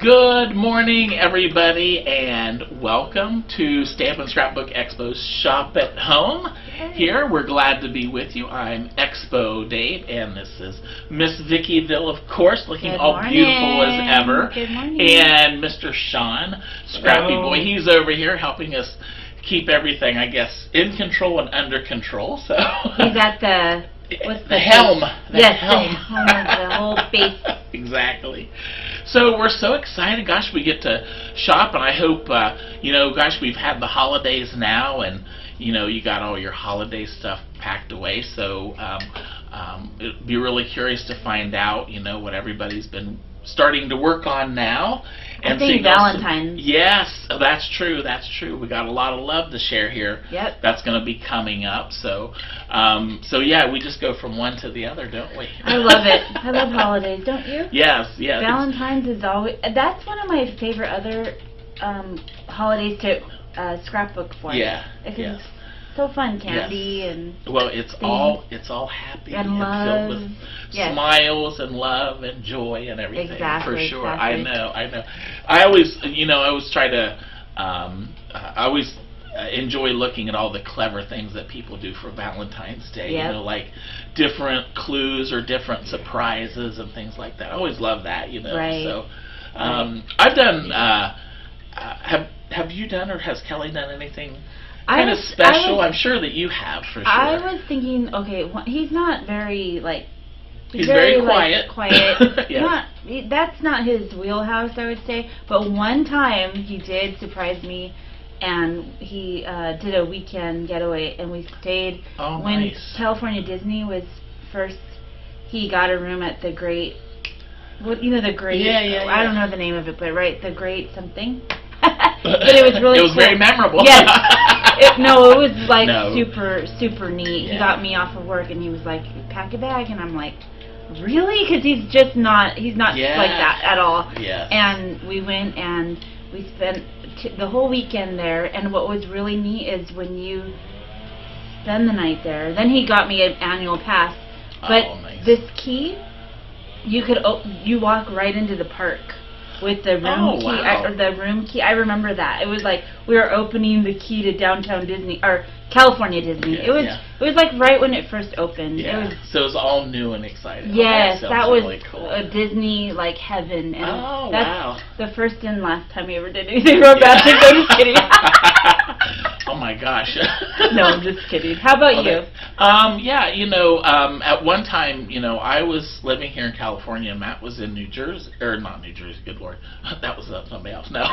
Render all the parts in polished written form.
Good morning, everybody, and welcome to Stamp and Scrapbook Expo's Shop at Home. Here, we're glad to be with you. I'm Expo Dave, and this is Miss Vickyville, of course, looking all beautiful as ever. Good morning. And Mr. Sean, Scrappy Boy, he's over here helping us keep everything, I guess, in control and under control. So he's at the helm. Yes, helm of the whole base. Exactly. So we're so excited. Gosh, we get to shop, and I hope, gosh, we've had the holidays now, and, you got all your holiday stuff packed away. So it'd be really curious to find out, what everybody's been starting to work on now. And I think Valentines. Yes, that's true. That's true. We got a lot of love to share here. Yep. That's going to be coming up. So, yeah, we just go from one to the other, don't we? I love it. I love holidays, don't you? Yes, yes. Valentine's is always. That's one of my favorite other holidays to scrapbook for. Yeah. It's so fun, candy and. Well, it's all happy and love. Filled with smiles and love and joy and everything. Exactly. For sure. Exactly. I know. I always, I always try to. I always enjoy looking at all the clever things that people do for Valentine's Day. Yep. Like different clues or different surprises and things like that. I always love that. Right. So, I've done. Have you done, or has Kelly done anything kind of special? I'm sure that you have, for sure. I was thinking, okay, he's not very, he's very quiet. Yes. That's not his wheelhouse, I would say. But one time he did surprise me, and he did a weekend getaway, and we stayed when nice. California Disney was first. He got a room at the Great. The Great. I don't know the name of it, but the Great something. But it was really. It was cool. very memorable. Yes. It was super neat. Yeah. He got me off of work, and he was like, "Pack a bag," and I'm like, "Really?" Because he's not like that at all. Yes. And we went and we spent the whole weekend there. And what was really neat is when you spend the night there. Then he got me an annual pass, but nice. this key, you walk right into the park. With the room key, wow. The room key, I remember that. It was like we were opening the key to downtown Disney, or California Disney. Yeah, it was like right when it first opened. Yeah. So it was all new and exciting. Yes, that was really cool. A Disney heaven. And wow. The first and last time we ever did anything about it. I'm just kidding. Oh my gosh. No, I'm just kidding. How about you? At one time, I was living here in California. Matt was in New Jersey, or not New Jersey. Good Lord, that was somebody else. No,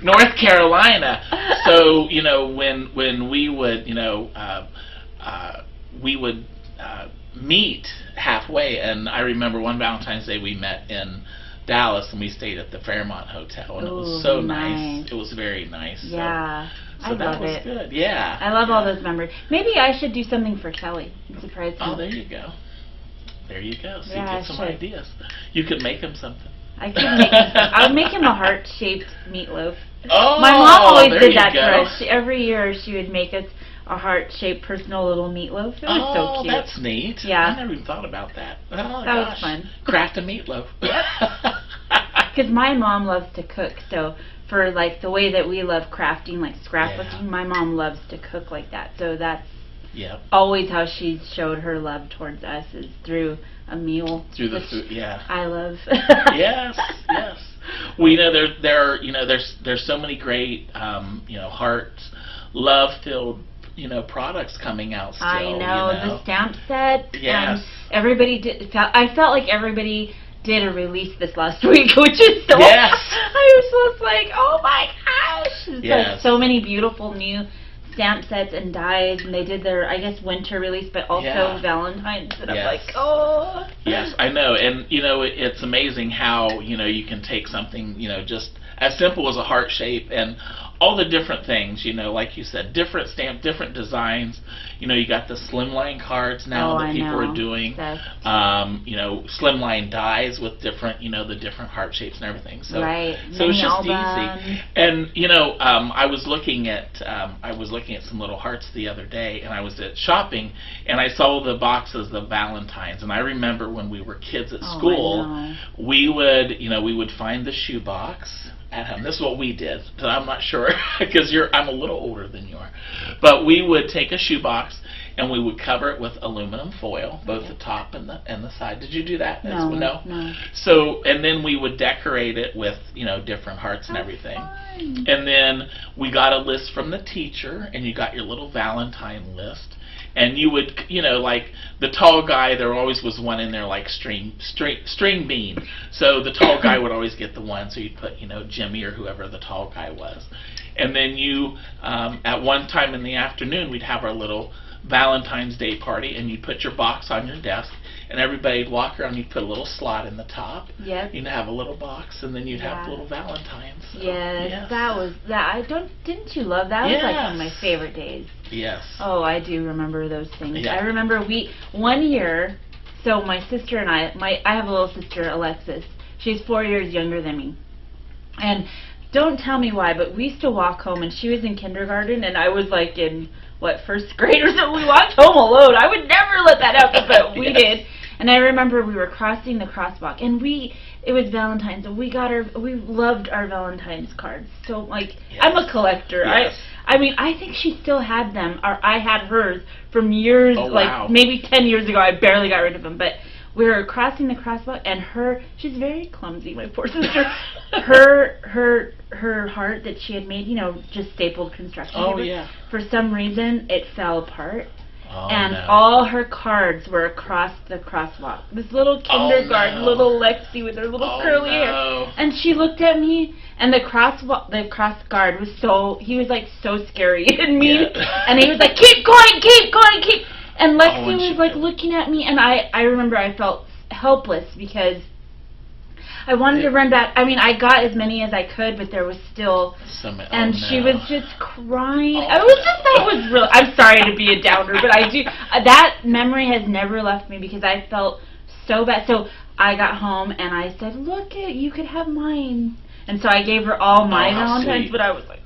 North Carolina. So when we would we would meet halfway, and I remember one Valentine's Day we met in Dallas, and we stayed at the Fairmont Hotel, and it was so nice. It was very nice. Yeah. So that was good. Yeah. I love all those memories. Maybe I should do something for Kelly and surprise him. Oh, there you go. There you go. So yeah, you get some ideas. You could make him something. I could make him something. I would make him a heart-shaped meatloaf. Oh, my mom always did that go. for us. Every year she would make us a heart-shaped personal little meatloaf. It was so cute. That's neat. Yeah. I never even thought about that. Oh, that was fun. Craft a meatloaf. Because my mom loves to cook, so for the way that we love crafting, scrapbooking, my mom loves to cook like that. So that's always how she showed her love towards us, is through a meal. Through the food, yeah. I love. Yes. Well, there's so many great, heart, love-filled, products coming out still. I know. The stamp set. Yes. Everybody did. I felt like everybody did a release this last week, which is so. Yes. I was just like, oh my gosh! It's so many beautiful new stamp sets and dies, and they did their, I guess, winter release, but also Valentine's. And I'm like, oh. Yes, I know, and it's amazing how you can take something just as simple as a heart shape and all the different things, you know, like you said, different stamp, different designs. You know, you got the slimline cards now that people are doing. You know, slimline dies with different, you know, the different heart shapes and everything. So, so it's just easy. And you know, I was looking at some little hearts the other day, and I was at shopping, and I saw the boxes of Valentines. And I remember when we were kids at school, we would find the shoe box at home. This is what we did. So I'm not sure because I'm a little older than you are, but we would take a shoebox and we would cover it with aluminum foil, both the top and the side. Did you do that? No. So and then we would decorate it with, you know, different hearts and everything. Fun. And then we got a list from the teacher, and you got your little Valentine list. And you would, you know, like the tall guy, there always was one in there like string bean. So the tall guy would always get the one, so you'd put, you know, Jimmy or whoever the tall guy was. And then you, at one time in the afternoon, we'd have our little Valentine's Day party, and you'd put your box on your desk, and everybody'd walk around, you'd put a little slot in the top. Yep. You'd have a little box, and then you'd have little Valentines. So, yes, that was that. Didn't you love that? Was like one of my favorite days. Yes. Oh, I do remember those things. Yeah. I remember one year, so my sister and I have a little sister, Alexis. She's 4 years younger than me. And don't tell me why, but we used to walk home, and she was in kindergarten, and I was like in, first grade or something. We walked home alone. I would never let that happen, but we did. And I remember we were crossing the crosswalk, and it was Valentine's, and we loved our Valentine's cards. So, like, I'm a collector. Yes. I mean, I think she still had them, or I had hers from years, maybe 10 years ago. I barely got rid of them, but we were crossing the crosswalk, and she's very clumsy, my poor sister. her heart that she had made, you know, just stapled construction paper. For some reason, it fell apart. And all her cards were across the crosswalk. This little kindergarten, little Lexi with her little curly hair. And she looked at me, and the cross guard was he was like so scary and mean. And he was like, keep going, keep going, keep. And Lexi was like looking at me, and I remember I felt helpless because I wanted to run back. I mean, I got as many as I could, but there was still, and she was just crying. That was real. I'm sorry to be a downer, but I do. That memory has never left me because I felt so bad. So I got home and I said, "Look, you could have mine." And so I gave her all my Valentines, but I was like,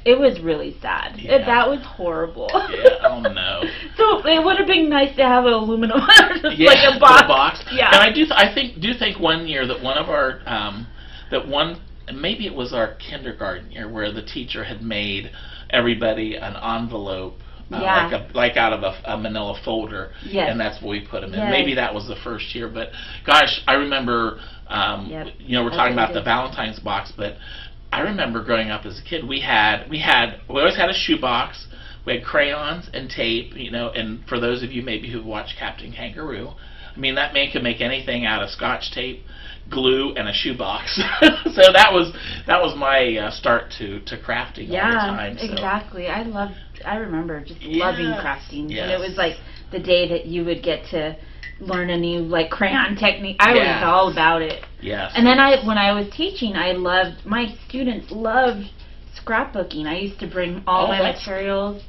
it was really sad. That was horrible. Oh no. So it would have been nice to have an aluminum, like a box. Yeah. And I think one year that one of our maybe it was our kindergarten year where the teacher had made everybody an envelope. Like out of a manila folder, and that's where we put them in. Maybe that was the first year, but gosh, I remember. You know, we're talking about the Valentine's box, but I remember growing up as a kid, we always had a shoe box. We had crayons and tape, you know, and for those of you maybe who've watched Captain Kangaroo, I mean, that man could make anything out of Scotch tape, glue, and a shoebox. So that was my start to crafting all the time. So. Exactly. I remember just loving crafting. And it was like the day that you would get to learn a new crayon technique. I was all about it. Yes. And then when I was teaching, my students loved scrapbooking. I used to bring all my materials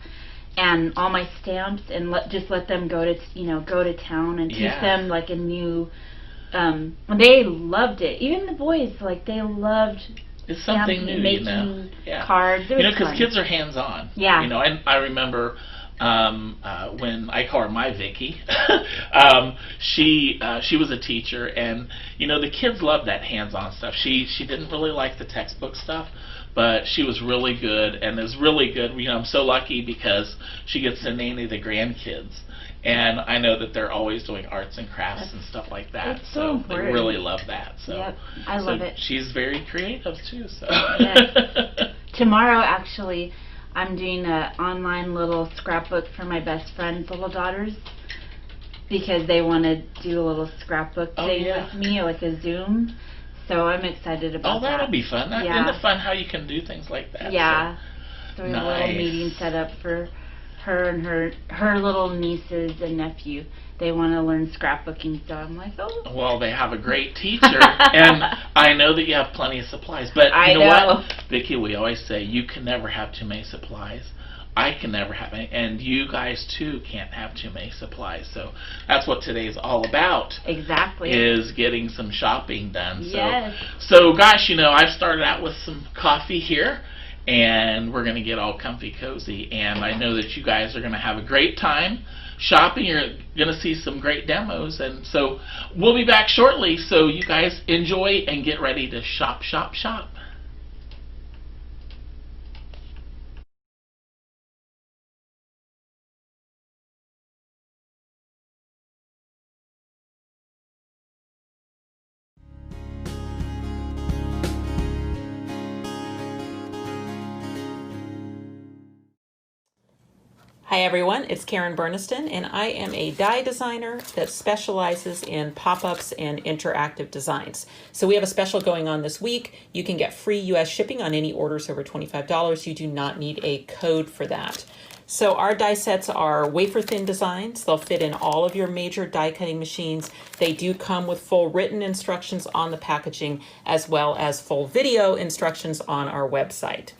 and all my stamps and just let them go to town and teach them like a new. They loved it. Even the boys, they loved. It's something new, making cards. Because kids are hands-on. Yeah. And I remember. When I call her my Vicky, she was a teacher, and the kids loved that hands-on stuff. She didn't really like the textbook stuff, but she was really good, and is really good. I'm so lucky because she gets to nanny the grandkids, and I know that they're always doing arts and crafts and stuff like that. It's so important. They really love that. So I love it. She's very creative too. So tomorrow, actually, I'm doing an online little scrapbook for my best friend's little daughters because they want to do a little scrapbook thing with me, like a Zoom. So I'm excited about that. Oh, that'll be fun. Isn't it fun how you can do things like that? Yeah. So we have a little meeting set up for her and her little nieces and nephew. They want to learn scrapbooking, so I'm like, oh. Well, they have a great teacher, and I know that you have plenty of supplies. But you know what, Vicki? We always say you can never have too many supplies. I can never have any, and you guys too can't have too many supplies. So that's what today's all about. Exactly. Is getting some shopping done. Yes. So gosh, you know, I've started out with some coffee here, and we're gonna get all comfy cozy. And I know that you guys are gonna have a great time shopping. You're gonna see some great demos, and so we'll be back shortly. So you guys enjoy and get ready to shop, shop, shop. Hi everyone, it's Karen Burniston, and I am a die designer that specializes in pop-ups and interactive designs. So we have a special going on this week. You can get free US shipping on any orders over $25. You do not need a code for that. So our die sets are wafer-thin designs. They'll fit in all of your major die cutting machines. They do come with full written instructions on the packaging, as well as full video instructions on our website.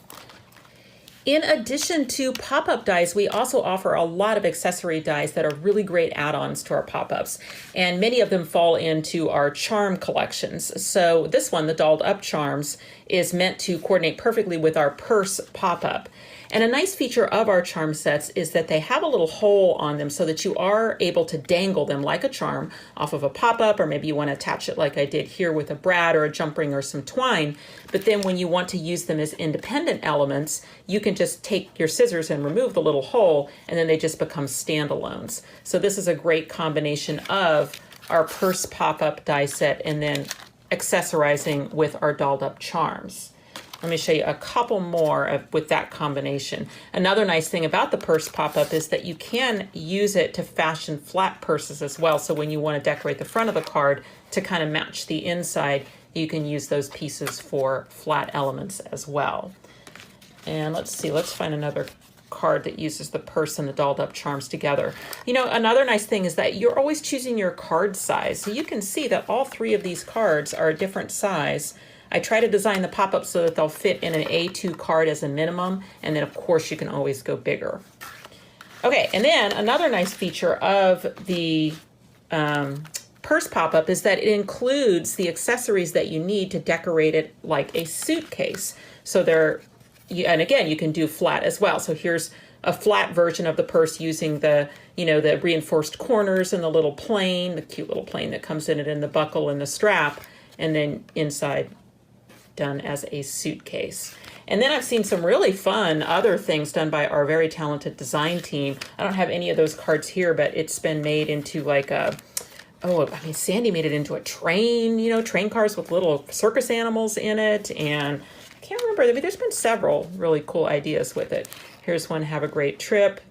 In addition to pop-up dies, we also offer a lot of accessory dies that are really great add-ons to our pop-ups, and many of them fall into our charm collections. So this one, the dolled up charms, is meant to coordinate perfectly with our purse pop-up. And a nice feature of our charm sets is that they have a little hole on them so that you are able to dangle them like a charm off of a pop-up, or maybe you want to attach it like I did here with a brad or a jump ring or some twine. But then when you want to use them as independent elements, you can just take your scissors and remove the little hole, and then they just become standalones. So this is a great combination of our purse pop-up die set and then accessorizing with our dolled up charms. Let me show you a couple more with that combination. Another nice thing about the purse pop-up is that you can use it to fashion flat purses as well. So when you want to decorate the front of the card to kind of match the inside, you can use those pieces for flat elements as well. And let's see, let's find another card that uses the purse and the dolled up charms together. You know, another nice thing is that you're always choosing your card size. So you can see that all three of these cards are a different size. I try to design the pop-ups so that they'll fit in an A2 card as a minimum, and then of course you can always go bigger. Okay, and then another nice feature of the purse pop-up is that it includes the accessories that you need to decorate it like a suitcase. So and again, you can do flat as well. So here's a flat version of the purse using the, you know, the reinforced corners and the little plane, the cute little plane that comes in it in the buckle and the strap, and then inside done as a suitcase. And then I've seen some really fun other things done by our very talented design team. I don't have any of those cards here, but it's been made into like a, Sandy made it into a train, you know, train cars with little circus animals in it. And I can't remember, I mean, there's been several really cool ideas with it. Here's one, have a great trip.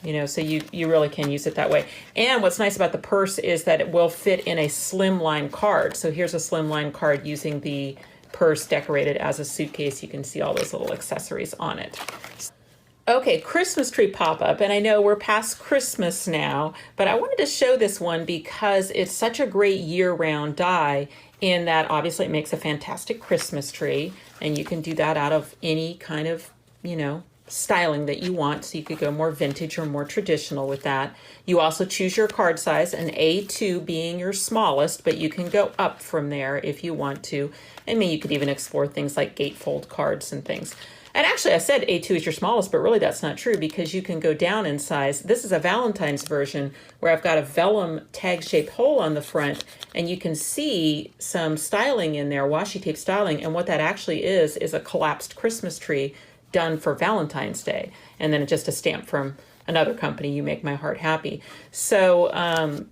You know, so you really can use it that way. And what's nice about the purse is that it will fit in a slimline card. So here's a slimline card using the purse decorated as a suitcase. You can see all those little accessories on it. Okay, Christmas tree pop-up, and I know we're past Christmas now, but I wanted to show this one because it's such a great year-round die in that obviously it makes a fantastic Christmas tree, and you can do that out of any kind of, you know, styling that you want. So you could go more vintage or more traditional with that. You also choose your card size, an A2 being your smallest, but you can go up from there if you want to. I mean, you could even explore things like gatefold cards and things. And actually, I said A2 is your smallest, but really that's not true because you can go down in size. This is a Valentine's version where I've got a vellum tag-shaped hole on the front, and you can see some styling in there, washi tape styling, and what that actually is a collapsed Christmas tree done for Valentine's Day. And then just a stamp from another company, You Make My Heart Happy. So,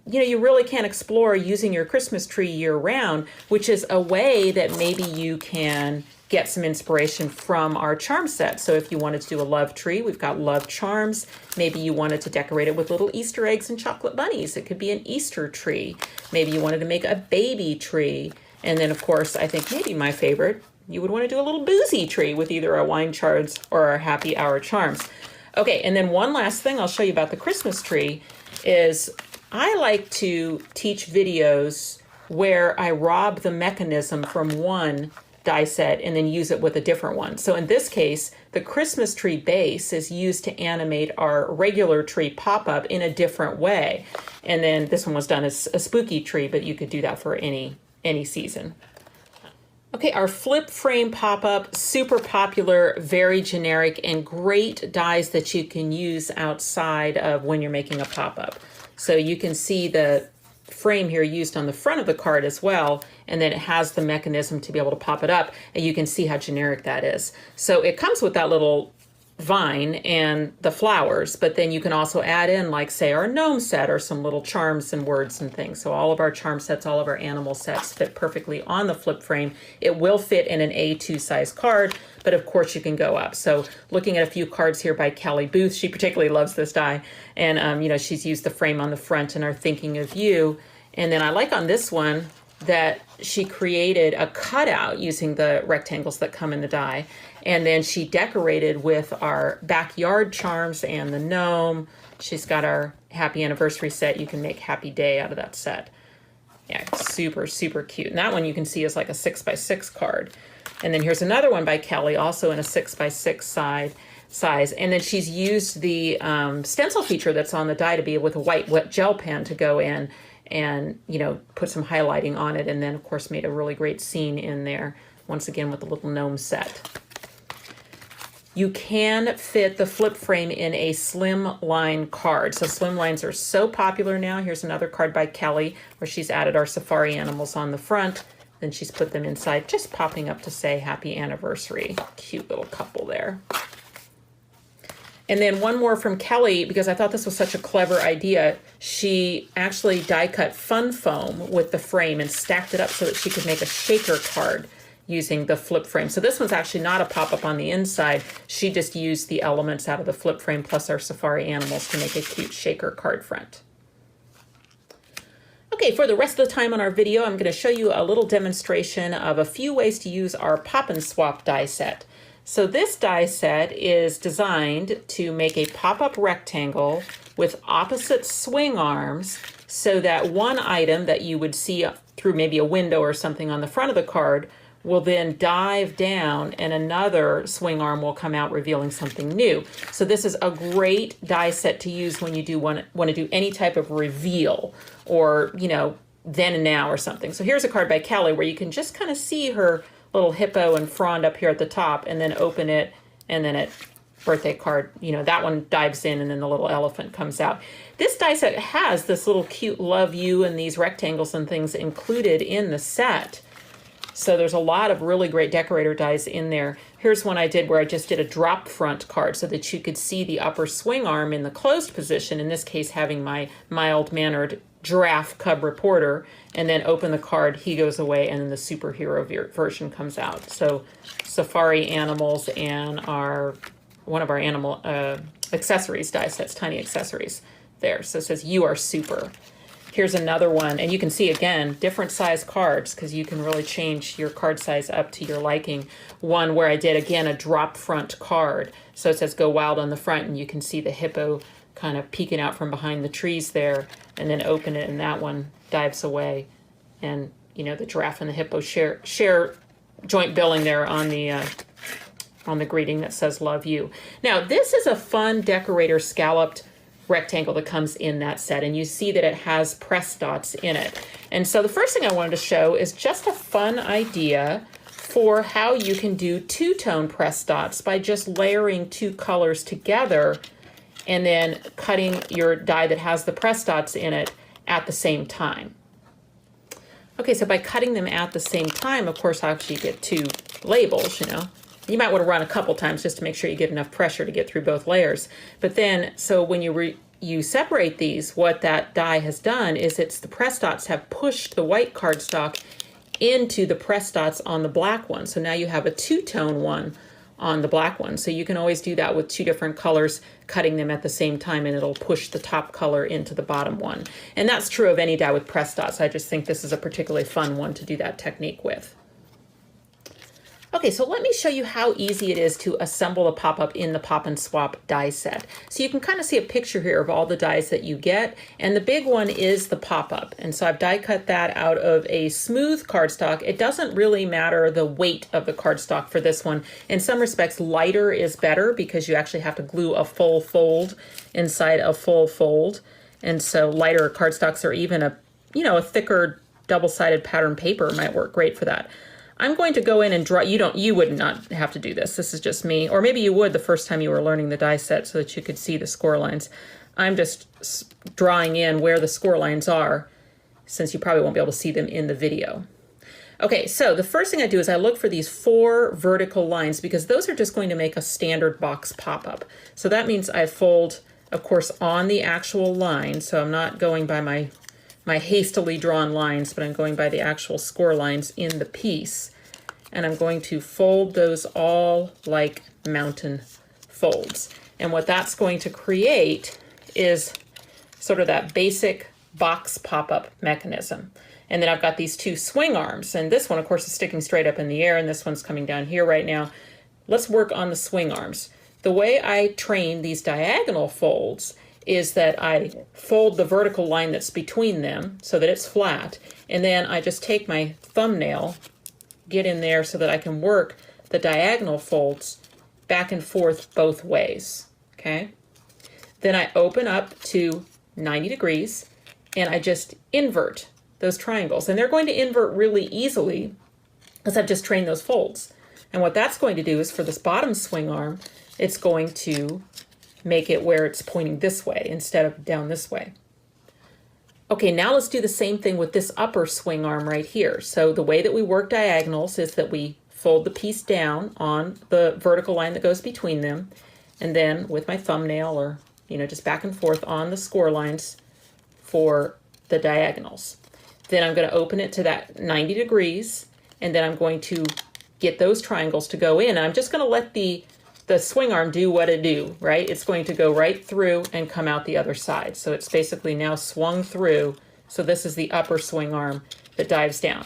you know, you really can explore using your Christmas tree year round, which is a way that maybe you can get some inspiration from our charm set. So if you wanted to do a love tree, we've got love charms. Maybe you wanted to decorate it with little Easter eggs and chocolate bunnies. It could be an Easter tree. Maybe you wanted to make a baby tree. And then of course, I think maybe my favorite, you would want to do a little boozy tree with either our wine charms or our happy hour charms. Okay, and then one last thing I'll show you about the Christmas tree is I like to teach videos where I rob the mechanism from one die set and then use it with a different one. So in this case, the Christmas tree base is used to animate our regular tree pop-up in a different way. And then this one was done as a spooky tree, but you could do that for any season. Okay, our flip frame pop-up, super popular, very generic, and great dies that you can use outside of when you're making a pop-up. So you can see the frame here used on the front of the card as well, and then it has the mechanism to be able to pop it up, and you can see how generic that is. So it comes with that little vine and the flowers, but then you can also add in, like, say, our gnome set or some little charms and words and things. So all of our charm sets, all of our animal sets fit perfectly on the flip frame. It will fit in an A2 size card, but of course you can go up. So looking at a few cards here by Kelly Booth, she particularly loves this die, and you know, she's used the frame on the front and are thinking of you. And then I like on this one that she created a cutout using the rectangles that come in the die. And then she decorated with our backyard charms and the gnome. She's got our happy anniversary set. You can make happy day out of that set. Yeah, super, super cute. And that one you can see is like a 6x6 card. And then here's another one by Kelly, also in a 6x6 size. And then she's used the stencil feature that's on the die to be with a white wet gel pen to go in and, you know, put some highlighting on it. And then, of course, made a really great scene in there, once again, with the little gnome set. You can fit the flip frame in a slim line card. So slim lines are so popular now. Here's another card by Kelly where she's added our safari animals on the front. Then she's put them inside, just popping up to say happy anniversary. Cute little couple there. And then one more from Kelly, because I thought this was such a clever idea. She actually die cut fun foam with the frame and stacked it up so that she could make a shaker card using the flip frame. So this one's actually not a pop-up on the inside. She just used the elements out of the flip frame plus our safari animals to make a cute shaker card front. Okay, for the rest of the time on our video, I'm going to show you a little demonstration of a few ways to use our pop and swap die set. So this die set is designed to make a pop-up rectangle with opposite swing arms so that one item that you would see through maybe a window or something on the front of the card will then dive down and another swing arm will come out revealing something new. So this is a great die set to use when you do want to do any type of reveal or, you know, then and now or something. So here's a card by Kelly where you can just kind of see her little hippo and frond up here at the top and then open it, and then it birthday card, you know, that one dives in and then the little elephant comes out. This die set has this little cute love you and these rectangles and things included in the set. So there's a lot of really great decorator dies in there. Here's one I did where I just did a drop front card so that you could see the upper swing arm in the closed position, in this case having my mild-mannered giraffe cub reporter, and then open the card, he goes away, and then the superhero version comes out. So safari animals and one of our animal accessories die sets, tiny accessories there. So it says you are super. Here's another one, and you can see again different size cards because you can really change your card size up to your liking. One where I did again a drop front card, so it says go wild on the front, and you can see the hippo kind of peeking out from behind the trees there, and then open it and that one dives away, and you know the giraffe and the hippo share joint billing there on the greeting that says love you. Now this is a fun decorator scalloped rectangle that comes in that set, and you see that it has press dots in it. And so the first thing I wanted to show is just a fun idea for how you can do two-tone press dots by just layering two colors together and then cutting your die that has the press dots in it at the same time. Okay, so by cutting them at the same time, of course, actually you get two labels, you know. You might want to run a couple times just to make sure you get enough pressure to get through both layers. But then, so when you separate these, what that die has done is the press dots have pushed the white cardstock into the press dots on the black one. So now you have a two-tone one on the black one. So you can always do that with two different colors, cutting them at the same time, and it'll push the top color into the bottom one. And that's true of any die with press dots. I just think this is a particularly fun one to do that technique with. Okay, so let me show you how easy it is to assemble a pop-up in the Pop and Swap die set. So you can kind of see a picture here of all the dies that you get, and the big one is the pop-up. And so I've die cut that out of a smooth cardstock. It doesn't really matter the weight of the cardstock for this one. In some respects, lighter is better because you actually have to glue a full fold inside a full fold. And so lighter cardstocks or even a thicker double-sided pattern paper might work great for that. I'm going to go in and draw. You would not have to do this. This is just me. Or maybe you would the first time you were learning the die set so that you could see the score lines. I'm just drawing in where the score lines are, since you probably won't be able to see them in the video. Okay, so the first thing I do is I look for these 4 vertical lines because those are just going to make a standard box pop-up. So that means I fold, of course, on the actual line. So I'm not going by my hastily drawn lines, but I'm going by the actual score lines in the piece. And I'm going to fold those all like mountain folds. And what that's going to create is sort of that basic box pop-up mechanism. And then I've got these 2 swing arms. And this one, of course, is sticking straight up in the air, and this one's coming down here right now. Let's work on the swing arms. The way I train these diagonal folds is that I fold the vertical line that's between them so that it's flat, and then I just take my thumbnail, get in there so that I can work the diagonal folds back and forth both ways, okay? Then I open up to 90 degrees and I just invert those triangles, and they're going to invert really easily because I've just trained those folds. And what that's going to do is for this bottom swing arm, it's going to make it where it's pointing this way instead of down this way. Okay, now let's do the same thing with this upper swing arm right here. So the way that we work diagonals is that we fold the piece down on the vertical line that goes between them, and then with my thumbnail or just back and forth on the score lines for the diagonals. Then I'm going to open it to that 90 degrees, and then I'm going to get those triangles to go in. And I'm just going to let the swing arm do what it do, right? It's going to go right through and come out the other side. So it's basically now swung through. So this is the upper swing arm that dives down.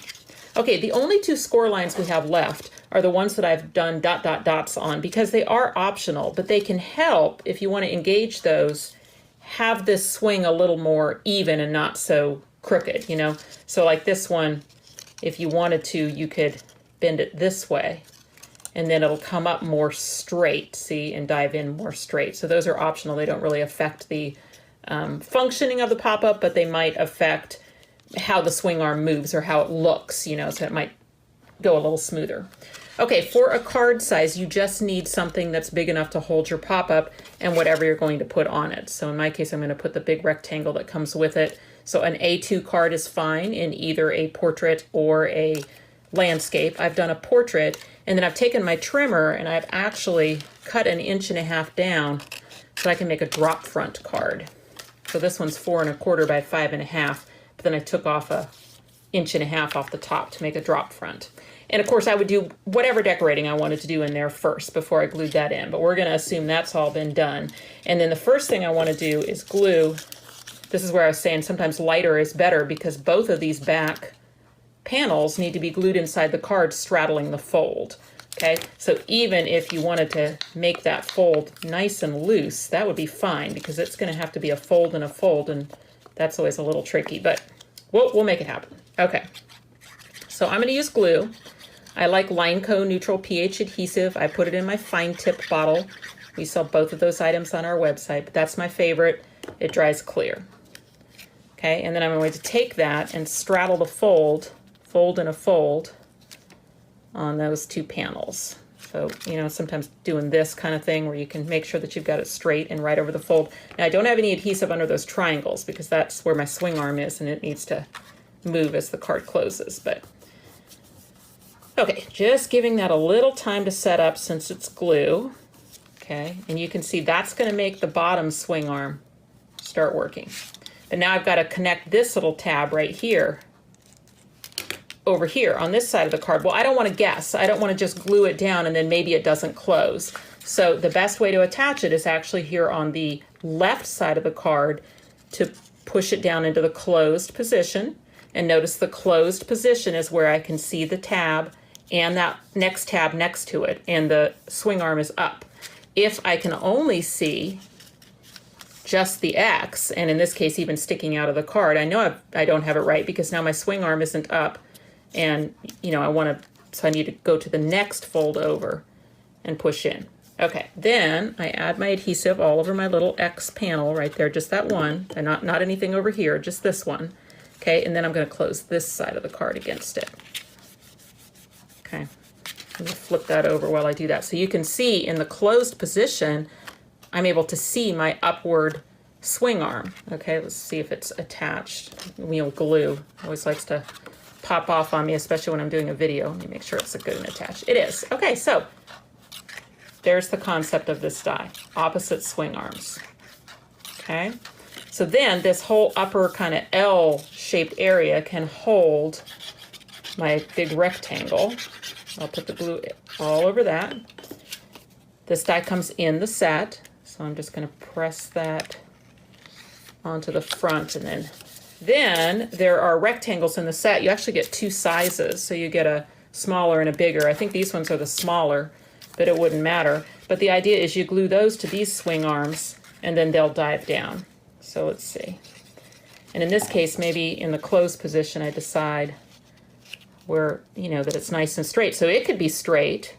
Okay, the only 2 score lines we have left are the ones that I've done ... dots on because they are optional, but they can help if you want to engage those, have this swing a little more even and not so crooked, So like this one, if you wanted to, you could bend it this way, and then it'll come up more straight, see, and dive in more straight. So those are optional. They don't really affect the functioning of the pop-up, but they might affect how the swing arm moves or how it looks, so it might go a little smoother. Okay, for a card size, you just need something that's big enough to hold your pop-up and whatever you're going to put on it. So in my case, I'm going to put the big rectangle that comes with it. So an A2 card is fine in either a portrait or a landscape. I've done a portrait, and then I've taken my trimmer and I've actually cut 1.5 inches down so I can make a drop front card. So this one's 4 1/4 by 5 1/2, but then I took off 1.5 inches off the top to make a drop front. And of course I would do whatever decorating I wanted to do in there first before I glued that in, but we're going to assume that's all been done. And then the first thing I want to do is glue. This is where I was saying sometimes lighter is better because both of these back panels need to be glued inside the card straddling the fold. Okay, so even if you wanted to make that fold nice and loose, that would be fine because it's going to have to be a fold, and that's always a little tricky, but we'll make it happen. Okay, so I'm going to use glue. I like 𝐒𝐿𝐴 neutral pH adhesive. I put it in my fine tip bottle. We sell both of those items on our website, but that's my favorite. It dries clear. Okay, and then I'm going to take that and straddle the fold in a fold on those 2 panels. So, sometimes doing this kind of thing where you can make sure that you've got it straight and right over the fold. Now, I don't have any adhesive under those triangles because that's where my swing arm is and it needs to move as the card closes. But okay, just giving that a little time to set up since it's glue. Okay, and you can see that's going to make the bottom swing arm start working. But now I've got to connect this little tab right here over here on this side of the card. Well, I don't want to guess. I don't want to just glue it down and then maybe it doesn't close. So the best way to attach it is actually here on the left side of the card to push it down into the closed position. And notice the closed position is where I can see the tab and that next tab next to it, and the swing arm is up. If I can only see just the X, and in this case even sticking out of the card, I know I don't have it right because now my swing arm isn't up, and you know so I need to go to the next fold over and push in. Okay, then I add my adhesive all over my little X panel right there, just that one, and not anything over here, just this one. Okay, and then I'm going to close this side of the card against it. Okay, I'm going to flip that over while I do that. So you can see in the closed position, I'm able to see my upward swing arm. Okay, let's see if it's attached. Glue always likes to pop off on me, especially when I'm doing a video. Let me make sure it's good and attached. It is. Okay, so there's the concept of this die, opposite swing arms. Okay, so then this whole upper kind of L-shaped area can hold my big rectangle. I'll put the glue all over that. This die comes in the set, so I'm just going to press that onto the front, and then there are rectangles in the set. You actually get two sizes, so you get a smaller and a bigger. I think these ones are the smaller, but it wouldn't matter. But the idea is you glue those to these swing arms, and then they'll dive down. So let's see. And in this case, maybe in the closed position, I decide where, that it's nice and straight. So it could be straight,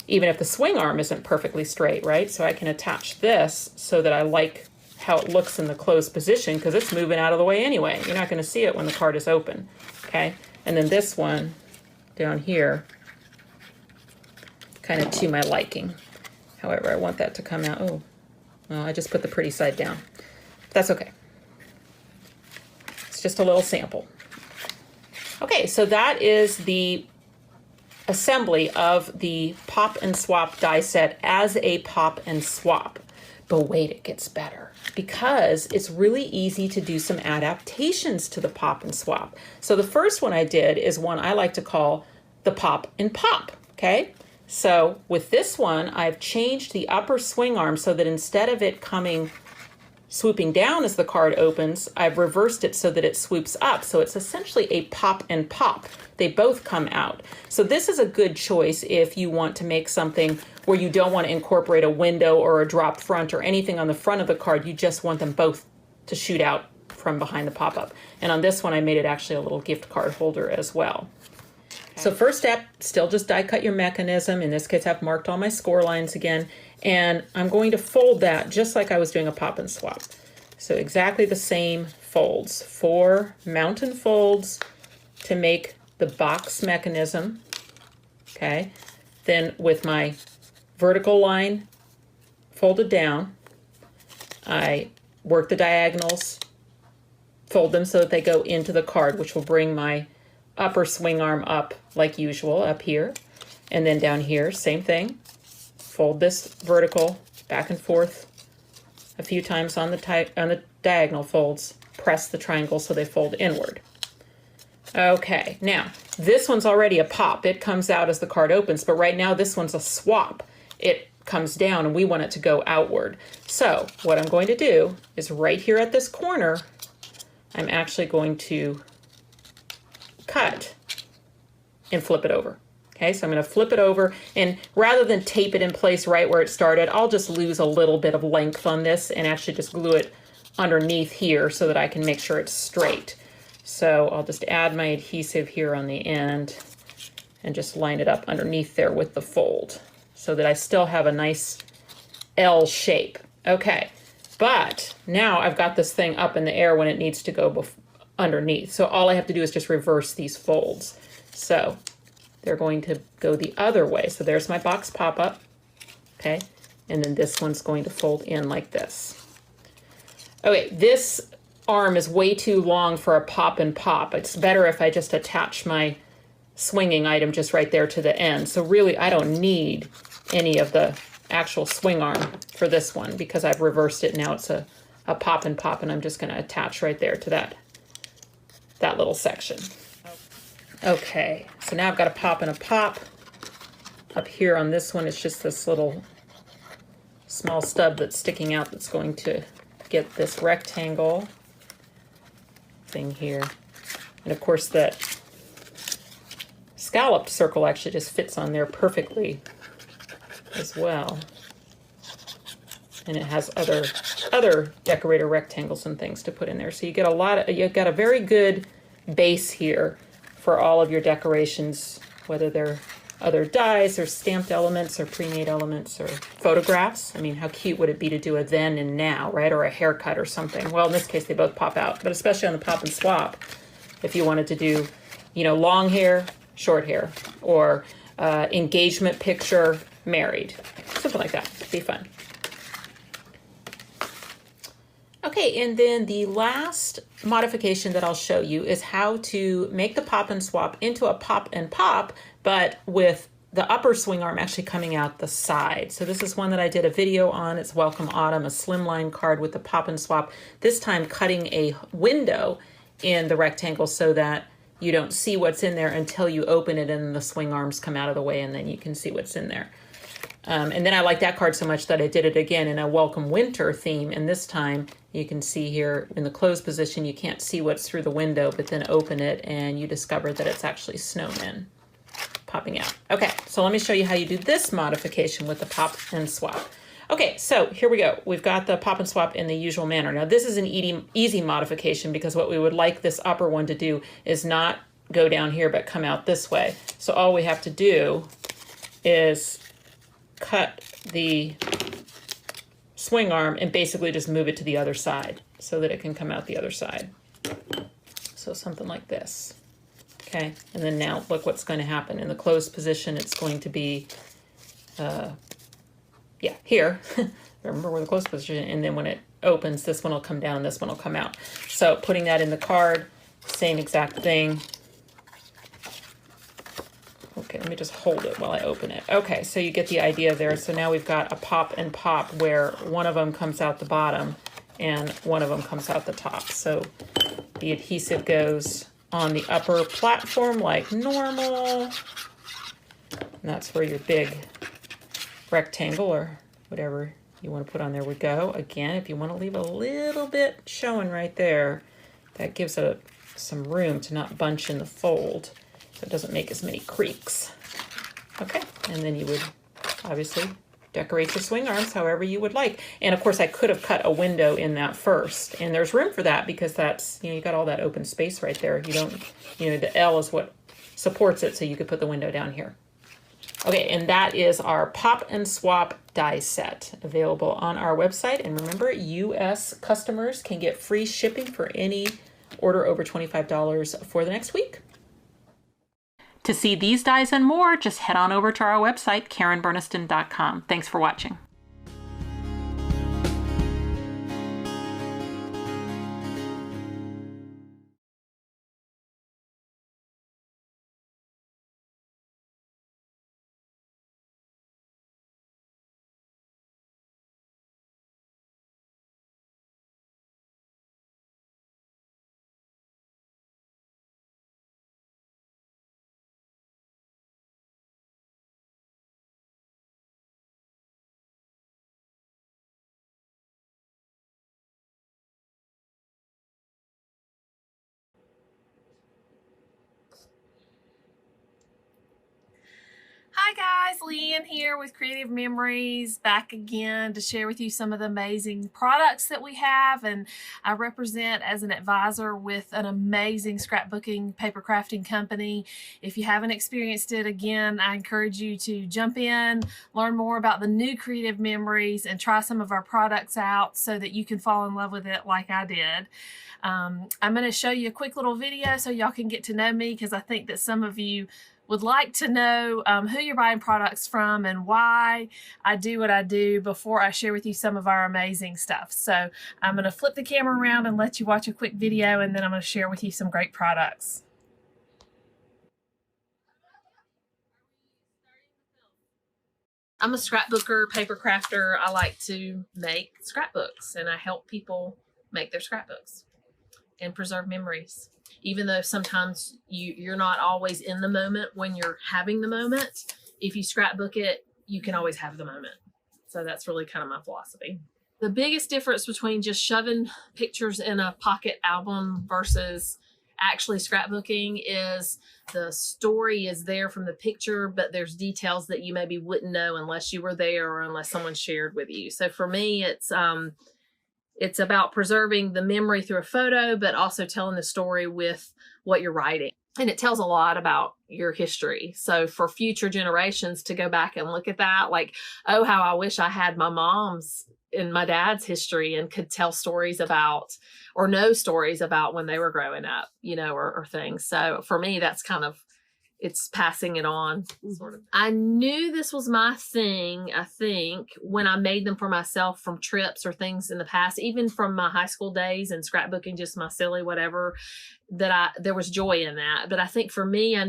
even if the swing arm isn't perfectly straight, right? So I can attach this so that I like how it looks in the closed position, because it's moving out of the way anyway. You're not going to see it when the card is open, okay? And then this one down here, kind of to my liking. However, I want that to come out. Oh, well, I just put the pretty side down. That's okay. It's just a little sample. Okay, so that is the assembly of the pop and swap die set as a pop and swap. But wait, it gets better, because it's really easy to do some adaptations to the pop and swap. So the first one I did is one I like to call the pop and pop, okay? So with this one, I've changed the upper swing arm so that instead of it swooping down as the card opens, I've reversed it so that it swoops up. So it's essentially a pop and pop. They both come out. So this is a good choice if you want to make something where you don't want to incorporate a window or a drop front or anything on the front of the card. You just want them both to shoot out from behind the pop-up. And on this one, I made it actually a little gift card holder as well. So first step, still just die cut your mechanism. In this case, I've marked all my score lines again, and I'm going to fold that just like I was doing a pop and swap. So exactly the same folds, 4 mountain folds to make the box mechanism, okay? Then with my vertical line folded down, I work the diagonals, fold them so that they go into the card, which will bring my upper swing arm up like usual up here, and then down here same thing, fold this vertical back and forth a few times on the diagonal folds, press the triangle so they fold inward. Okay, now this one's already a pop. It comes out as the card opens, but right now this one's a swap. It comes down and we want it to go outward. So what I'm going to do is right here at this corner, I'm actually going to cut and flip it over. Okay, so I'm going to flip it over, and rather than tape it in place right where it started, I'll just lose a little bit of length on this and actually just glue it underneath here so that I can make sure it's straight. So I'll just add my adhesive here on the end and just line it up underneath there with the fold so that I still have a nice L shape. Okay, but now I've got this thing up in the air when it needs to go underneath. So all I have to do is just reverse these folds. So they're going to go the other way. So there's my box pop-up, okay? And then this one's going to fold in like this. Okay, this arm is way too long for a pop and pop. It's better if I just attach my swinging item just right there to the end. So really, I don't need any of the actual swing arm for this one because I've reversed it. Now it's a pop and pop, and I'm just going to attach right there to that little section. Okay, so now I've got a pop and a pop. Up here on this one, it's just this little small stub that's sticking out that's going to get this rectangle thing here. And of course that scalloped circle actually just fits on there perfectly as well. And it has other decorator rectangles and things to put in there. So you get you've got a very good base here for all of your decorations, whether they're other dies or stamped elements or pre-made elements or photographs. I mean, how cute would it be to do a then and now, right? Or a haircut or something. Well, in this case, they both pop out, but especially on the pop and swap, if you wanted to do, you know, long hair, short hair, or engagement picture, married, something like that. It'd be fun. Okay, and then the last modification that I'll show you is how to make the pop and swap into a pop and pop, but with the upper swing arm actually coming out the side. So this is one that I did a video on. It's Welcome Autumn, a slimline card with the pop and swap, this time cutting a window in the rectangle so that you don't see what's in there until you open it and the swing arms come out of the way and then you can see what's in there. And then I like that card so much that I did it again in a Welcome Winter theme, and this time you can see here in the closed position you can't see what's through the window, but then open it and you discover that it's actually snowmen popping out. Okay, so let me show you how you do this modification with the pop and swap. Okay, so here we go. We've got the pop and swap in the usual manner. Now this is an easy modification because what we would like this upper one to do is not go down here but come out this way. So all we have to do is cut the swing arm and basically just move it to the other side so that it can come out the other side. So something like this. Okay, and then now look what's going to happen. In the closed position, it's going to be, yeah, here. Remember, we're in the closed position, and then when it opens, this one will come down, this one will come out. So putting that in the card, same exact thing. Okay, let me just hold it while I open it. Okay, so you get the idea there. So now we've got a pop and pop where one of them comes out the bottom and one of them comes out the top. So the adhesive goes on the upper platform like normal. And that's where your big rectangle or whatever you want to put on there would go. Again, if you want to leave a little bit showing right there, that gives it some room to not bunch in the fold. So it doesn't make as many creaks. Okay, and then you would obviously decorate your swing arms however you would like. And of course I could have cut a window in that first, and there's room for that because that's, you know, you got all that open space right there. You don't, you know, the L is what supports it, so you could put the window down here. Okay, and that is our pop and swap die set available on our website. And remember, US customers can get free shipping for any order over $25 for the next week. To see these dies and more, just head on over to our website, KarenBurniston.com. Thanks for watching. Hi guys, Leanne here with Creative Memories, back again to share with you some of the amazing products that we have. And I represent as an advisor with an amazing scrapbooking paper crafting company. If you haven't experienced it, again, I encourage you to jump in, learn more about the new Creative Memories, and try some of our products out so that you can fall in love with it like I did. I'm going to show you a quick little video so y'all can get to know me, because I think that some of you would like to know who you're buying products from and why I do what I do before I share with you some of our amazing stuff. So I'm going to flip the camera around and let you watch a quick video, and then I'm going to share with you some great products. I'm a scrapbooker, paper crafter. I like to make scrapbooks, and I help people make their scrapbooks and preserve memories. Even though sometimes you're not always in the moment when you're having the moment, if you scrapbook it, you can always have the moment. So that's really kind of my philosophy. The biggest difference between just shoving pictures in a pocket album versus Actually, scrapbooking is the story is there from the picture, but there's details that you maybe wouldn't know unless you were there or unless someone shared with you. So for me, it's about preserving the memory through a photo, but also telling the story with what you're writing. And it tells a lot about your history. So for future generations to go back and look at that, like, oh, how I wish I had my mom's and my dad's history and could tell stories about, or know stories about when they were growing up, you know, or things. So for me, that's kind of, it's passing it on, sort of. I knew this was my thing, I think, when I made them for myself from trips or things in the past, even from my high school days and scrapbooking, just my silly whatever, that there was joy in that. But I think for me, I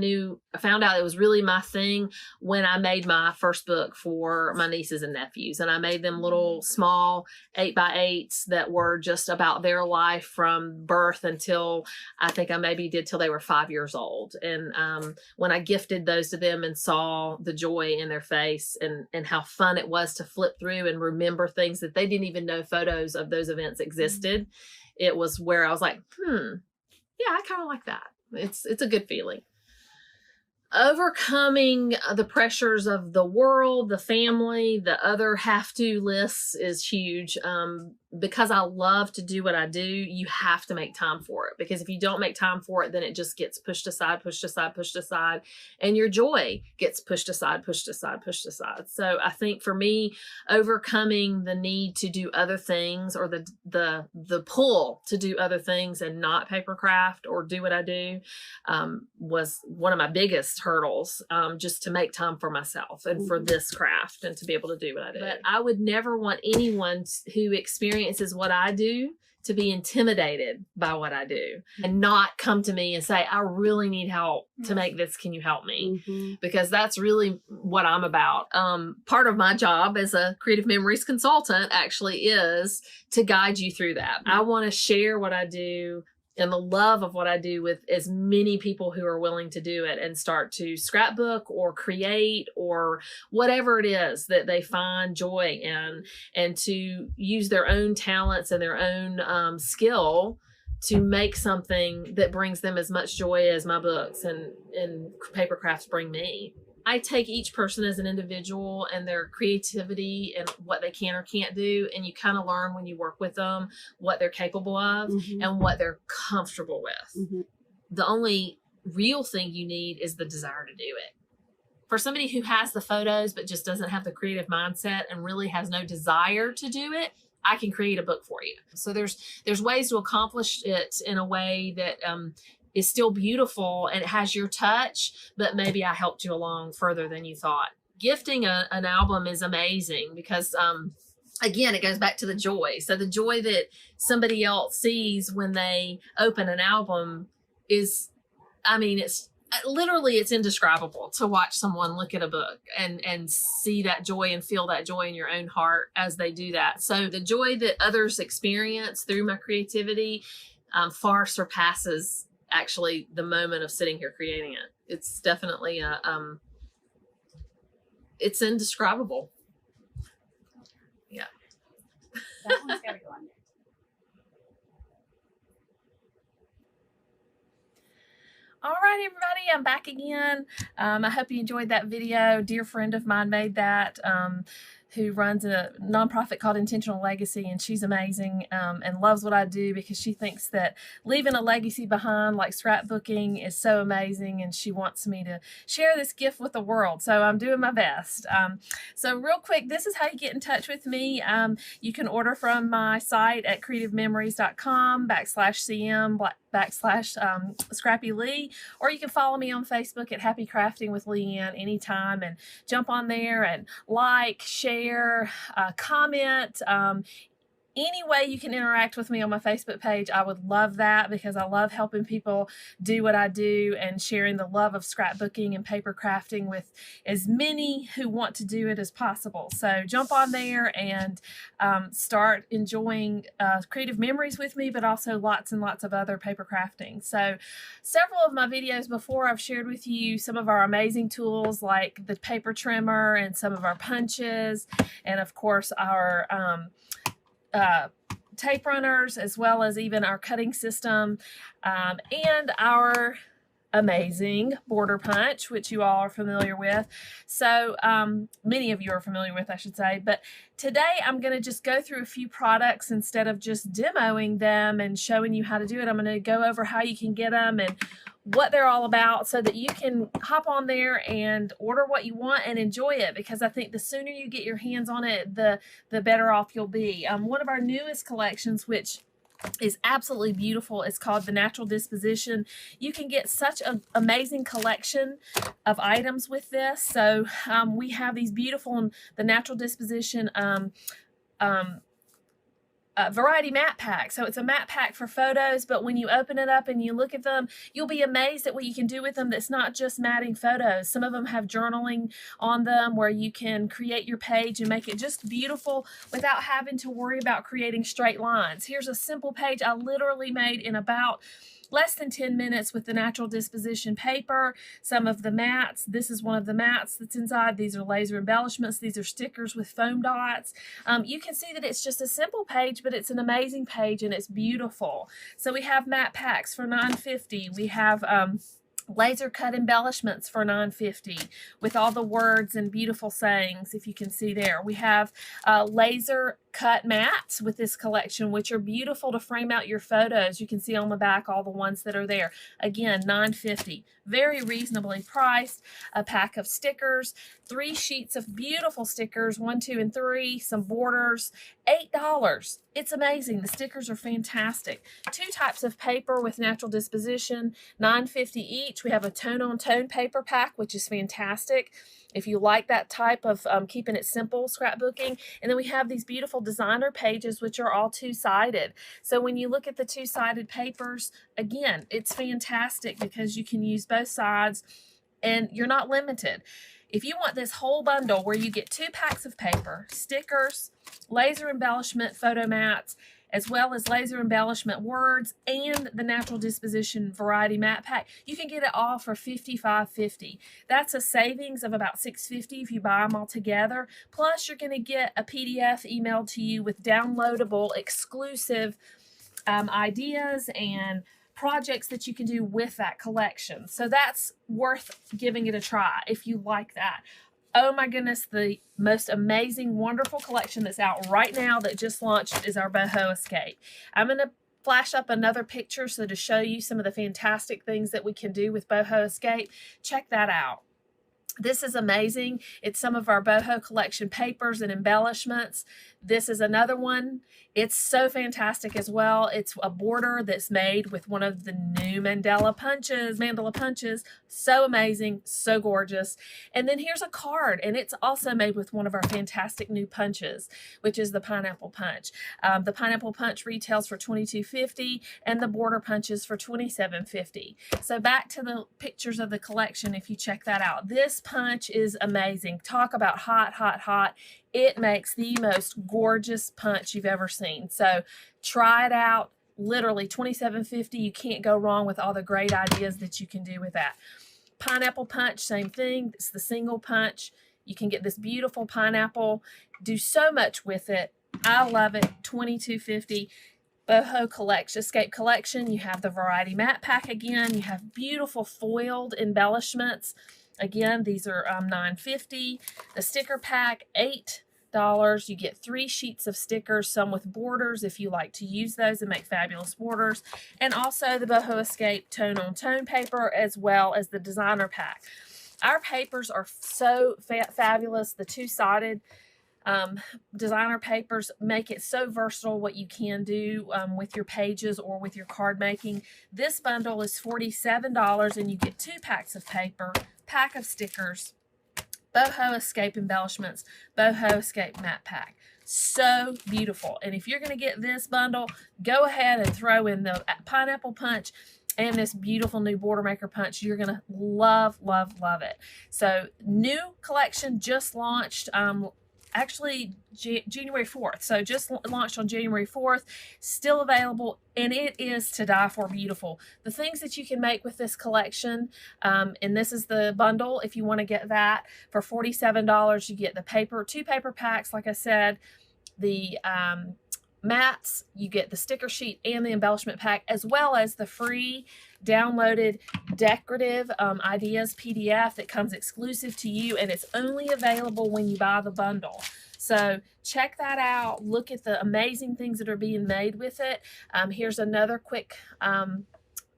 found out it was really my thing when I made my first book for my nieces and nephews. And I made them little small 8x8s that were just about their life from birth until I think I maybe did till they were 5 years old. And when I gifted those to them and saw the joy in their face and how fun it was to flip through and remember things that they didn't even know photos of those events existed, it was where I was like, yeah, I kind of like that. It's a good feeling. Overcoming the pressures of the world, the family, the other have-to lists is huge. Because I love to do what I do, you have to make time for it. Because if you don't make time for it, then it just gets pushed aside, pushed aside, pushed aside. And your joy gets pushed aside, pushed aside, pushed aside. So I think for me, overcoming the need to do other things, or the pull to do other things and not paper craft or do what I do, was one of my biggest hurdles, just to make time for myself and for this craft and to be able to do what I do. But I would never want anyone who experiences what I do to be intimidated by what I do and not come to me and say, I really need help to make this. Can you help me? Because that's really what I'm about. Part of my job as a creative memories consultant actually is to guide you through that. I want to share what I do and the love of what I do with as many people who are willing to do it and start to scrapbook or create or whatever it is that they find joy in, and to use their own talents and their own skill to make something that brings them as much joy as my books and paper crafts bring me. I take each person as an individual and their creativity and what they can or can't do. And you kind of learn when you work with them what they're capable of and what they're comfortable with. The only real thing you need is the desire to do it. For somebody who has the photos but just doesn't have the creative mindset and really has no desire to do it, I can create a book for you. So there's ways to accomplish it in a way that is still beautiful and it has your touch, but maybe I helped you along further than you thought. Gifting an album is amazing because, again, it goes back to the joy. So the joy that somebody else sees when they open an album is, I mean, it's literally, it's indescribable to watch someone look at a book and see that joy and feel that joy in your own heart as they do that. So the joy that others experience through my creativity far surpasses actually the moment of sitting here creating it. It's definitely it's indescribable. Yeah. That one's gotta go on there. All right, everybody, I'm back again. I hope you enjoyed that video. A dear friend of mine made that, who runs a nonprofit called Intentional Legacy, and she's amazing and loves what I do because she thinks that leaving a legacy behind like scrapbooking is so amazing, and she wants me to share this gift with the world. So I'm doing my best. So real quick, this is how you get in touch with me. You can order from my site at creativememories.com/cm/Scrappy Lee, or you can follow me on Facebook at Happy Crafting with Leanne anytime and jump on there and like, share, comment, any way you can interact with me on my Facebook page. I would love that because I love helping people do what I do and sharing the love of scrapbooking and paper crafting with as many who want to do it as possible. So jump on there and start enjoying creative memories with me, but also lots and lots of other paper crafting. So several of my videos before, I've shared with you some of our amazing tools like the paper trimmer and some of our punches, and of course our tape runners, as well as even our cutting system, and our amazing border punch, which you all are familiar with. So many of you are familiar with, I should say. But today I'm going to just go through a few products instead of just demoing them and showing you how to do it. I'm going to go over how you can get them and what they're all about, so that you can hop on there and order what you want and enjoy it, because I think the sooner you get your hands on it, the better off you'll be. One of our newest collections, which is absolutely beautiful, is called the Natural Disposition. You can get such an amazing collection of items with this. So we have these beautiful, the Natural Disposition variety mat pack. So it's a mat pack for photos, but when you open it up and you look at them, you'll be amazed at what you can do with them. That's not just matting photos. Some of them have journaling on them, where you can create your page and make it just beautiful without having to worry about creating straight lines. Here's a simple page I literally made in about less than 10 minutes with the Natural Disposition paper. Some of the mats, this is one of the mats that's inside. These are laser embellishments. These are stickers with foam dots. You can see that it's just a simple page, but it's an amazing page and it's beautiful. So we have mat packs for $9.50. We have laser cut embellishments for $9.50 with all the words and beautiful sayings, if you can see there. We have laser cut mats with this collection, which are beautiful to frame out your photos. You can see on the back all the ones that are there. Again, $9.50. Very reasonably priced. A pack of stickers, 3 sheets of beautiful stickers, 1, 2, and 3, some borders, $8. It's amazing. The stickers are fantastic. 2 types of paper with Natural Disposition, $9.50 each. We have a tone-on-tone paper pack, which is fantastic if you like that type of keeping it simple scrapbooking. And then we have these beautiful designer pages, which are all 2-sided. So when you look at the 2-sided papers, again, it's fantastic because you can use both sides and you're not limited. If you want this whole bundle where you get 2 packs of paper, stickers, laser embellishment photo mats, as well as laser embellishment words, and the Natural Disposition variety mat pack, you can get it all for $55.50. That's a savings of about $6.50 if you buy them all together. Plus, you're going to get a PDF emailed to you with downloadable exclusive ideas and projects that you can do with that collection. So that's worth giving it a try if you like that. Oh my goodness, the most amazing, wonderful collection that's out right now that just launched is our Boho Escape. I'm going to flash up another picture so to show you some of the fantastic things that we can do with Boho Escape. Check that out. This is amazing. It's some of our Boho collection papers and embellishments. This is another one. It's so fantastic as well. It's a border that's made with one of the new mandala punches. So amazing, so gorgeous. And then here's a card, and it's also made with one of our fantastic new punches, which is the pineapple punch. The pineapple punch retails for $22.50, and the border punches for $27.50. So back to the pictures of the collection, if you check that out. This punch is amazing. Talk about hot, hot, hot. It makes the most gorgeous punch you've ever seen. So try it out. Literally $27.50. You can't go wrong with all the great ideas that you can do with that. Pineapple punch, same thing. It's the single punch. You can get this beautiful pineapple. Do so much with it. I love it. $22.50. Boho Escape collection. You have the variety mat pack again. You have beautiful foiled embellishments. Again, these are $9.50. The sticker pack, $8. You get 3 sheets of stickers, some with borders if you like to use those and make fabulous borders. And also the Boho Escape tone-on-tone paper, as well as the designer pack. Our papers are so fabulous. The 2-sided designer papers make it so versatile what you can do with your pages or with your card making. This bundle is $47, and you get 2 packs of paper, pack of stickers, Boho Escape embellishments, Boho Escape mat pack. So beautiful. And if you're going to get this bundle, go ahead and throw in the pineapple punch and this beautiful new border maker punch. You're going to love, love, love it. So new collection just launched actually January 4th. So just launched on January 4th, still available, and it is to die for beautiful. The things that you can make with this collection, and this is the bundle if you want to get that for $47. You get the paper, 2 paper packs, like I said, the mats, you get the sticker sheet and the embellishment pack, as well as the free downloaded decorative ideas PDF that comes exclusive to you, and it's only available when you buy the bundle. So check that out. Look at the amazing things that are being made with it. Here's another quick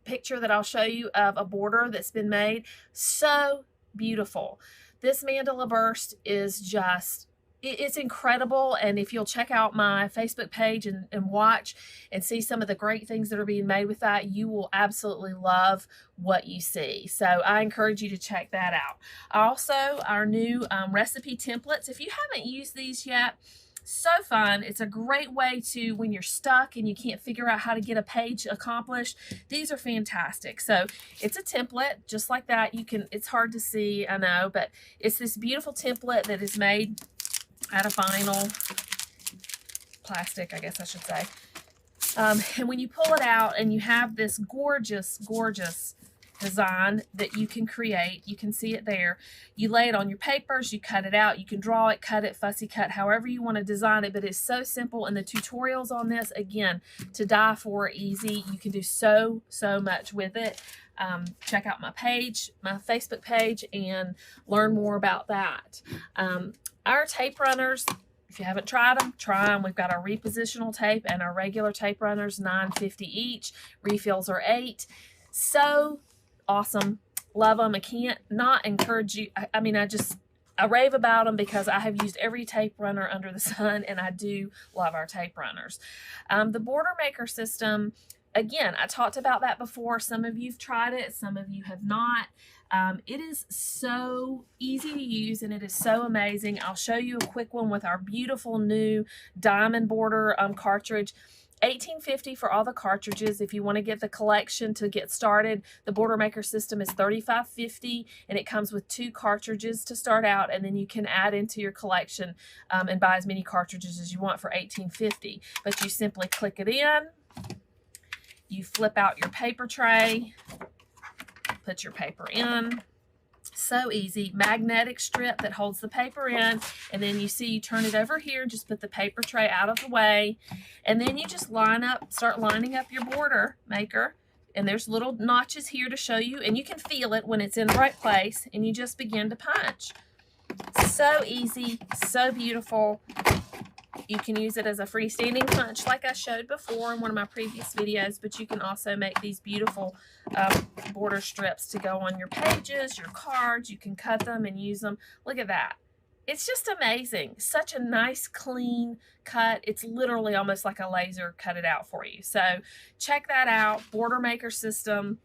picture that I'll show you of a border that's been made. So beautiful. This mandala burst is just, it's incredible. And if you'll check out my Facebook page and watch and see some of the great things that are being made with that, you will absolutely love what you see. So I encourage you to check that out. Also, our new recipe templates. If you haven't used these yet, so fun. It's a great way to, when you're stuck and you can't figure out how to get a page accomplished, these are fantastic. So it's a template just like that. You can, it's hard to see, I know, but it's this beautiful template that is made out of vinyl plastic, I guess I should say. And when you pull it out and you have this gorgeous, gorgeous design that you can create, you can see it there. You lay it on your papers, you cut it out, you can draw it, cut it, fussy cut, however you want to design it, but it's so simple. And the tutorials on this, again, to die for, easy. You can do so much with it. Check out my page, my Facebook page, and learn more about that. Our tape runners, if you haven't tried them, try them. We've got our repositional tape and our regular tape runners, $9.50 each. Refills are $8. So awesome. Love them. I can't not encourage you. I mean, I rave about them because I have used every tape runner under the sun, and I do love our tape runners. The border maker system, again, I talked about that before. Some of you've tried it, some of you have not. It is so easy to use, and it is so amazing. I'll show you a quick one with our beautiful new diamond border cartridge. $18.50 for all the cartridges. If you want to get the collection to get started, the border maker system is $35.50, and it comes with 2 cartridges to start out, and then you can add into your collection and buy as many cartridges as you want for $18.50. But you simply click it in, you flip out your paper tray, put your paper in. So easy. Magnetic strip that holds the paper in, and then you see you turn it over here, just put the paper tray out of the way, and then you just start lining up your border maker, and there's little notches here to show you, and you can feel it when it's in the right place, and you just begin to punch. So easy, so beautiful. You can use it as a freestanding punch like I showed before in one of my previous videos, but you can also make these beautiful border strips to go on your pages, your cards. You can cut them and use them. Look at that. It's just amazing. Such a nice, clean cut. It's literally almost like a laser cut it out for you. So check that out. Border maker system.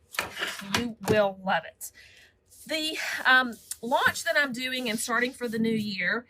You will love it. The launch that I'm doing and starting for the new year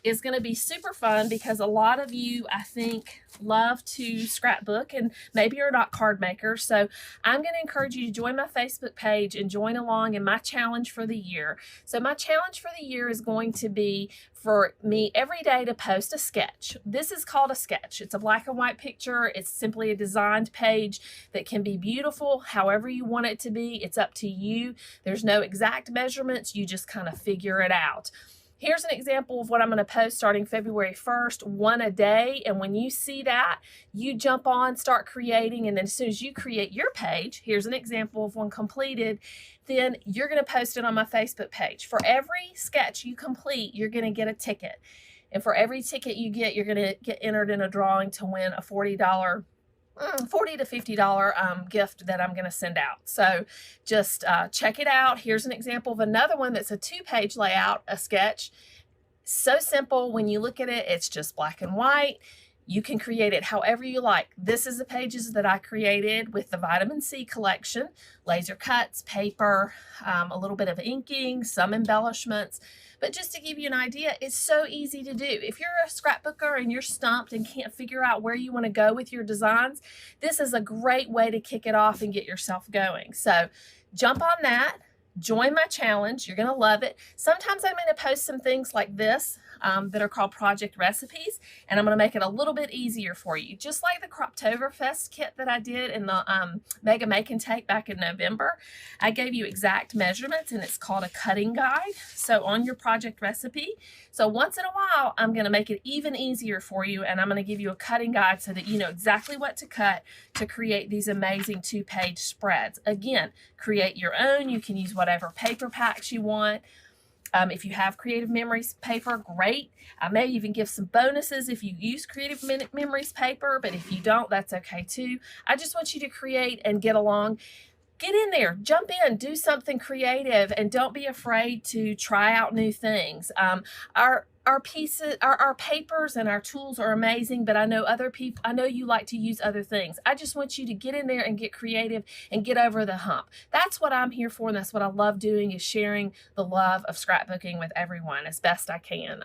is going to be super fun because a lot of you, I think, love to scrapbook and maybe you're not card makers. So I'm going to encourage you to join my Facebook page and join along in my challenge for the year. So my challenge for the year is going to be for me every day to post a sketch. This is called a sketch. It's a black and white picture. It's simply a designed page that can be beautiful however you want it to be. It's up to you. There's no exact measurements. You just kind of figure it out. Here's an example of what I'm going to post starting February 1st, 1 a day. And when you see that, you jump on, start creating. And then as soon as you create your page, here's an example of one completed, then you're going to post it on my Facebook page. For every sketch you complete, you're going to get a ticket. And for every ticket you get, you're going to get entered in a drawing to win a $40 to $50 gift that I'm going to send out. So just check it out. Here's an example of another one that's a 2-page layout, a sketch. So simple. When you look at it, it's just black and white. You can create it however you like. This is the pages that I created with the vitamin C collection, laser cuts, paper, a little bit of inking, some embellishments. But just to give you an idea, it's so easy to do. If you're a scrapbooker and you're stumped and can't figure out where you want to go with your designs, this is a great way to kick it off and get yourself going. So jump on that. Join my challenge. You're going to love it. Sometimes I'm going to post some things like this that are called project recipes, and I'm going to make it a little bit easier for you. Just like the Croptoberfest kit that I did in the Mega Make and Take back in November, I gave you exact measurements, and it's called a cutting guide. So on your project recipe, so once in a while, I'm going to make it even easier for you, and I'm going to give you a cutting guide so that you know exactly what to cut to create these amazing 2-page spreads. Again, create your own. You can use whatever paper packs you want. If you have Creative Memories paper, great. I may even give some bonuses if you use Creative Memories paper, but if you don't, that's okay too. I just want you to create and get along. Get in there, jump in, do something creative, and don't be afraid to try out new things. Our pieces, our papers and our tools are amazing, but I know other people, I know you like to use other things. I just want you to get in there and get creative and get over the hump. That's what I'm here for, and that's what I love doing, is sharing the love of scrapbooking with everyone as best I can.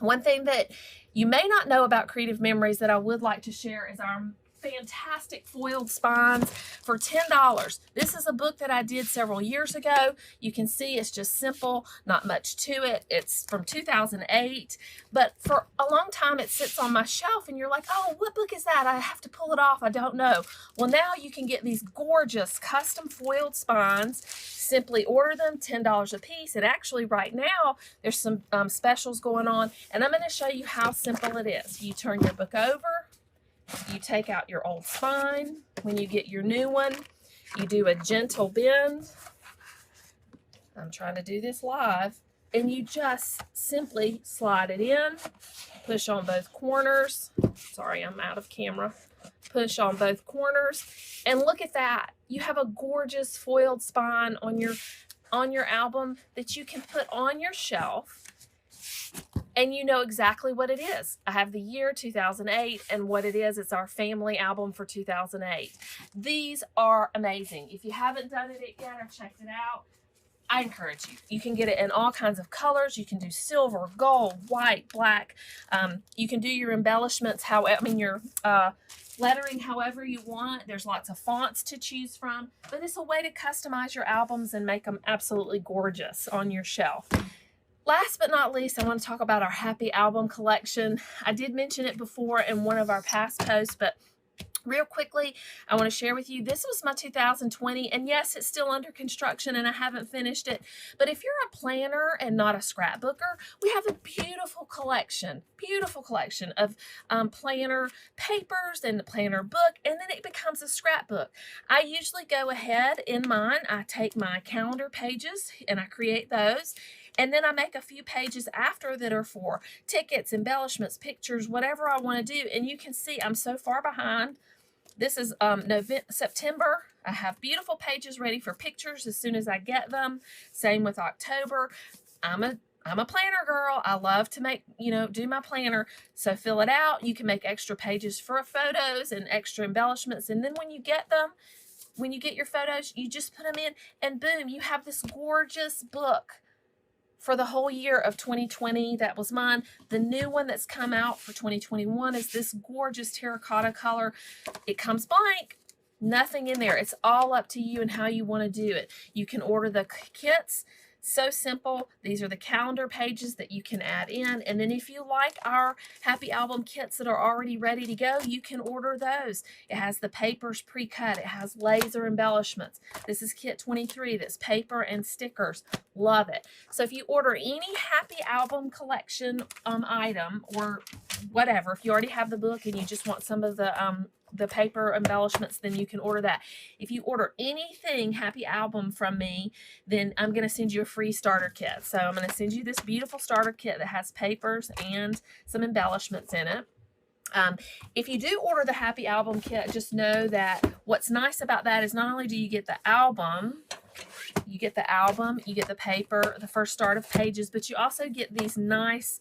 One thing that you may not know about Creative Memories that I would like to share is our fantastic foiled spines for $10. This is a book that I did several years ago. You can see it's just simple, not much to it. It's from 2008, but for a long time it sits on my shelf and you're like, oh, what book is that? I have to pull it off. I don't know. Well, now you can get these gorgeous custom foiled spines. Simply order them, $10 a piece. And actually right now there's some specials going on, and I'm going to show you how simple it is. You turn your book over, you take out your old spine. When you get your new one, you do a gentle bend. I'm trying to do this live. And you just simply slide it in, push on both corners. Sorry, I'm out of camera. Push on both corners. And look at that. You have a gorgeous foiled spine on your album that you can put on your shelf. And you know exactly what it is. I have the year 2008, and what it is, it's our family album for 2008. These are amazing. If you haven't done it yet or checked it out, I encourage you. You can get it in all kinds of colors. You can do silver, gold, white, black. You can do your embellishments, your lettering however you want. There's lots of fonts to choose from, but it's a way to customize your albums and make them absolutely gorgeous on your shelf. Last but not least, I want to talk about our Happy Album collection. I did mention it before in one of our past posts, but real quickly, I want to share with you, this was my 2020, and yes, it's still under construction and I haven't finished it, but if you're a planner and not a scrapbooker, we have a beautiful collection of planner papers and the planner book, and then it becomes a scrapbook. I usually go ahead in mine, I take my calendar pages and I create those, and then I make a few pages after that are for tickets, embellishments, pictures, whatever I want to do. And you can see I'm so far behind. This is September. I have beautiful pages ready for pictures as soon as I get them. Same with October. I'm a planner girl. I love to make, do my planner. So fill it out. You can make extra pages for photos and extra embellishments. And then when you get your photos, you just put them in, and boom, you have this gorgeous book for the whole year of 2020. That was mine. The new one that's come out for 2021 is this gorgeous terracotta color. It comes blank, nothing in there. It's all up to you and how you want to do it. You can order the kits. So simple. These are the calendar pages that you can add in. And then if you like our Happy Album kits that are already ready to go, you can order those. It has the papers pre-cut. It has laser embellishments. This is kit 23. That's paper and stickers. Love it. So if you order any Happy Album collection item or whatever, if you already have the book and you just want some of the paper embellishments, then you can order that. If you order anything Happy Album from me, then I'm going to send you a free starter kit. So I'm going to send you this beautiful starter kit that has papers and some embellishments in it. If you do order the Happy Album kit, just know that what's nice about that is not only do you get the album, you get the paper, the first start of pages, but you also get these nice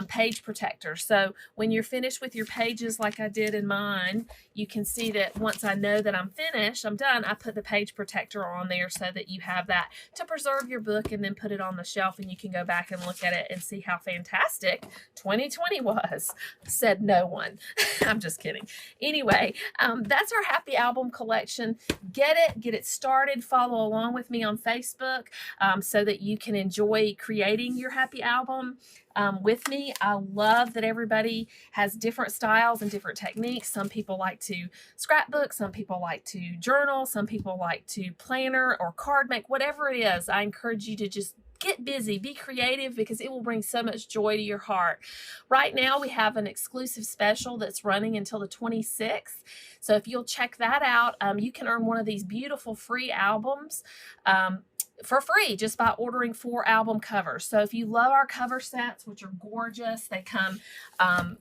page protectors. So when you're finished with your pages like I did in mine, you can see that once I know that I'm finished, I'm done, I put the page protector on there so that you have that to preserve your book and then put it on the shelf and you can go back and look at it and see how fantastic 2020 was. Said no one. I'm just kidding. Anyway, that's our Happy Album collection. Get it started, follow along along with me on Facebook so that you can enjoy creating your happy album with me. I love that everybody has different styles and different techniques. Some people like to scrapbook, some people like to journal, some people like to planner or card make, whatever it is. I encourage you to just get busy, be creative, because it will bring so much joy to your heart. Right now we have an exclusive special that's running until the 26th. So if you'll check that out, you can earn one of these beautiful free albums for free just by ordering 4 album covers. So if you love our cover sets, which are gorgeous, they come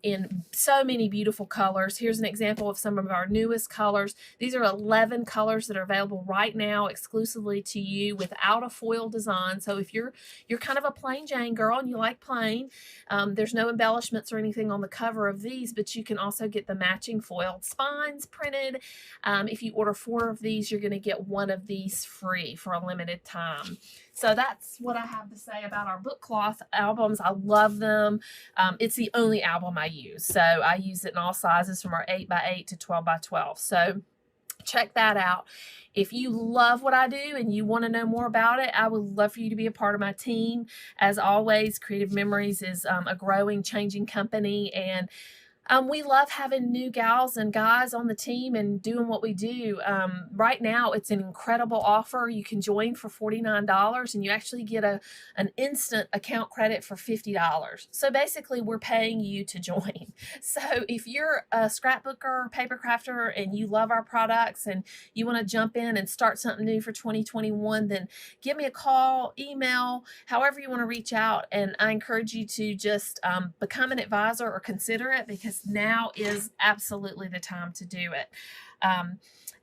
in so many beautiful colors. Here's an example of some of our newest colors. These are 11 colors that are available right now exclusively to you without a foil design. So if you're kind of a plain Jane girl and you like plain, there's no embellishments or anything on the cover of these, but you can also get the matching foiled spines printed. If you order 4 of these, you're going to get 1 of these free for a limited time. So that's what I have to say about our book cloth albums. I love them. It's the only album I use. So I use it in all sizes from our 8x8 to 12x12. So check that out. If you love what I do and you want to know more about it, I would love for you to be a part of my team. As always, Creative Memories is a growing, changing company, and we love having new gals and guys on the team and doing what we do. Right now, it's an incredible offer. You can join for $49 and you actually get an instant account credit for $50. So basically, we're paying you to join. So if you're a scrapbooker, paper crafter, and you love our products and you want to jump in and start something new for 2021, then give me a call, email, however you want to reach out. And I encourage you to just become an advisor or consider it, because now is absolutely the time to do it. I'm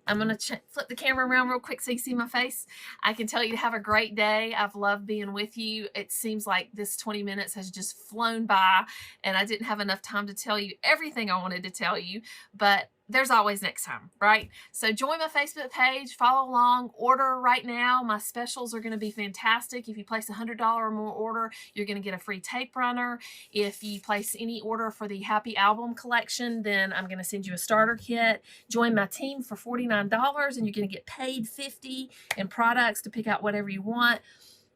going to flip the camera around real quick so you see my face. I can tell you to have a great day. I've loved being with you. It seems like this 20 minutes has just flown by, and I didn't have enough time to tell you everything I wanted to tell you, but there's always next time, right? So join my Facebook page, follow along, order right now. My specials are going to be fantastic. If you place a $100 or more order, you're going to get a free tape runner. If you place any order for the Happy Album collection, then I'm going to send you a starter kit. Join my team for $49 and you're going to get paid $50 in products to pick out whatever you want.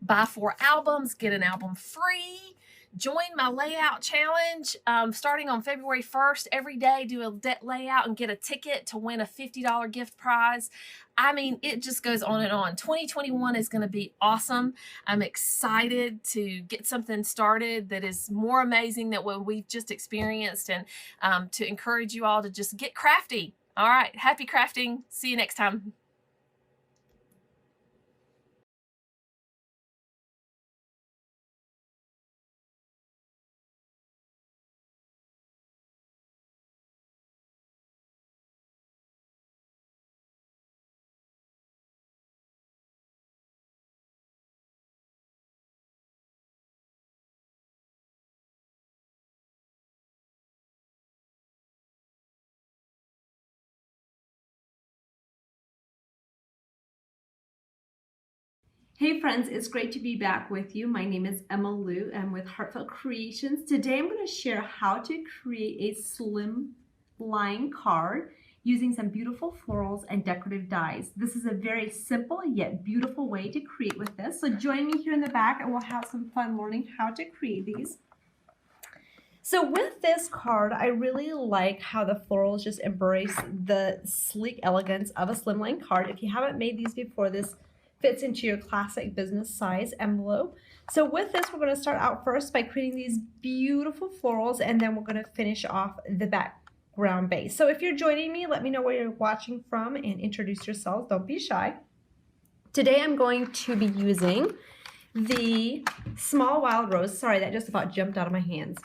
Buy 4 albums, get an album free. Join my layout challenge starting on February 1st. Every day do a layout and get a ticket to win a $50 gift prize. I mean, it just goes on and on. 2021 is going to be awesome. I'm excited to get something started that is more amazing than what we've just experienced, and to encourage you all to just get crafty. All right, happy crafting. See you next time. Hey friends, it's great to be back with you. My name is Emma Lou. I'm with Heartfelt Creations. Today I'm going to share how to create a slim line card using some beautiful florals and decorative dies. This is a very simple yet beautiful way to create with this. So join me here in the back and we'll have some fun learning how to create these. So with this card, I really like how the florals just embrace the sleek elegance of a slimline card. If you haven't made these before, this fits into your classic business size envelope. So with this, we're going to start out first by creating these beautiful florals, and then we're going to finish off the background base. So if you're joining me, let me know where you're watching from and introduce yourselves. Don't be shy. Today I'm going to be using the Small Wild Rose. Sorry, that just about jumped out of my hands.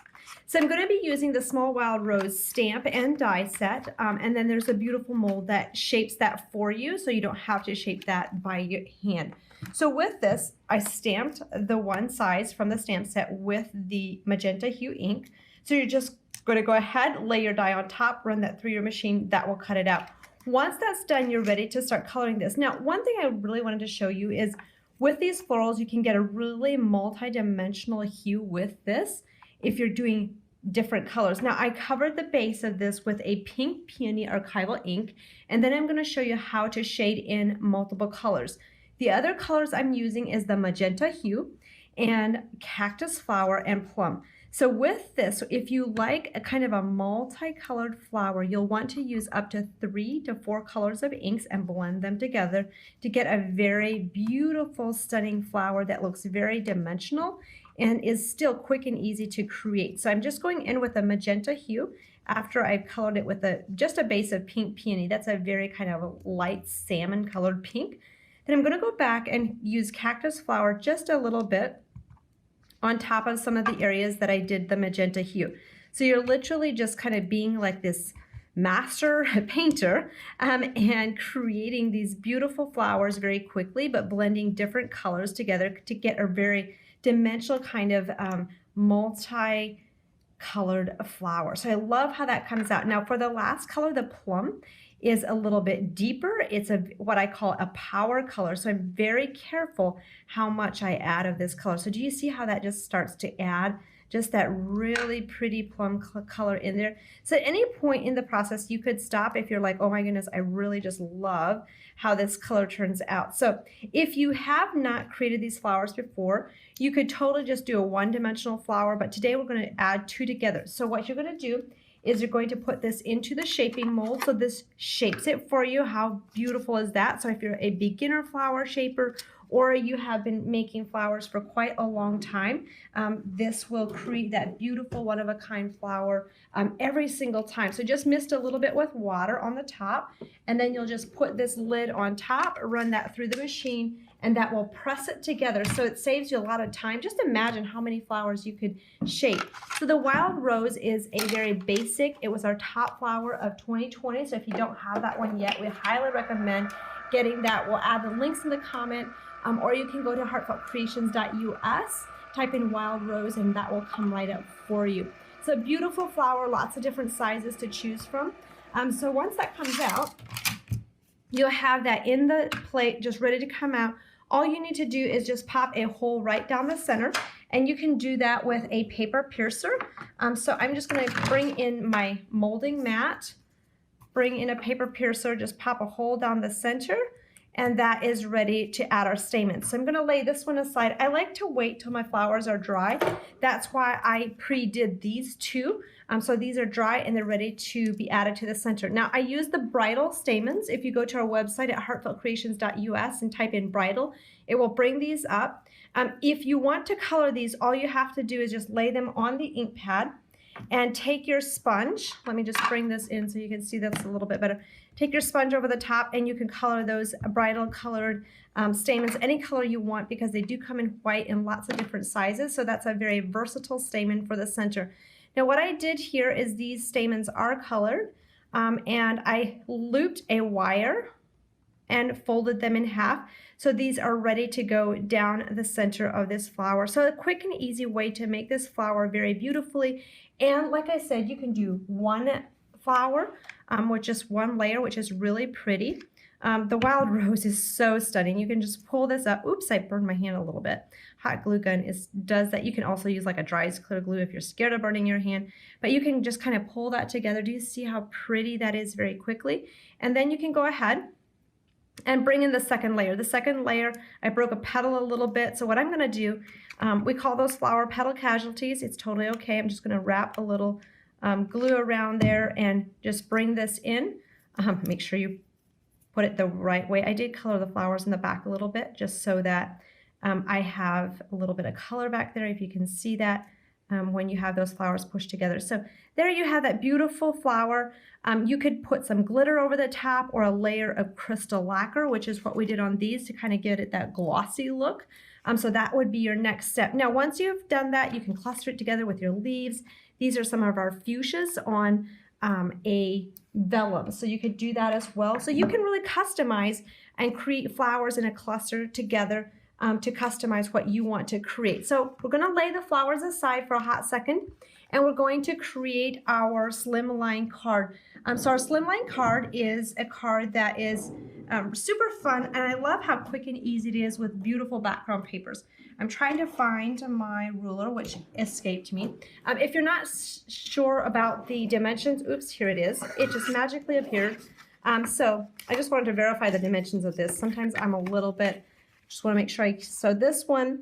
So I'm going to be using the Small Wild Rose stamp and die set, and then there's a beautiful mold that shapes that for you, so you don't have to shape that by your hand. So with this, I stamped the one size from the stamp set with the magenta hue ink. So you're just going to go ahead, lay your die on top, run that through your machine. That will cut it out. Once that's done, you're ready to start coloring this. Now, one thing I really wanted to show you is with these florals, you can get a really multi-dimensional hue with this if you're doing different colors. Now, I covered the base of this with a pink peony archival ink, and then I'm going to show you how to shade in multiple colors. The other colors I'm using is the magenta hue and cactus flower and plum. So with this, if you like a kind of a multicolored flower, you'll want to use up to 3 to 4 colors of inks and blend them together to get a very beautiful, stunning flower that looks very dimensional and is still quick and easy to create. So I'm just going in with a magenta hue after I've colored it with just a base of pink peony. That's a very kind of a light salmon colored pink. Then I'm going to go back and use cactus flower just a little bit on top of some of the areas that I did the magenta hue. So you're literally just kind of being like this master painter and creating these beautiful flowers very quickly, but blending different colors together to get a very dimensional kind of multi-colored flower. So I love how that comes out. Now for the last color, the plum, is a little bit deeper. It's what I call a power color. So I'm very careful how much I add of this color. So do you see how that just starts to add just that really pretty plum color in there? So at any point in the process, you could stop if you're like, oh my goodness, I really just love how this color turns out. So if you have not created these flowers before, you could totally just do a one-dimensional flower, but today we're going to add 2 together. So what you're going to do is you're going to put this into the shaping mold. So this shapes it for you. How beautiful is that? So if you're a beginner flower shaper or you have been making flowers for quite a long time, this will create that beautiful one-of-a-kind flower every single time. So just mist a little bit with water on the top, and then you'll just put this lid on top, run that through the machine, and that will press it together. So it saves you a lot of time. Just imagine how many flowers you could shape. So the Wild Rose is a very basic, it was our top flower of 2020. So if you don't have that one yet, we highly recommend getting that. We'll add the links in the comment, or you can go to heartfeltcreations.us, type in Wild Rose, and that will come right up for you. It's a beautiful flower, lots of different sizes to choose from. So once that comes out, you'll have that in the plate just ready to come out. All you need to do is just pop a hole right down the center, and you can do that with a paper piercer. So I'm just going to bring in my molding mat, bring in a paper piercer, just pop a hole down the center, and that is ready to add our stamens. So I'm going to lay this one aside. I like to wait till my flowers are dry. That's why I pre-did these 2. So these are dry and they're ready to be added to the center. Now I use the bridal stamens. If you go to our website at heartfeltcreations.us and type in bridal, it will bring these up. If you want to color these, all you have to do is just lay them on the ink pad and take your sponge. Let me just bring this in so you can see this a little bit better. Take your sponge over the top and you can color those bridal colored stamens any color you want, because they do come in white in lots of different sizes. So that's a very versatile stamen for the center. Now what I did here is these stamens are colored, and I looped a wire and folded them in half. So these are ready to go down the center of this flower. So a quick and easy way to make this flower very beautifully. And like I said, you can do one flower with just one layer, which is really pretty. The Wild Rose is so stunning. You can just pull this up. Oops, I burned my hand a little bit. Hot glue gun does that. You can also use like a dry as clear glue if you're scared of burning your hand. But you can just kind of pull that together. Do you see how pretty that is very quickly? And then you can go ahead and bring in the second layer. The second layer, I broke a petal a little bit. So what I'm going to do, we call those flower petal casualties. It's totally okay. I'm just going to wrap a little glue around there and just bring this in. Make sure you put it the right way. I did color the flowers in the back a little bit just so that I have a little bit of color back there, if you can see that when you have those flowers pushed together. So there you have that beautiful flower. You could put some glitter over the top or a layer of crystal lacquer, which is what we did on these to kind of get it that glossy look. So that would be your next step. Now, once you've done that, you can cluster it together with your leaves. These are some of our fuchsias on a vellum, so you could do that as well. So you can really customize and create flowers in a cluster together to customize what you want to create. So we're going to lay the flowers aside for a hot second, and we're going to create our slimline card. So our slimline card is a card that is super fun, and I love how quick and easy it is with beautiful background papers. I'm trying to find my ruler, which escaped me. If you're not sure about the dimensions, oops, here it is. It just magically appeared. So I just wanted to verify the dimensions of this. Sometimes I'm a little bit Just want to make sure so this one,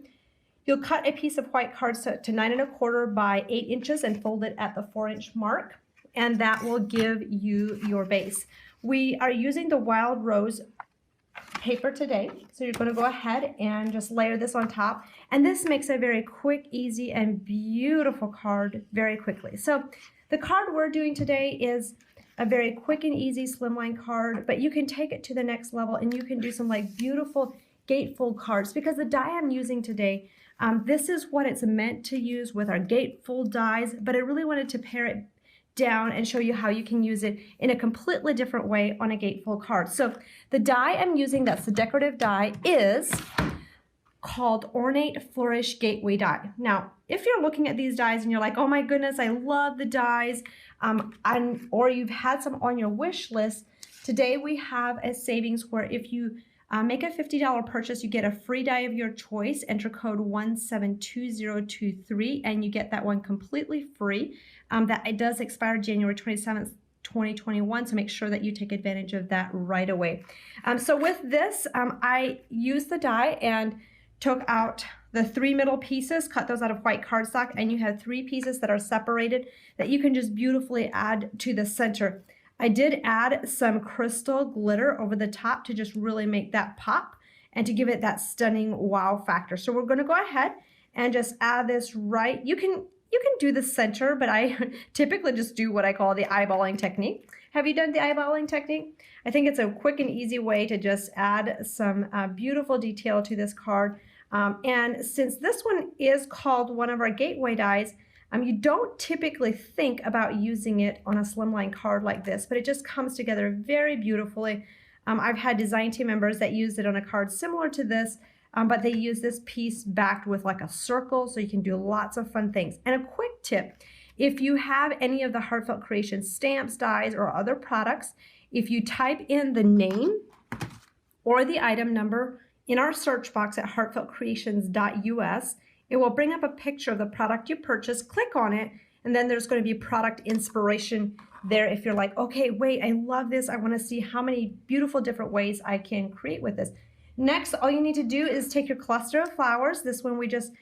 you'll cut a piece of white cardstock to 9 1/4 by 8 inches and fold it at the 4-inch mark, and that will give you your base. We are using the Wild Rose paper today, so you're going to go ahead and just layer this on top, and this makes a very quick, easy, and beautiful card very quickly. So the card we're doing today is a very quick and easy slimline card, but you can take it to the next level and you can do some like beautiful gatefold cards, because the die I'm using today, this is what it's meant to use with our gatefold dies, but I really wanted to pare it down and show you how you can use it in a completely different way on a gatefold card. So the die I'm using, that's the decorative die, is called Ornate Flourish Gateway Die. Now, if you're looking at these dies and you're like, oh my goodness, I love the dies, or you've had some on your wish list, today we have a savings where if you make a $50 purchase, you get a free die of your choice. Enter code 172023 and you get that one completely free. It does expire January 27th, 2021, so make sure that you take advantage of that right away. So with this, I used the die and took out the 3 middle pieces, cut those out of white cardstock, and you have 3 pieces that are separated that you can just beautifully add to the center. I did add some crystal glitter over the top to just really make that pop and to give it that stunning wow factor. So we're going to go ahead and just add this right. You can do the center, but I typically just do what I call the eyeballing technique. Have you done the eyeballing technique? I think it's a quick and easy way to just add some beautiful detail to this card. And since this one is called one of our gateway dies, you don't typically think about using it on a slimline card like this, but it just comes together very beautifully. I've had design team members that used it on a card similar to this, but they use this piece backed with like a circle, so you can do lots of fun things. And a quick tip, if you have any of the Heartfelt Creations stamps, dies, or other products, if you type in the name or the item number in our search box at heartfeltcreations.us, it will bring up a picture of the product you purchased. Click on it, and then there's going to be product inspiration there if you're like, okay, wait, I love this. I want to see how many beautiful different ways I can create with this. Next, all you need to do is take your cluster of flowers. This one we just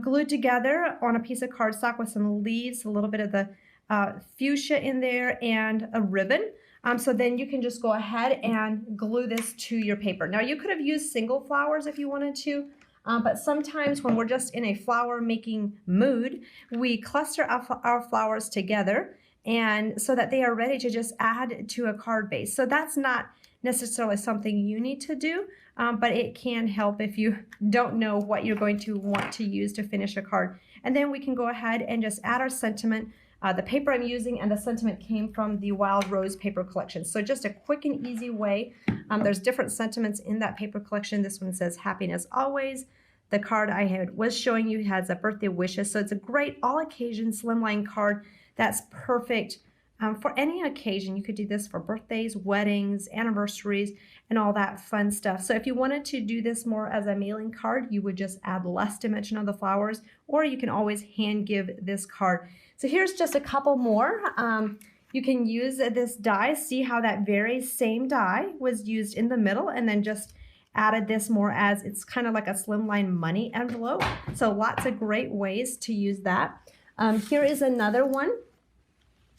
glued together on a piece of cardstock with some leaves, a little bit of the fuchsia in there, and a ribbon. So then you can just go ahead and glue this to your paper. Now, you could have used single flowers if you wanted to, but sometimes when we're just in a flower making mood, we cluster our flowers together and so that they are ready to just add to a card base. So that's not necessarily something you need to do, but it can help if you don't know what you're going to want to use to finish a card. And then we can go ahead and just add our sentiment. The paper I'm using and the sentiment came from the Wild Rose paper collection. So just a quick and easy way. There's different sentiments in that paper collection. This one says happiness always. The card I was showing you has a birthday wishes. So it's a great all occasion slimline card that's perfect for any occasion. You could do this for birthdays, weddings, anniversaries, and all that fun stuff. So if you wanted to do this more as a mailing card, you would just add less dimension of the flowers, or you can always hand give this card. So here's just a couple more. You can use this die. See how that very same die was used in the middle, and then just added this more as it's kind of like a slimline money envelope. So lots of great ways to use that. Here is another one.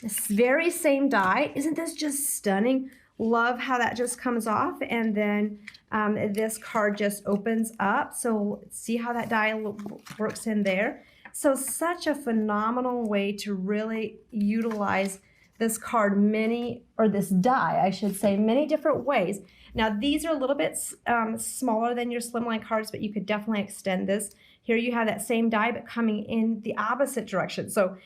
This very same die. Isn't this just stunning? Love how that just comes off, and then this card just opens up. So see how that die works in there. So such a phenomenal way to really utilize this card this die, I should say, many different ways. Now these are a little bit smaller than your slimline cards, but you could definitely extend this. Here you have that same die, but coming in the opposite direction. So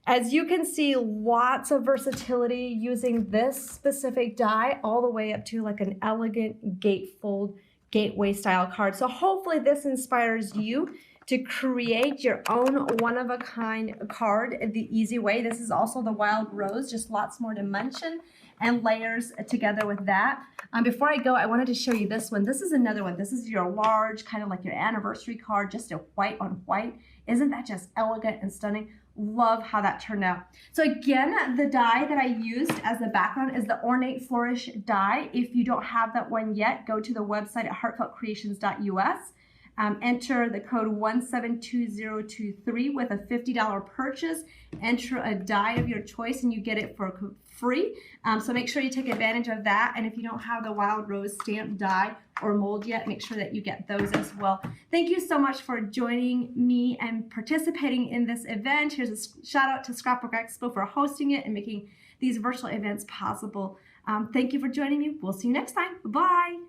as you can see, lots of versatility using this specific die all the way up to like an elegant gatefold gateway style card. So hopefully this inspires you to create your own one-of-a-kind card the easy way. This is also the Wild Rose, just lots more dimension and layers together with that. Before I go, I wanted to show you this one. This is another one. This is your large, kind of like your anniversary card, just a white on white. Isn't that just elegant and stunning? love how that turned out. So again, the die that I used as the background is the Ornate Flourish die. If you don't have that one yet, go to the website at 𝐒𝐒𝐿𝐻𝐿Creations.us. Enter the code 172023 with a $50 purchase. Enter a die of your choice and you get it for free. So make sure you take advantage of that. And if you don't have the Wild Rose stamp die or mold yet, make sure that you get those as well. Thank you so much for joining me and participating in this event. Here's a shout out to Scrapbook Expo for hosting it and making these virtual events possible. Thank you for joining me. We'll see you next time. Bye.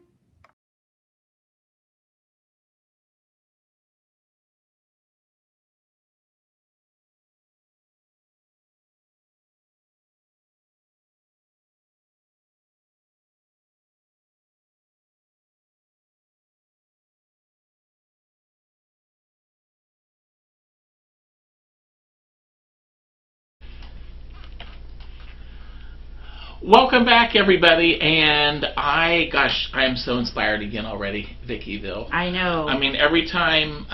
Welcome back, everybody, and I am so inspired again already, Vickyville. I know. I mean, every time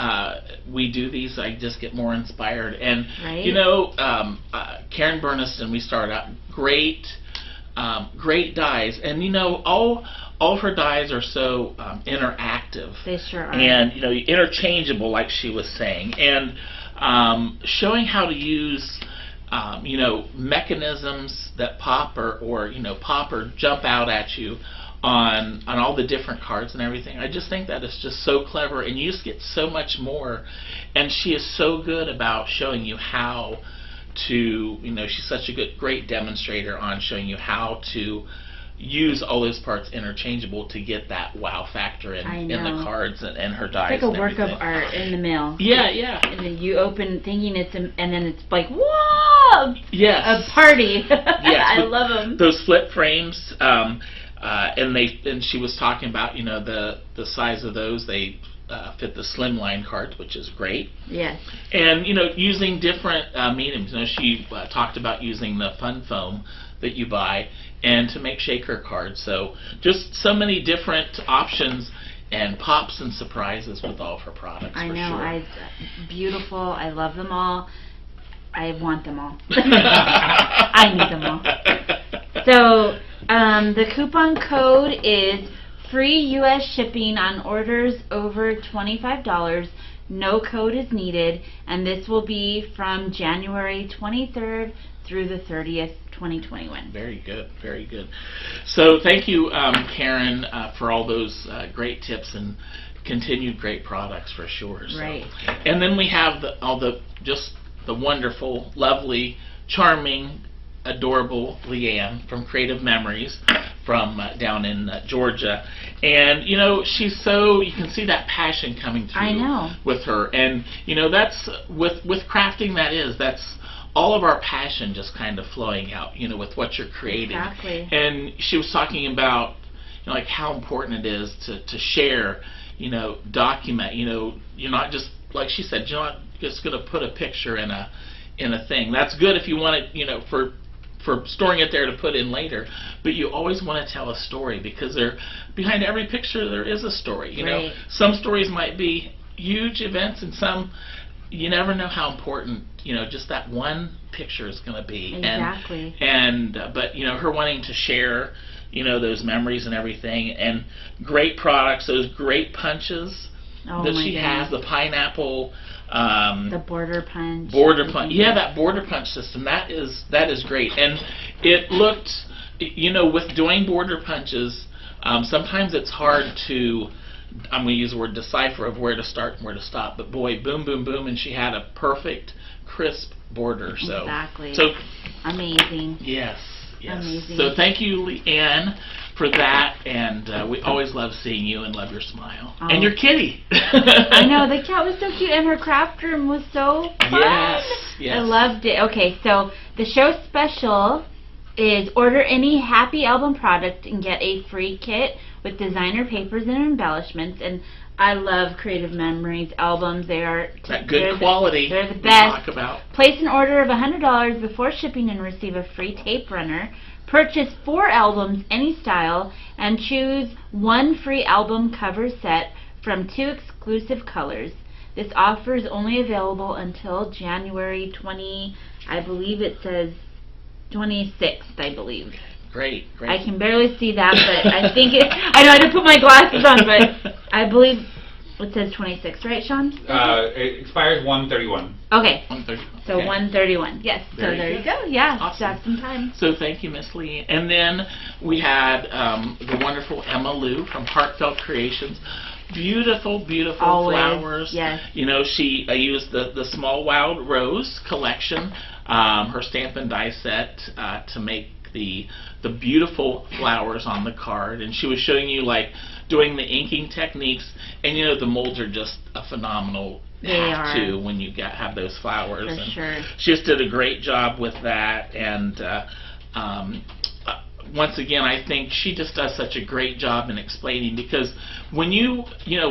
we do these, I just get more inspired. And right? you know, Karen Burniston, we started out great dies, and you know, all of her dies are so interactive. They sure are. And you know, interchangeable, like she was saying, and showing how to use you know, mechanisms that pop or you know, pop or jump out at you on all the different cards and everything. I just think that is just so clever, and you just get so much more. And she is so good about showing you how to, you know, she's such a great demonstrator on showing you how to use all those parts interchangeable to get that wow factor in the cards and her dies. It's like a work of art in the mail. Yeah, yeah. And then you open thinking it's and then it's like, whoa! Yes. A party. Yes. I love them. Those flip frames, and she was talking about, you know, the size of those. They fit the slimline cards, which is great. Yes. And you know, using different mediums. You know, she talked about using the fun foam that you buy and to make shaker cards. So just so many different options and pops and surprises with all of her products. I know. Sure. Beautiful. I love them all. I want them all. I need them all. So the coupon code is free U.S. shipping on orders over $25. No code is needed, and this will be from January 23rd through the 30th, 2021. Very good, very good. So thank you, Karen, for all those great tips and continued great products for sure. So. Right. And then we have the wonderful, lovely, charming, adorable Leanne from Creative Memories from down in Georgia. And you know, she's so, you can see that passion coming through. I know. With her. And you know, that's with crafting, that's all of our passion just kind of flowing out, you know, with what you're creating. Exactly. And she was talking about, you know, like how important it is to share, you know, document. You know, you're not just, like she said, you're not just going to put a picture in a thing. That's good if you want it, you know, for storing it there to put in later, but you always want to tell a story, because behind every picture there is a story. You know, some stories might be huge events, and some you never know how important, you know, just that one picture is going to be. Exactly. But you know, her wanting to share, you know, those memories and everything, and great products, those great punches that she has, the pineapple. The border punch. Yeah, that border punch system, that is great. And it looked, you know, with doing border punches, sometimes it's hard to, I'm going to use the word decipher, of where to start and where to stop. But boy, boom, boom, boom, and she had a perfect, crisp border. So exactly. So amazing. Yes. Amazing. So thank you, Leanne, for that, and we always love seeing you and love your smile. Oh. And your kitty. I know, the cat was so cute, and her craft room was so fun. Yes. I loved it. Okay, so the show special is order any Happy Album product and get a free kit with designer papers and embellishments. And I love Creative Memories albums. They are good quality. They're the best. Talk about. Place an order of $100 before shipping and receive a free tape runner. Purchase 4 albums, any style, and choose 1 free album cover set from 2 exclusive colors. This offer is only available until January 20, I believe it says 26th, I believe. Great. I can barely see that, but I think it, I know I had to put my glasses on, but I believe it says 26, right, Sean? It expires 1/31. Okay. 1:30. So Okay. 1/31. Yes. So there you go. Yeah. Awesome. That's some time. So thank you, Miss Lee. And then we had the wonderful Emma Lou from Heartfelt Creations. Beautiful, beautiful Always, flowers. yes. You know, she used the Small Wild Rose collection, her stamp and die set, to make the beautiful flowers on the card. And she was showing you like doing the inking techniques, and you know the molds are just a phenomenal too when you have those flowers. For and sure. she just did a great job with that. And once again, I think she just does such a great job in explaining, because when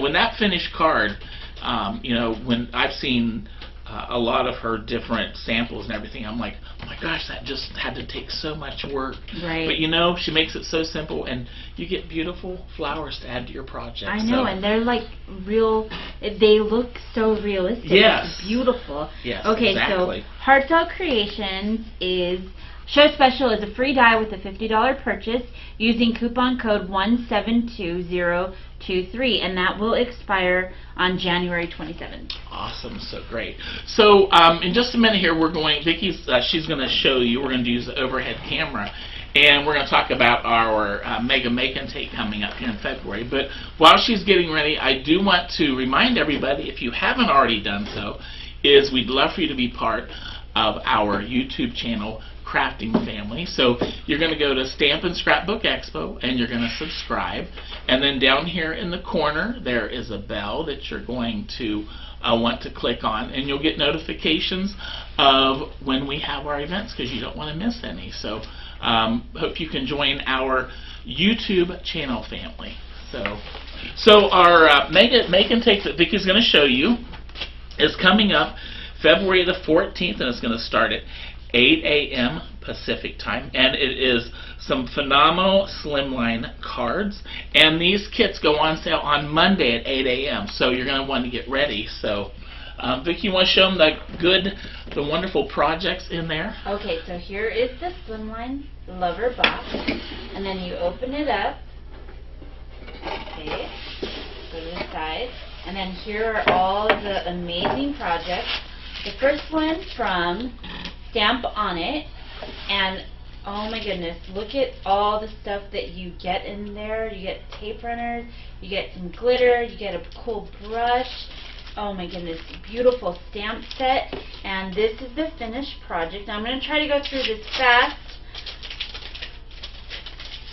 when that finished card, when I've seen a lot of her different samples and everything, I'm like, oh my gosh, that just had to take so much work. Right. But she makes it so simple, and you get beautiful flowers to add to your project. I know, and they're like real. They look so realistic. Yes. It's beautiful. Yes. Okay, Exactly. so Heartfelt Creations is Show Special is a free die with a $50 purchase using coupon code 172023, and that will expire on January 27th. Awesome, so great. So in just a minute here, Vicky's she's going to show you. We're going to use the overhead camera, and we're going to talk about our Mega Make and Take coming up here in February. But while she's getting ready, I do want to remind everybody, if you haven't already done so, is we'd love for you to be part of our YouTube channel, Crafting Family. So you're going to go to Stamp and Scrapbook Expo, and you're going to subscribe, and then down here in the corner there is a bell that you're going to want to click on, and you'll get notifications of when we have our events, because you don't want to miss any. So hope you can join our YouTube channel family. So our Make and Take that Vicky's going to show you is coming up February the 14th, and it's going to start at 8 a.m. Pacific time, and it is some phenomenal slimline cards, and these kits go on sale on Monday at 8 a.m. so you're going to want to get ready. So Vicki, you want to show them the wonderful projects in there? Okay, so here is the slimline lover box, and then you open it up. Okay, go to the side, and then here are all the amazing projects. The first one from Stamp On It, and oh my goodness, look at all the stuff that you get in there. You get tape runners, you get some glitter, you get a cool brush. Oh my goodness, beautiful stamp set, and this is the finished project. Now I'm going to try to go through this fast.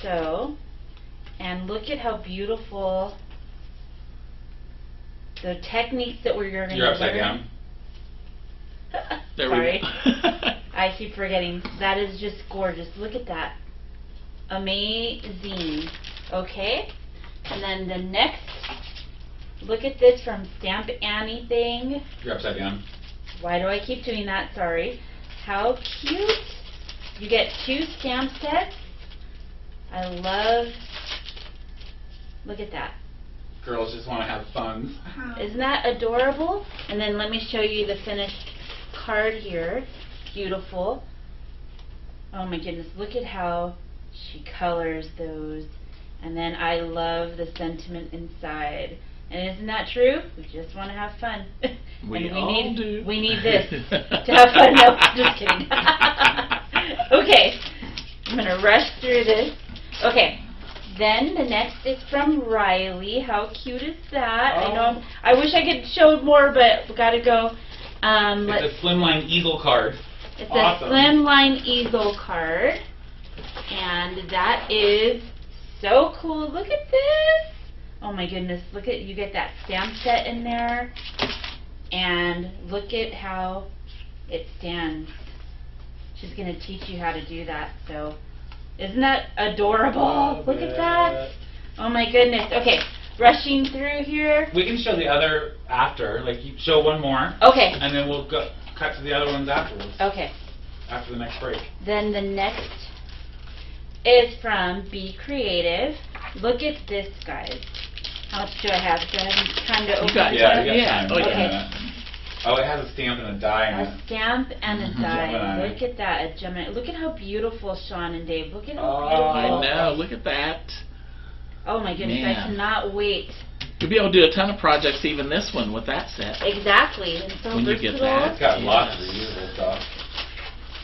So, and look at how beautiful the techniques that we're going to learn. You're upside down. There Sorry. we go. I keep forgetting. That is just gorgeous. Look at that. Amazing. Okay. And then the next, look at this from Stamp Anything. You're upside down. Why do I keep doing that? Sorry. How cute. You get 2 stamp sets. I love, look at that. Girls just want to have fun. Isn't that adorable? And then let me show you the finished card here. Beautiful. Oh my goodness, look at how she colors those. And then I love the sentiment inside. And isn't that true? We just want to have fun. We all do. We need this to have fun. No, just kidding. Okay, I'm going to rush through this. Okay, then the next is from Riley. How cute is that? Oh. I know. I wish I could show more, but we got to go. It's a slimline eagle card. It's awesome. a slimline eagle card, and that is so cool. Look at this. Oh my goodness, look at, you get that stamp set in there, and look at how it stands. She's going to teach you how to do that. So isn't that adorable? Look at that. Oh my goodness. Okay, rushing through here. We can show the other after. Like, you show one more. Okay. And then we'll go cut to the other ones afterwards. Okay. After the next break. Then the next is from Be Creative. Look at this, guys. How much do I have? Do I have time to open got- it? Yeah, Yeah, oh, yeah. Oh, it has a stamp and a die in A it. stamp and a die. Gemini. Look at that, a Gemini. Look at how beautiful, Sean and Dave. Look at how Oh, beautiful. I know, look at that. Oh my goodness, I Man. cannot wait. You'll be able to do a ton of projects, even this one, with that set. Exactly. And so When you get versatile. that. It's got Yes. lots of reusable stuff.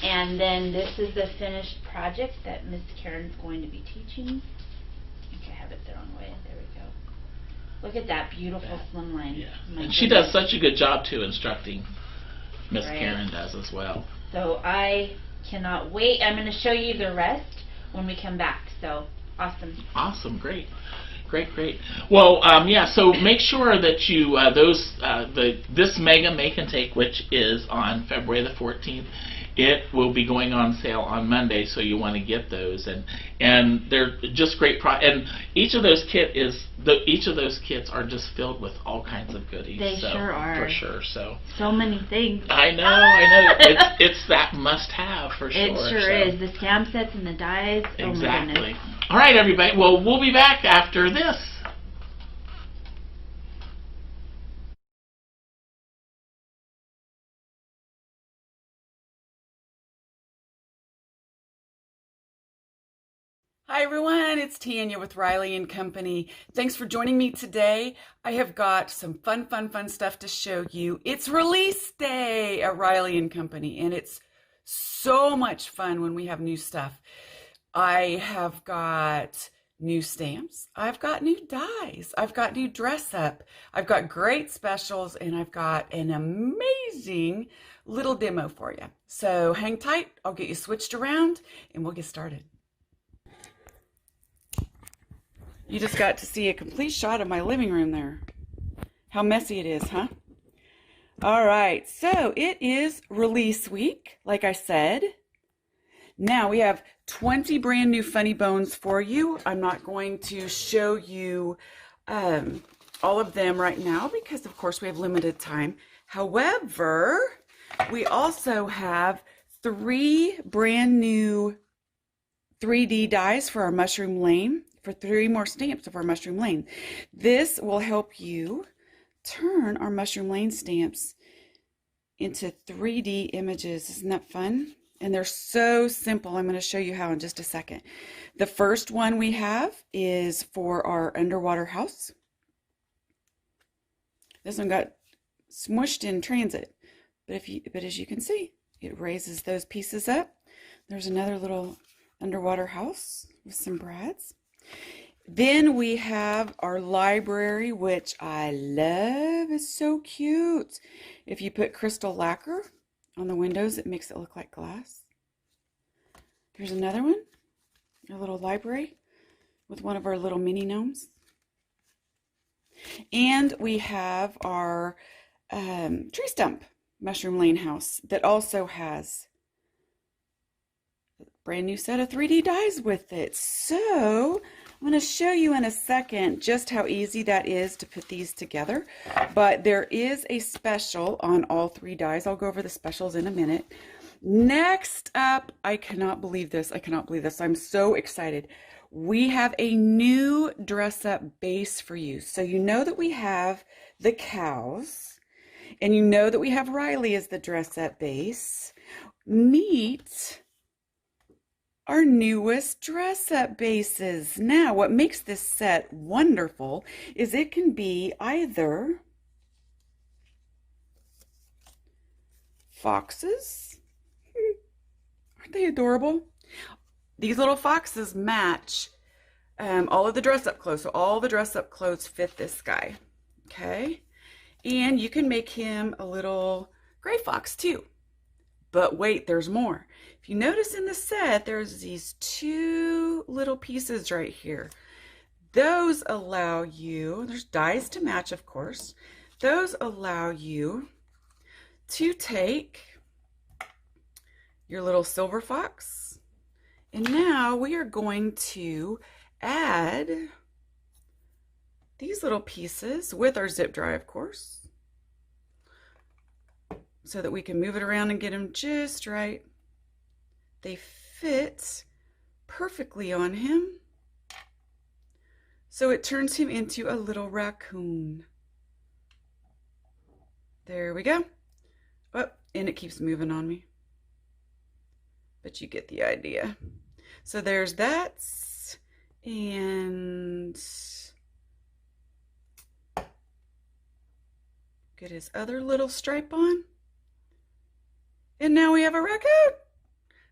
And then this is the finished project that Miss Karen's going to be teaching. I think I have it the wrong way. There we go. Look at that beautiful slimline. Yeah. My And she does goodness. such a good job, too, instructing. Miss Right. Karen does as well. So I cannot wait. I'm going to show you the rest when we come back. So awesome. Awesome, great. Great. Well, yeah, so make sure that you, this Mega Make and Take, which is on February the 14th, it will be going on sale on Monday, so you want to get those, and they're just great and each of those kits are just filled with all kinds of goodies. They sure are. For sure, so. So many things. I know. It's that must-have for sure. It sure so. is. The stamp sets and the dies. Oh my Exactly. goodness. All right, everybody. Well, we'll be back after this. Hi everyone, it's Tanya with Riley & Company. Thanks for joining me today. I have got some fun stuff to show you. It's release day at Riley & Company, and it's so much fun when we have new stuff. I have got new stamps, I've got new dies, I've got new dress up, I've got great specials, and I've got an amazing little demo for you. So hang tight, I'll get you switched around, and we'll get started. You just got to see a complete shot of my living room there. How messy it is, huh? All right, so it is release week, like I said. Now we have 20 brand new funny bones for you. I'm not going to show you all of them right now because, of course, we have limited time. However, we also have 3 brand new 3D dies for our mushroom lane, for 3 more stamps of our mushroom lane. This will help you turn our mushroom lane stamps into 3D images. Isn't that fun? And they're so simple. I'm going to show you how in just a second. The first one we have is for our underwater house. This one got smushed in transit, but as you can see, it raises those pieces up. There's another little underwater house with some brads. Then we have our library, which I love. It's so cute. If you put crystal lacquer on the windows, it makes it look like glass. Here's another one, a little library with one of our little mini gnomes. And we have our tree stump mushroom lane house that also has a brand new set of 3D dies with it. So I'm going to show you in a second just how easy that is to put these together. But there is a special on all 3 dies. I'll go over the specials in a minute. Next up, I cannot believe this. I'm so excited. We have a new dress-up base for you. So you know that we have the cows, and you know that we have Riley as the dress-up base. Meet our newest dress-up bases. Now, what makes this set wonderful is it can be either foxes. Aren't they adorable? These little foxes match all of the dress-up clothes. So all the dress-up clothes fit this guy. Okay? And you can make him a little gray fox too. But wait, there's more. If you notice in the set, there's these 2 little pieces right here. Those allow you, there's dies to match, of course. Those allow you to take your little silver fox. And now we are going to add these little pieces with our zip dry, of course, so that we can move it around and get them just right. They fit perfectly on him. So it turns him into a little raccoon. There we go. Oh, and it keeps moving on me. But you get the idea. So there's that. And get his other little stripe on. And now we have a raccoon.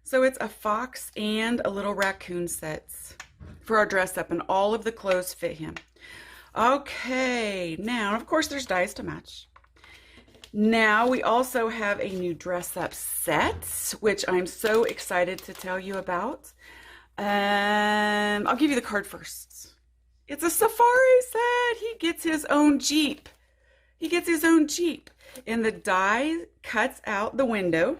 So it's a fox and a little raccoon sets for our dress up, and all of the clothes fit him. Okay, now of course there's dies to match. Now we also have a new dress up set, which I'm so excited to tell you about. I'll give you the card first. It's a safari set. He gets his own Jeep. He gets his own Jeep, and the die cuts out the window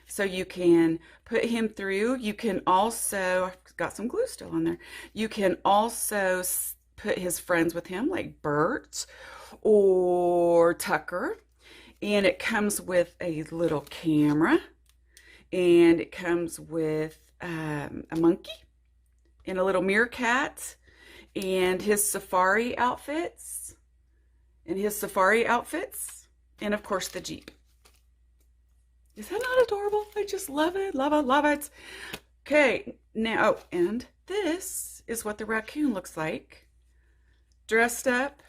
so you can put him through. You can also, I've got some glue still on there. You can also put his friends with him, like Bert or Tucker. And it comes with a little camera, and it comes with a monkey and a little meerkat and his safari outfits, and of course the Jeep. Is that not adorable? I just love it, love it, love it. Okay, now, oh, and this is what the raccoon looks like, dressed up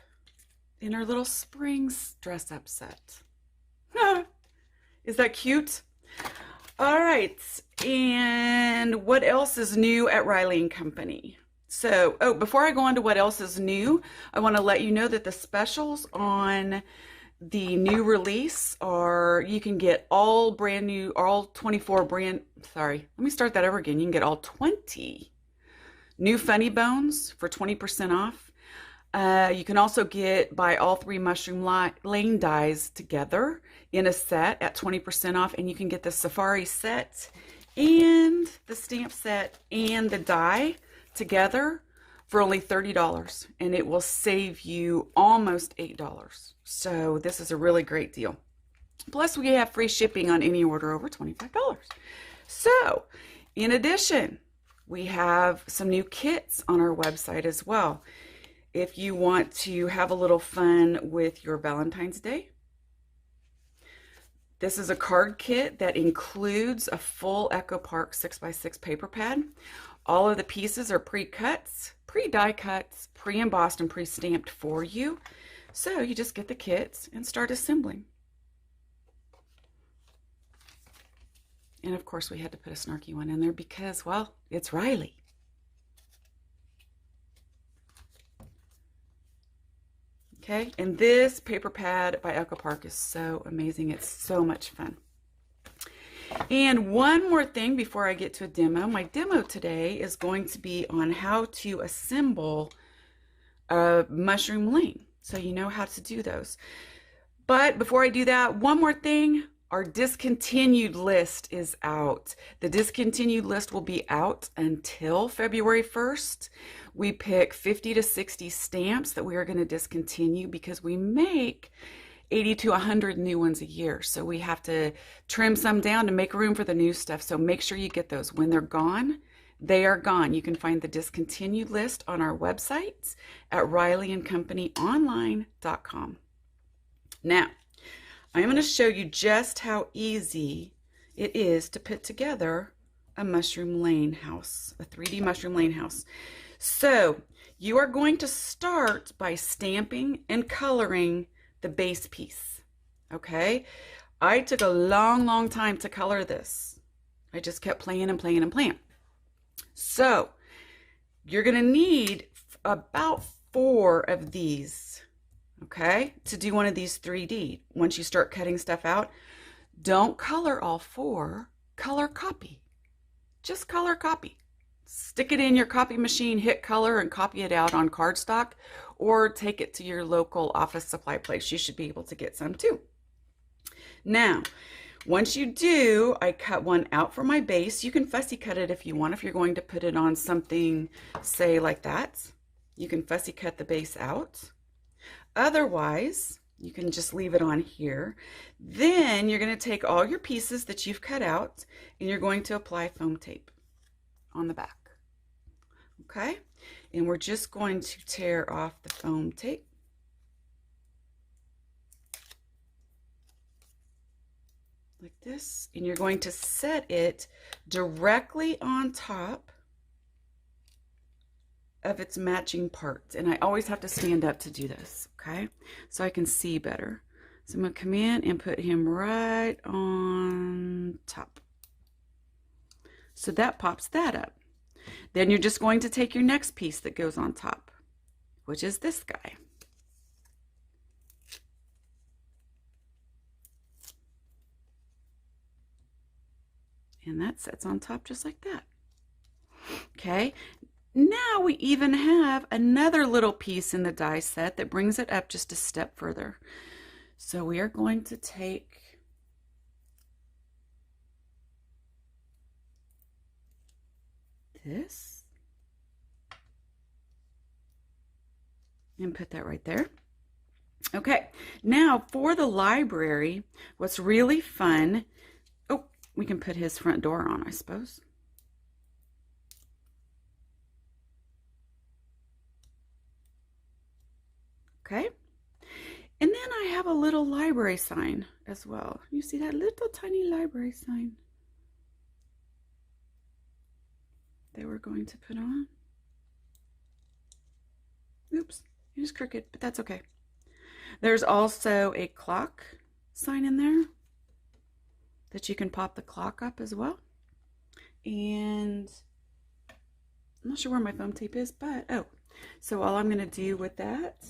in our little Springs dress up set. Is that cute? All right, and what else is new at Riley & Company? So, oh, before I go on to what else is new, I want to let you know that the specials on the new release are, you can get all brand new, all 24 brand, sorry, let me start that over again. You can get all 20 new Funny Bones for 20% off. You can also buy all 3 Mushroom Lane dies together in a set at 20% off, and you can get the Safari set and the stamp set and the die together for only $30, and it will save you almost $8. So this is a really great deal. Plus we have free shipping on any order over $25. So in addition, we have some new kits on our website as well. If you want to have a little fun with your Valentine's Day, this is a card kit that includes a full Echo Park 6x6 paper pad. All of the pieces are pre-cuts, pre-die cuts, pre-embossed, and pre-stamped for you. So you just get the kits and start assembling. And of course we had to put a snarky one in there because, well, it's Riley. Okay, and this paper pad by Echo Park is so amazing. It's so much fun. And one more thing before I get to a demo. My demo today is going to be on how to assemble a mushroom lane, so you know how to do those. But before I do that, one more thing. Our discontinued list is out. The discontinued list will be out until February 1st. We pick 50 to 60 stamps that we are going to discontinue because we make 80 to 100 new ones a year. So we have to trim some down to make room for the new stuff. So make sure you get those. When they're gone, they are gone. You can find the discontinued list on our website at RileyandCompanyOnline.com. Now, I'm going to show you just how easy it is to put together a mushroom lane house, a 3D mushroom lane house. So you are going to start by stamping and coloring the base piece. Okay, I took a long time to color this. I just kept playing and playing and playing. So you're going to need about 4 of these, okay, to do one of these 3D. Once you start cutting stuff out, don't color all 4, color copy. Just color copy. Stick it in your copy machine, hit color, and copy it out on cardstock, or take it to your local office supply place. You should be able to get some too. Now, once you do, I cut one out for my base. You can fussy cut it if you want. If you're going to put it on something, say like that, you can fussy cut the base out. Otherwise, you can just leave it on here. Then you're going to take all your pieces that you've cut out and you're going to apply foam tape on the back. Okay? And we're just going to tear off the foam tape. Like this. And you're going to set it directly on top of its matching parts. And I always have to stand up to do this, okay? So I can see better. So I'm going to come in and put him right on top. So that pops that up. Then you're just going to take your next piece that goes on top, which is this guy. And that sits on top just like that. Okay, now we even have another little piece in the die set that brings it up just a step further. So we are going to take this and put that right there. Okay, now for the library, what's really fun, oh, we can put his front door on, I suppose. Okay, and then I have a little library sign as well. You see that little tiny library sign that we're going to put on. Oops, it is crooked, but that's okay. There's also a clock sign in there that you can pop the clock up as well. And I'm not sure where my foam tape is, but oh, so all I'm going to do with that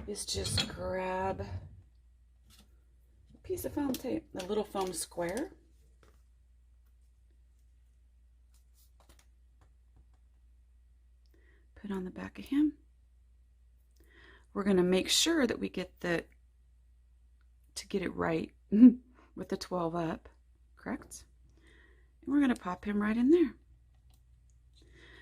is just grab a piece of foam tape, a little foam square. Put on the back of him. We're going to make sure that we get to get it right with the 12 up, correct? And we're going to pop him right in there.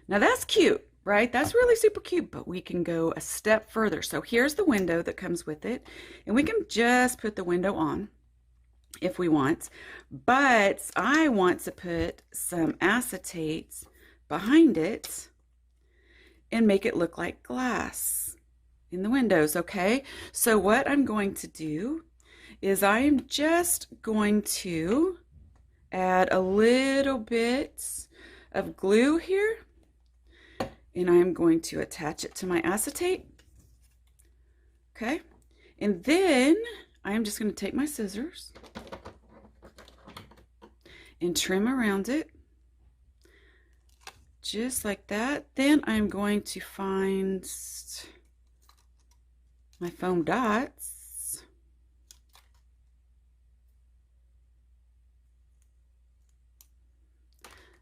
Now that's cute, right? That's really super cute, but we can go a step further. So here's the window that comes with it, and we can just put the window on if we want, but I want to put some acetate behind it and make it look like glass in the windows, okay? So what I'm going to do is I am just going to add a little bit of glue here, and I'm going to attach it to my acetate, okay? And then I'm just going to take my scissors and trim around it just like that. Then I'm going to find my foam dots.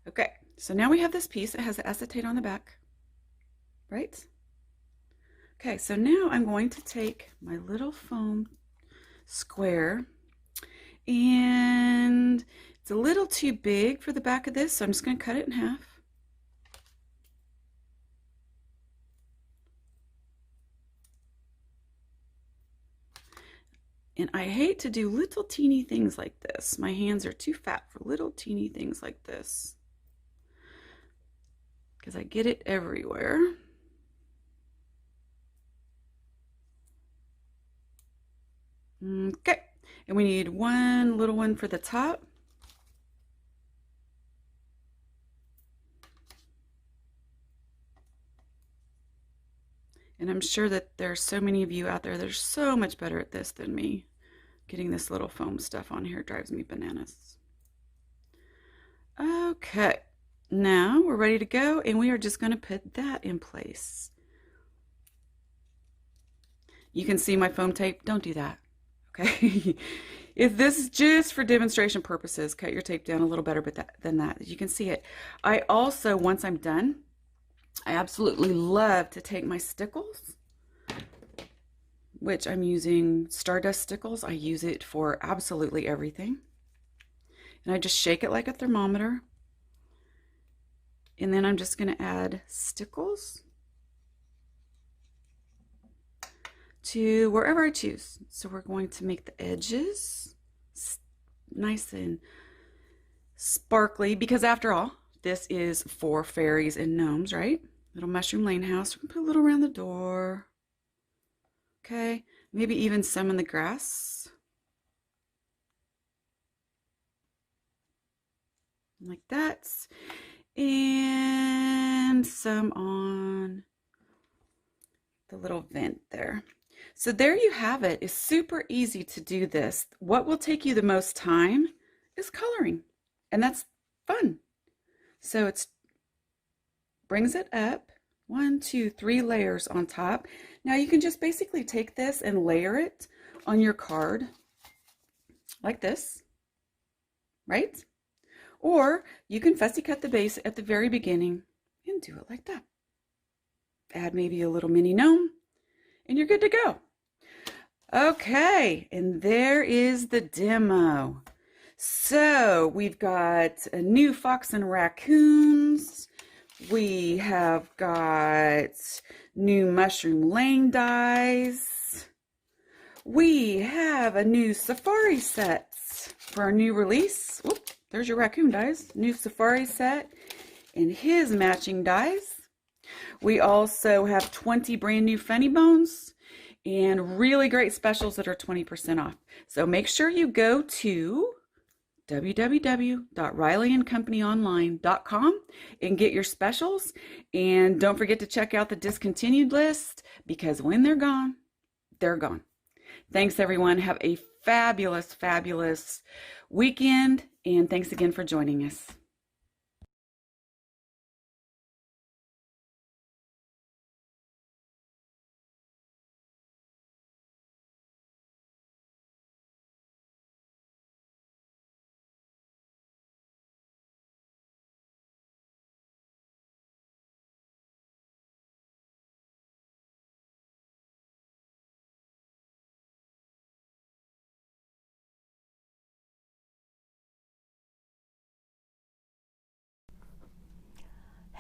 Okay, so now we have this piece. It has the acetate on the back, right? Okay, so now I'm going to take my little foam square, and it's a little too big for the back of this, so I'm just going to cut it in half. And I hate to do little teeny things like this. My hands are too fat for little teeny things like this, because I get it everywhere. Okay, and we need one little one for the top. And I'm sure that there's so many of you out there that are so much better at this than me. Getting this little foam stuff on here drives me bananas. Okay, now we're ready to go, and we are just going to put that in place. You can see my foam tape. Don't do that, okay? If this is just for demonstration purposes, cut your tape down a little better than that. You can see it. I also, once I'm done, I absolutely love to take my stickles, which I'm using Stardust stickles. I use it for absolutely everything. And I just shake it like a thermometer. And then I'm just going to add stickles to wherever I choose. So we're going to make the edges nice and sparkly, because after all, this is for fairies and gnomes, right? Little mushroom lane house. We're going to put a little around the door. Okay, maybe even some in the grass. Like that. And some on the little vent there. So there you have it. It's super easy to do this. What will take you the most time is coloring, and that's fun. So it's brings it up 1, 2, 3 layers on top. Now you can just basically take this and layer it on your card like this, right? Or you can fussy cut the base at the very beginning and do it like that. Add maybe a little mini gnome and you're good to go. Okay, and there is the demo. So we've got a new fox and raccoons. We have got new mushroom lane dies. We have a new safari set for our new release. Whoop, there's your raccoon dies. New safari set and his matching dies. We also have 20 brand new funny bones and really great specials that are 20% off. So make sure you go to www.rileyandcompanyonline.com and get your specials. And don't forget to check out the discontinued list, because when they're gone, they're gone. Thanks everyone. Have a fabulous, fabulous weekend. And thanks again for joining us.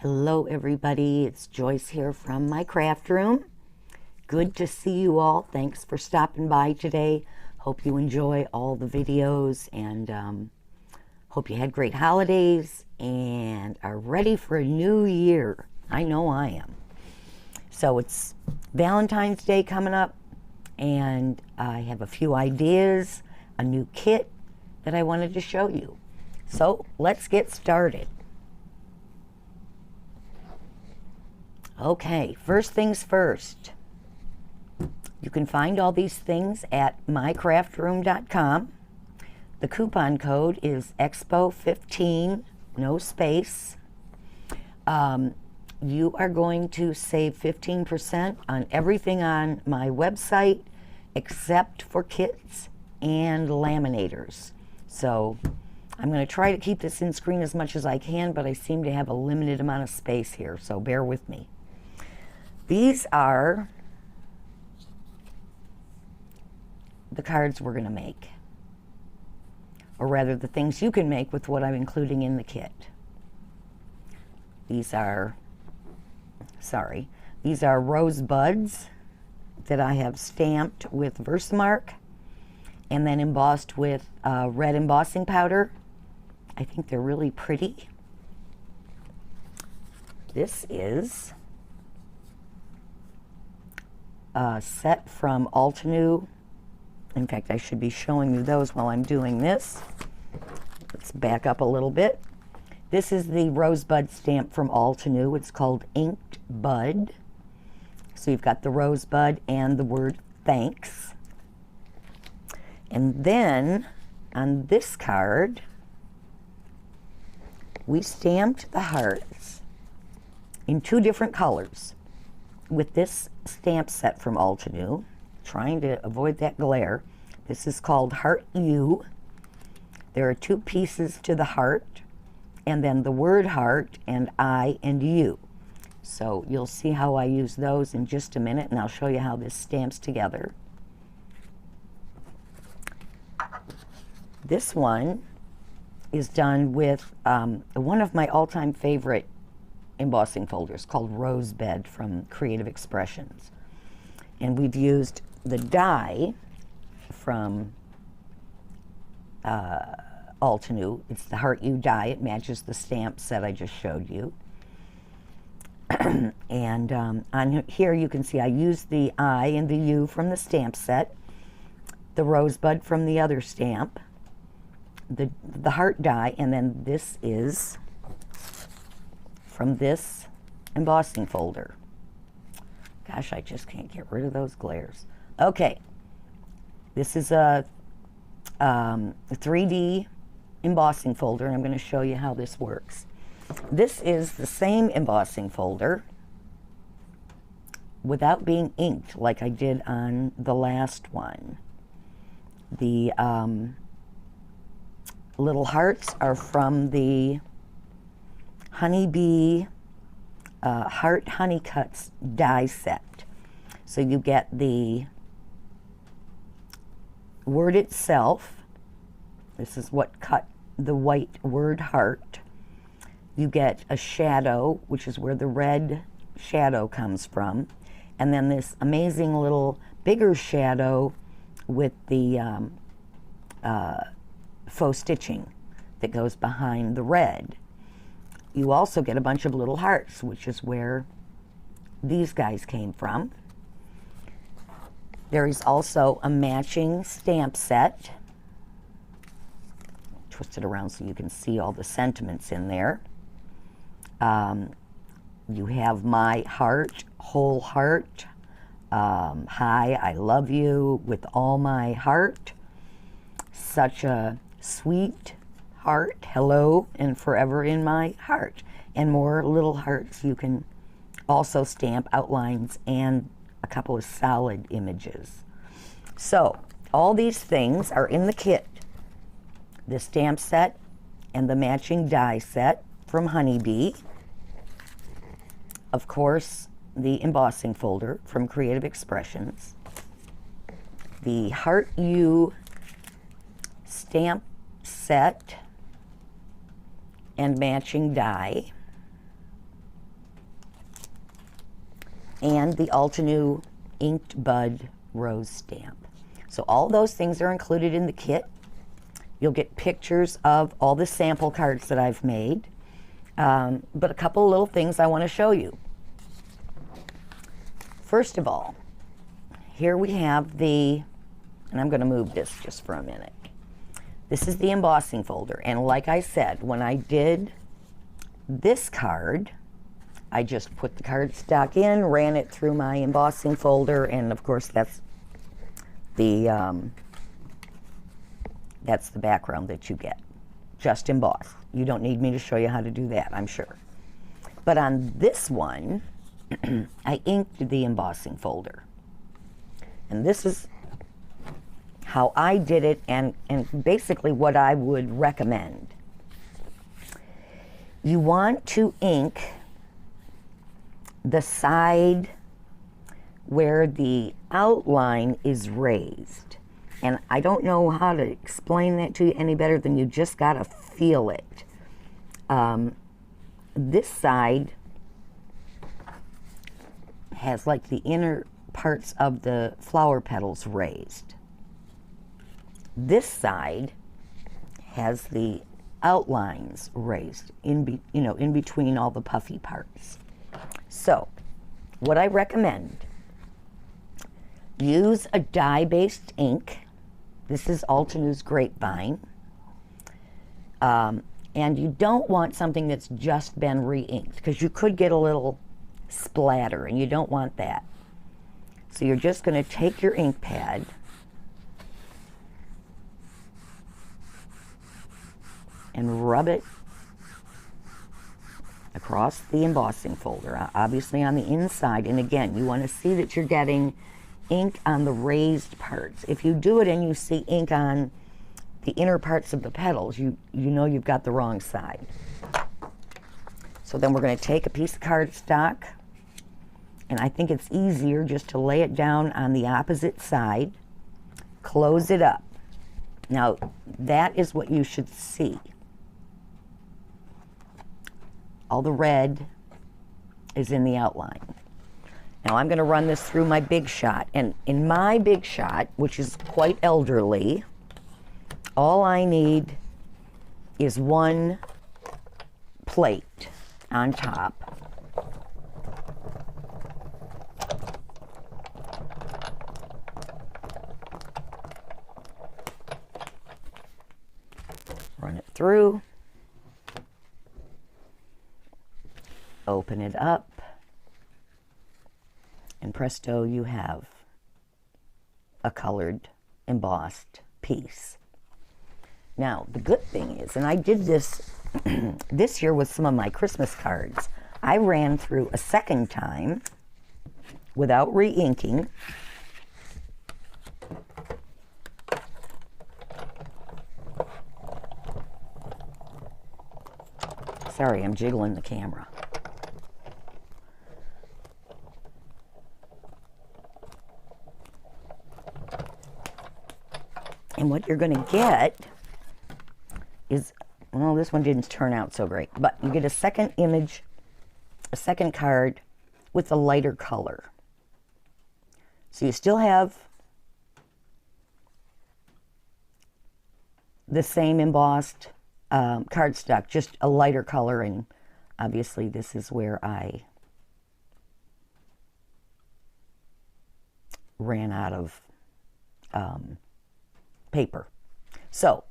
Hello everybody, it's Joyce here from my craft room. Good to see you all. Thanks for stopping by today. Hope you enjoy all the videos, and hope you had great holidays and are ready for a new year. I know I am. So it's Valentine's Day coming up, and I have a few ideas, a new kit that I wanted to show you. So let's get started. Okay, first things first. You can find all these things at mycraftroom.com. The coupon code is EXPO15, no space. You are going to save 15% on everything on my website except for kits and laminators. So I'm going to try to keep this in screen as much as I can, but I seem to have a limited amount of space here, so bear with me. These are the cards we're going to make, or rather the things you can make with what I'm including in the kit. These are rosebuds that I have stamped with Versamark and then embossed with red embossing powder. I think they're really pretty. This is a set from 𝐒𝐿𝐷. In fact, I should be showing you those while I'm doing this. Let's back up a little bit. This is the rosebud stamp from 𝐒𝐷. It's called Inked Bud. So you've got the rosebud and the word thanks. And then on this card, we stamped the hearts in 2 different colors with this stamp set from 𝐒𝐷, trying to avoid that glare. This is called Heart You. There are 2 pieces to the heart, and then the word heart and I and you. So you'll see how I use those in just a minute, and I'll show you how this stamps together. This one is done with one of my all-time favorite embossing folders called Rosebed from Creative Expressions. And we've used the die from 𝐒𝐷. It's the Heart You die. It matches the stamp set I just showed you. And on here you can see I used the I and the U from the stamp set, the rosebud from the other stamp, the heart die, and then this is from this embossing folder. Gosh, I just can't get rid of those glares. Okay, this is a 3D embossing folder, and I'm going to show you how this works. This is the same embossing folder without being inked like I did on the last one. The little hearts are from the Honeybee Heart Honey Cuts die set. So you get the word itself. This is what cut the white word heart. You get a shadow, which is where the red shadow comes from. And then this amazing little bigger shadow with the faux stitching that goes behind the red. You also get a bunch of little hearts, which is where these guys came from. There is also a matching stamp set. Twist it around so you can see all the sentiments in there. You have my heart, whole heart, hi, I love you with all my heart, such a sweet heart, hello, and forever in my heart, and more little hearts. You can also stamp outlines and a couple of solid images. So all these things are in the kit. The stamp set and the matching die set from Honeybee. Of course, the embossing folder from Creative Expressions. The Heart U stamp set and matching die. And the Altenew inked bud rose stamp. So all those things are included in the kit. You'll get pictures of all the sample cards that I've made. But a couple of little things I want to show you. First of all, here we have the, and I'm going to move this just for a minute. This is the embossing folder, and like I said, when I did this card, I just put the cardstock in, ran it through my embossing folder, and of course that's the background that you get, just embossed. You don't need me to show you how to do that, I'm sure. But on this one, I inked the embossing folder. And this is how I did it, and basically what I would recommend. You want to ink the side where the outline is raised. And I don't know how to explain that to you any better than you just got to feel it. This side has like the inner parts of the flower petals raised. This side has the outlines raised in between all the puffy parts. So, what I recommend, use a dye-based ink. This is Altenew's Grapevine. And you don't want something that's just been re-inked, because you could get a little splatter, and you don't want that. So you're just going to take your ink pad and rub it across the embossing folder, obviously on the inside. And again, you want to see that you're getting ink on the raised parts. If you do it and you see ink on the inner parts of the petals, you know you've got the wrong side. So then we're going to take a piece of cardstock, and I think it's easier just to lay it down on the opposite side, close it up. Now, that is what you should see. All the red is in the outline. Now I'm going to run this through my Big Shot, and in my Big Shot, which is quite elderly, all I need is one plate on top, through, open it up, and presto, you have a colored embossed piece. Now, the good thing is, and I did this this year with some of my Christmas cards, I ran through a second time without re-inking. Sorry, I'm jiggling the camera. And what you're going to get is, well, this one didn't turn out so great, but you get a second image, a second card with a lighter color. So you still have the same embossed cardstock, just a lighter color, and obviously this is where I ran out of paper. So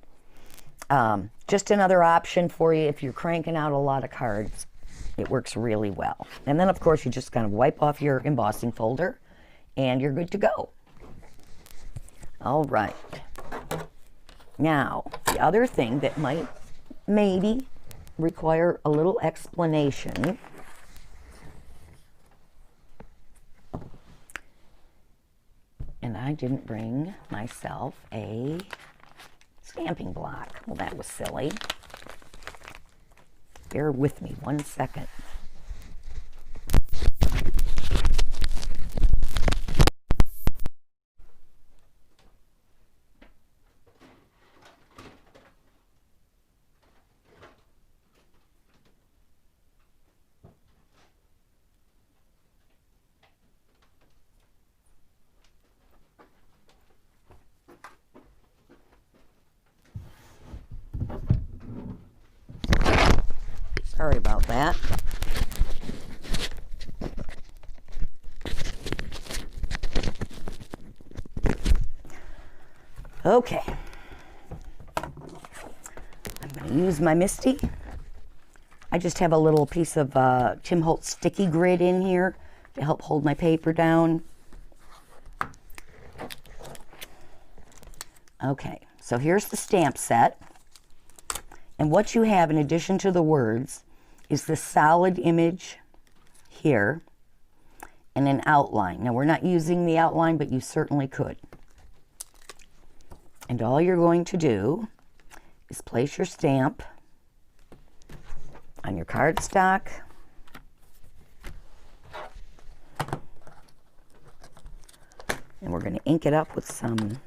just another option for you if you're cranking out a lot of cards. It works really well. And then of course you just kind of wipe off your embossing folder and you're good to go. All right. Now, the other thing that might maybe require a little explanation and I didn't bring myself a stamping block. Well, that was silly. Bear with me 1 second. Sorry about that. Okay. I'm going to use my Misty. I just have a little piece of Tim Holtz sticky grid in here to help hold my paper down. Okay, so here's the stamp set. And what you have in addition to the words is the solid image here and an outline. Now, we're not using the outline, but you certainly could. And all you're going to do is place your stamp on your cardstock. And we're going to ink it up with some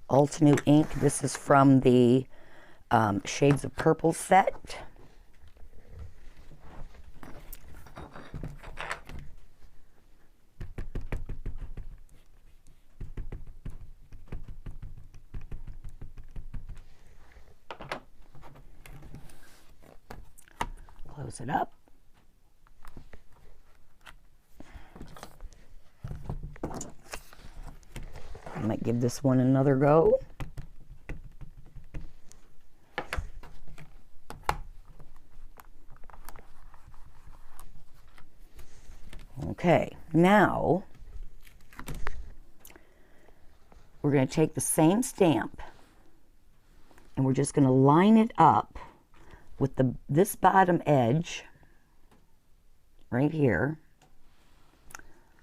Ulta ink. This is from the Shades of Purple set. Close it up. I might give this one another go. Okay, now we're going to take the same stamp and we're just going to line it up with this bottom edge right here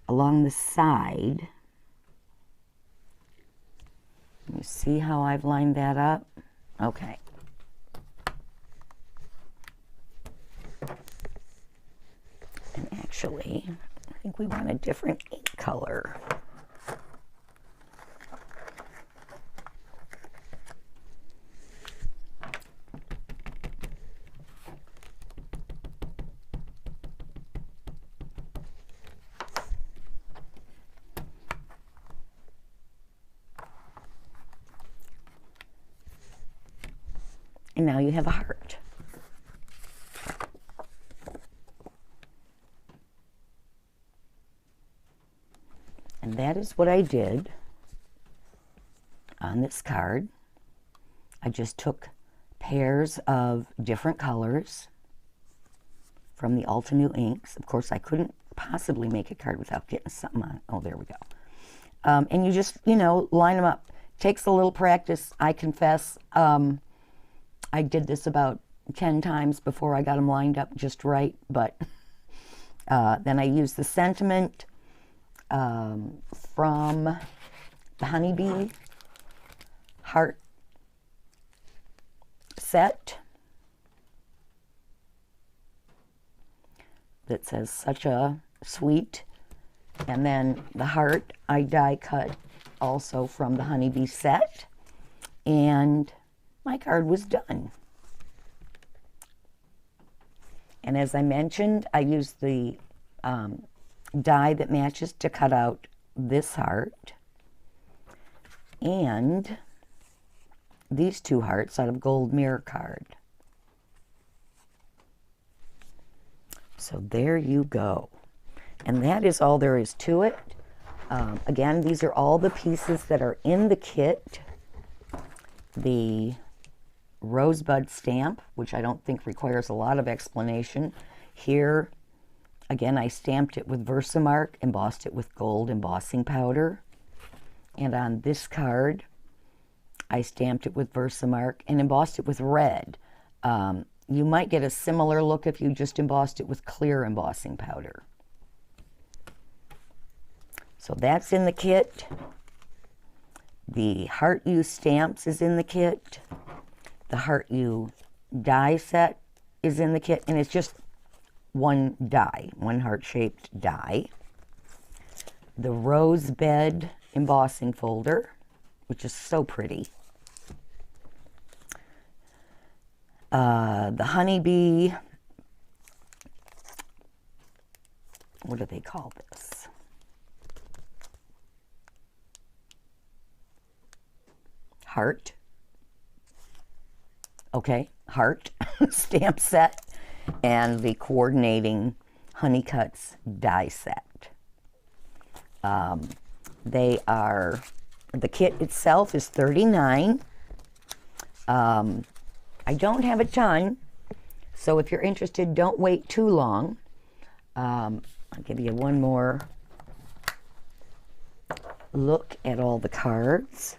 along the side. You see how I've lined that up? Okay. And actually, I think we want a different ink color. And now you have a heart. And that is what I did on this card. I just took pairs of different colors from the 𝐒𝐒𝐁𝐄 inks. Of course, I couldn't possibly make a card without getting something on. Oh, there we go. And you just, you know, line them up. Takes a little practice, I confess. I did this about 10 times before I got them lined up just right, but then I used the sentiment from the Honeybee heart set that says such a sweet, and then the heart I die cut also from the Honeybee set, and my card was done. And as I mentioned, I used the die that matches to cut out this heart and these two hearts out of gold mirror card. So there you go. And that is all there is to it. Again, these are all the pieces that are in the kit. The rosebud stamp, which I don't think requires a lot of explanation. Here, again, I stamped it with Versamark, embossed it with gold embossing powder. And on this card, I stamped it with Versamark and embossed it with red. You might get a similar look if you just embossed it with clear embossing powder. So that's in the kit. The Heart You stamps is in the kit. The Heart You die set is in the kit, and it's just one die, one heart-shaped die. The rose bed embossing folder, which is so pretty. The Honeybee, what do they call this? Heart. Okay, heart stamp set, and the coordinating Honey Cuts die set. They are, the kit itself is $39. I don't have a ton, so if you're interested, don't wait too long. I'll give you one more look at all the cards.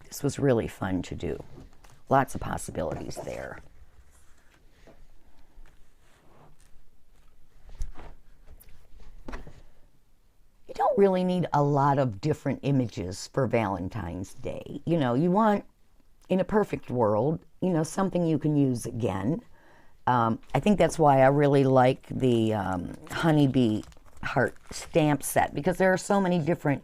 This was really fun to do. Lots of possibilities there. You don't really need a lot of different images for Valentine's Day. You know, you want, in a perfect world, you know, something you can use again. I think that's why I really like the Honeybee Heart stamp set, because there are so many different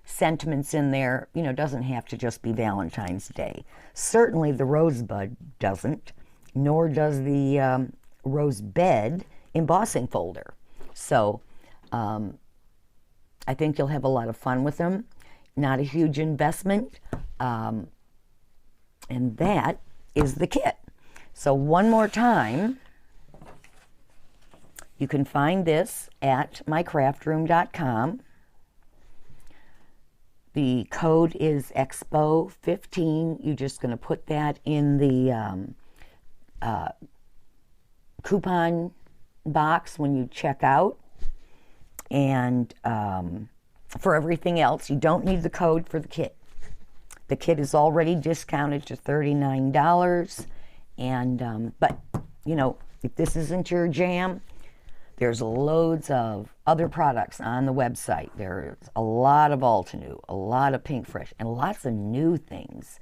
sentiments in there. You know, it doesn't have to just be Valentine's Day. Certainly the rosebud doesn't, nor does the rose bed embossing folder. So I think you'll have a lot of fun with them. Not a huge investment. And that is the kit. So one more time, you can find this at mycraftroom.com. The code is EXPO15. You're just going to put that in the coupon box when you check out. And for everything else, you don't need the code for the kit. The kit is already discounted to $39. And but, you know, if this isn't your jam, there's loads of other products on the website. There's a lot of 𝐒𝐿𝐻𝐿, a lot of Pink Fresh, and lots of new things.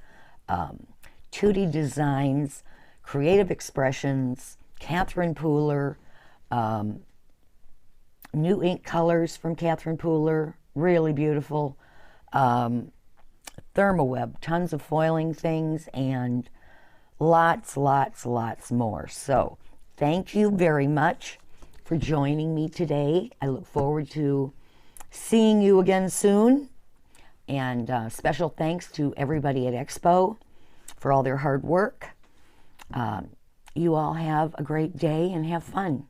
2D Designs, Creative Expressions, Catherine Pooler, new ink colors from Catherine Pooler, really beautiful. Thermoweb, tons of foiling things, and lots more. So thank you very much for joining me today. I look forward to seeing you again soon. And special thanks to everybody at Expo for all their hard work. You all have a great day and have fun.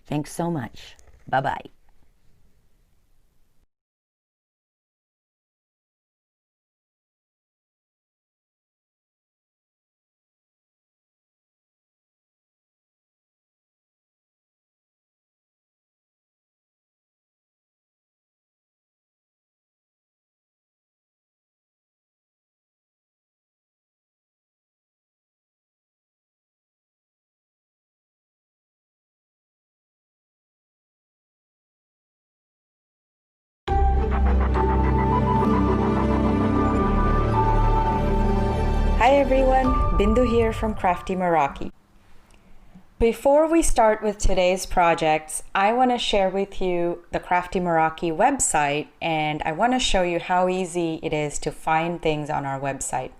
Thanks so much. Bye-bye. Hi everyone, Bindu here from Crafty Meraki. Before we start with today's projects, I want to share with you the Crafty Meraki website, and I want to show you how easy it is to find things on our website.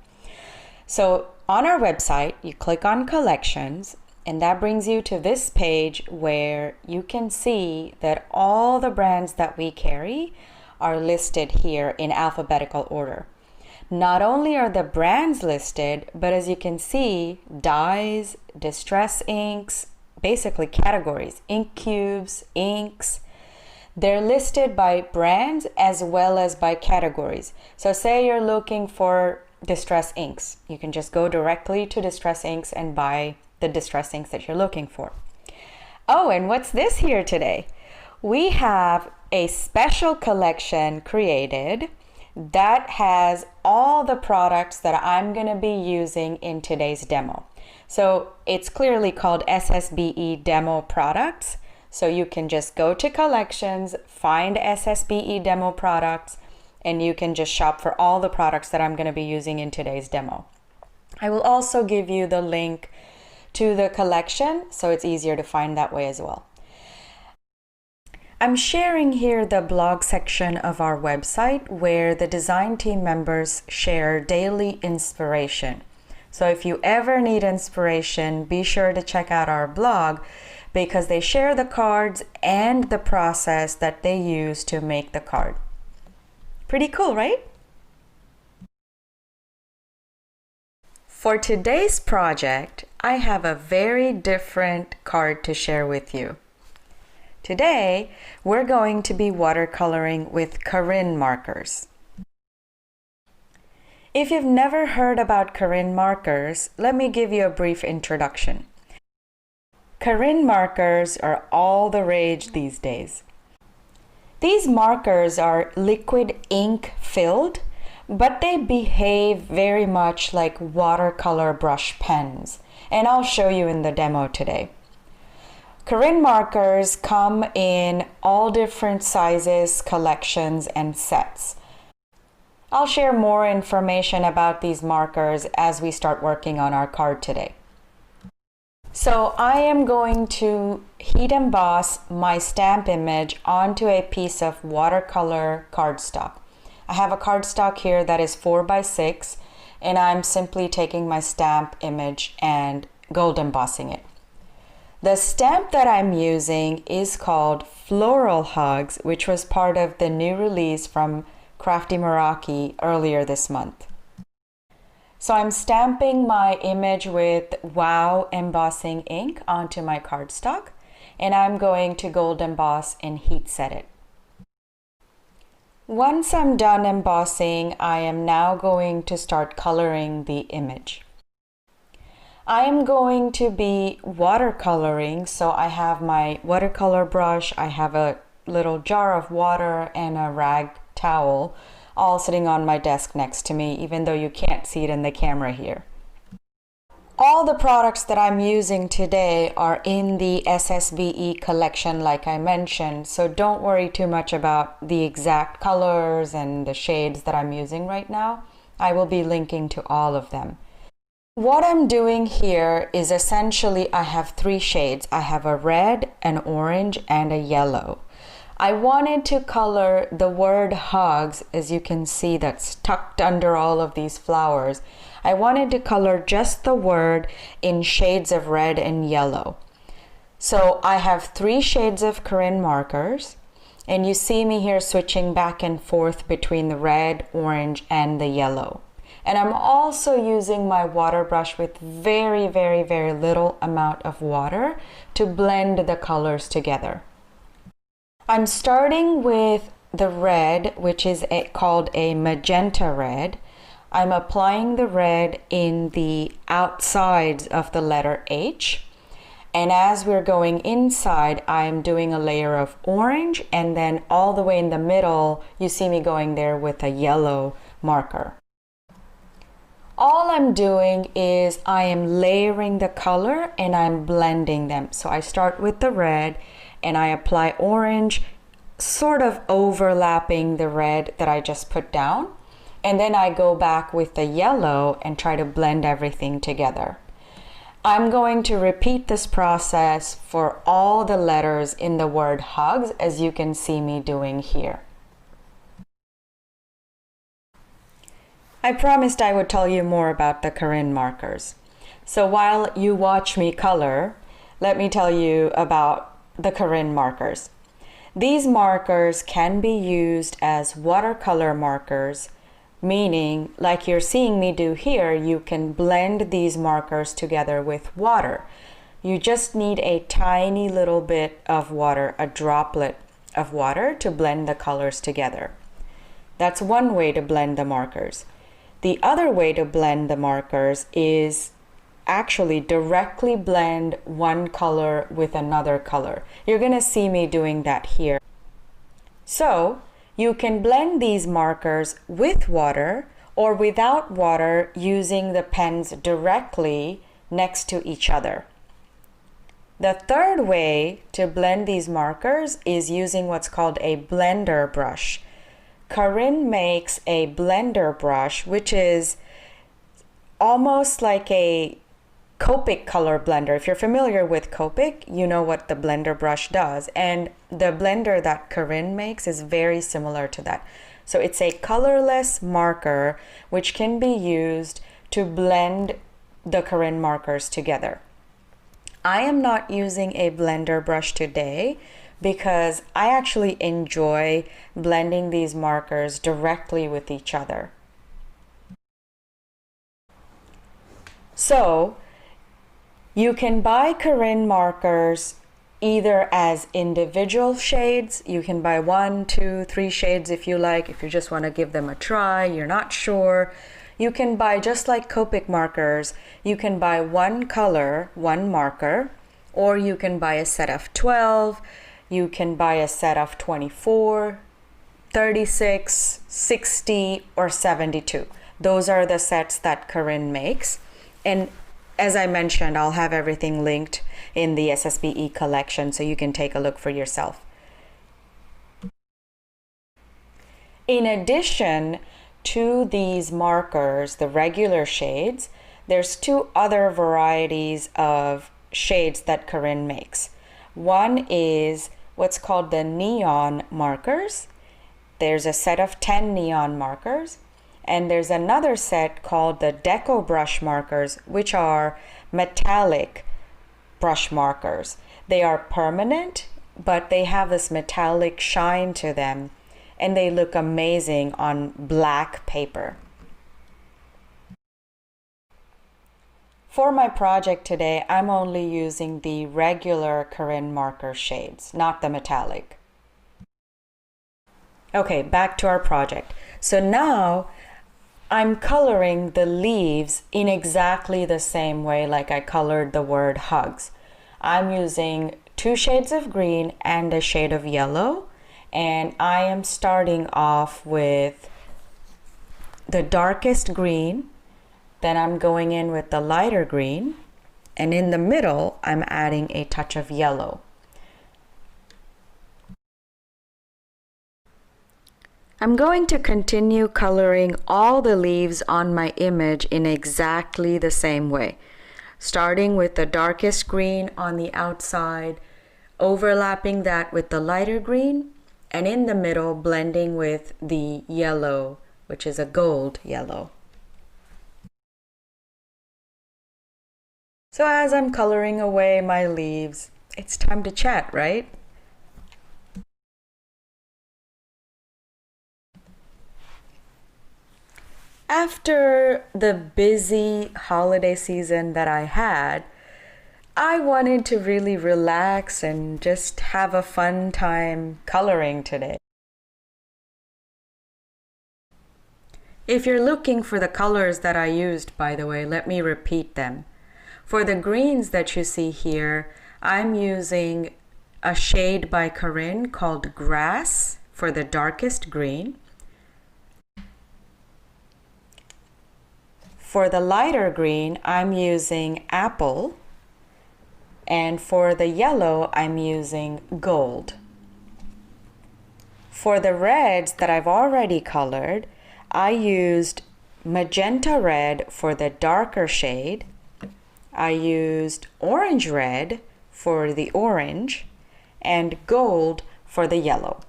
So on our website, you click on collections, and that brings you to this page where you can see that all the brands that we carry are listed here in alphabetical order. Not only are the brands listed, but as you can see, dyes, distress inks, basically categories, ink cubes, inks, they're listed by brands as well as by categories. So say you're looking for distress inks, you can just go directly to distress inks and buy the distress inks that you're looking for. Oh, and what's this here today? We have a special collection created that has all the products that I'm going to be using in today's demo. So it's clearly called SSBE demo products. So you can just go to collections, find SSBE demo products, and you can just shop for all the products that I'm going to be using in today's demo. I will also give you the link to the collection so it's easier to find that way as well. I'm sharing here the blog section of our website where the design team members share daily inspiration. So if you ever need inspiration, be sure to check out our blog because they share the cards and the process that they use to make the card. Pretty cool, right? For today's project, I have a very different card to share with you. Today, we're going to be watercoloring with 𝐒𝐿 markers. If you've never heard about 𝐒𝐿 markers, let me give you a brief introduction. 𝐒𝐿 markers are all the rage these days. These markers are liquid ink filled, but they behave very much like watercolor brush pens, and I'll show you in the demo today. 𝐒𝐿 markers come in all different sizes, collections, and sets. I'll share more information about these markers as we start working on our card today. So I am going to heat emboss my stamp image onto a piece of watercolor cardstock. I have a cardstock here that is 4x6, and I'm simply taking my stamp image and gold embossing it. The stamp that I'm using is called Floral Hugs, which was part of the new release from Crafty Meraki earlier this month. So I'm stamping my image with WOW embossing ink onto my cardstock, and I'm going to gold emboss and heat set it. Once I'm done embossing, I am now going to start coloring the image. I am going to be watercoloring, so I have my watercolor brush, I have a little jar of water and a rag towel all sitting on my desk next to me, even though you can't see it in the camera here. All the products that I'm using today are in the SSBE collection like I mentioned, so don't worry too much about the exact colors and the shades that I'm using right now. I will be linking to all of them. What I'm doing here is essentially I have three shades. I have a red, an orange, and a yellow. I wanted to color the word hugs, as you can see that's tucked under all of these flowers. I wanted to color just the word in shades of red and yellow. So I have three shades of 𝐒𝐿 markers, and you see me here switching back and forth between the red, orange, and the yellow. And I'm also using my water brush with very, very, very little amount of water to blend the colors together. I'm starting with the red, which is called a magenta red. I'm applying the red in the outsides of the letter H. And as we're going inside, I'm doing a layer of orange, and then all the way in the middle, you see me going there with a yellow marker. All I'm doing is I am layering the color and I'm blending them. So I start with the red and I apply orange, sort of overlapping the red that I just put down. and then I go back with the yellow and try to blend everything together. I'm going to repeat this process for all the letters in the word hugs, as you can see me doing here. I promised I would tell you more about the Corinne markers. So while you watch me color, let me tell you about the Corinne markers. These markers can be used as watercolor markers, meaning, like you're seeing me do here, you can blend these markers together with water. You just need a tiny little bit of water, a droplet of water, to blend the colors together. That's one way to blend the markers. The other way to blend the markers is actually directly blend one color with another color. You're going to see me doing that here. So you can blend these markers with water or without water using the pens directly next to each other. The third way to blend these markers is using what's called a blender brush. Corinne makes a blender brush, which is almost like a Copic color blender. If you're familiar with Copic, you know what the blender brush does. And the blender that Corinne makes is very similar to that. So it's a colorless marker which can be used to blend the Corinne markers together. I am not using a blender brush today because I actually enjoy blending these markers directly with each other. So you can buy Corinne markers either as individual shades. You can buy 1, 2, 3 shades if you like, if you just want to give them a try, you're not sure. You can buy, just like Copic markers, you can buy one color, one marker, or you can buy a set of 12, you can buy a set of 24, 36, 60, or 72. Those are the sets that Corinne makes. And as I mentioned, I'll have everything linked in the SSBE collection so you can take a look for yourself. In addition to these markers, the regular shades, there's 2 other varieties of shades that Corinne makes. One is what's called the neon markers. There's a set of 10 neon markers. And there's another set called the Deco brush markers, which are metallic brush markers. They are permanent, but they have this metallic shine to them, and they look amazing on black paper. For my project today, I'm only using the regular Corinne marker shades, not the metallic. Okay, back to our project. So now I'm coloring the leaves in exactly the same way like I colored the word hugs. I'm using 2 shades of green and a shade of yellow, and I am starting off with the darkest green, then I'm going in with the lighter green, and in the middle I'm adding a touch of yellow. I'm going to continue coloring all the leaves on my image in exactly the same way, starting with the darkest green on the outside, overlapping that with the lighter green, and in the middle blending with the yellow, which is a gold yellow. So as I'm coloring away my leaves, it's time to chat, right? After the busy holiday season that I had, I wanted to really relax and just have a fun time coloring today. If you're looking for the colors that I used, by the way, let me repeat them. For the greens that you see here, I'm using a shade by Corinne called Grass for the darkest green. For the lighter green, I'm using Apple. And for the yellow, I'm using Gold. For the reds that I've already colored, I used magenta red for the darker shade. I used orange red for the orange and gold for the yellow.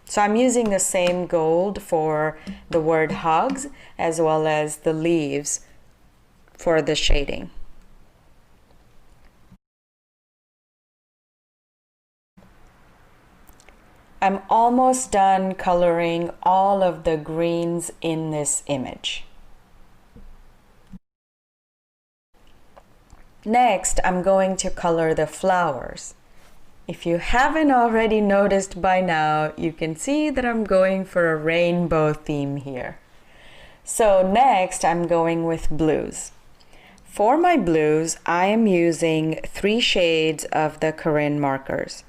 So I'm using the same gold for the word hugs as well as the leaves for the shading. I'm almost done coloring all of the greens in this image. Next, I'm going to color the flowers. If you haven't already noticed by now, you can see that I'm going for a rainbow theme here. So next, I'm going with blues. For my blues, I am using 3 shades of the 𝐒𝐿 markers.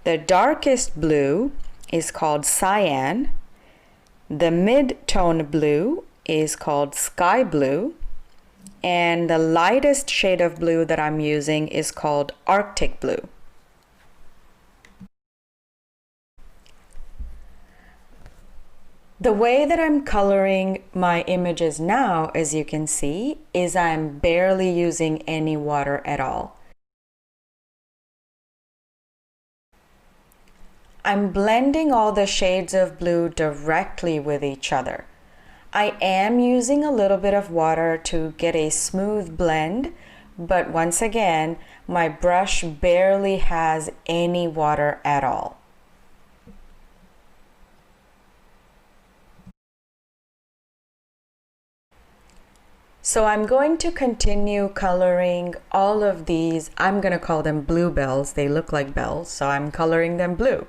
The darkest blue is called cyan. The mid-tone blue is called sky blue. And the lightest shade of blue that I'm using is called Arctic blue. The way that I'm coloring my images now, as you can see, is I'm barely using any water at all. I'm blending all the shades of blue directly with each other. I am using a little bit of water to get a smooth blend, but once again, my brush barely has any water at all. So I'm going to continue coloring all of these. I'm going to call them bluebells. They look like bells, so I'm coloring them blue.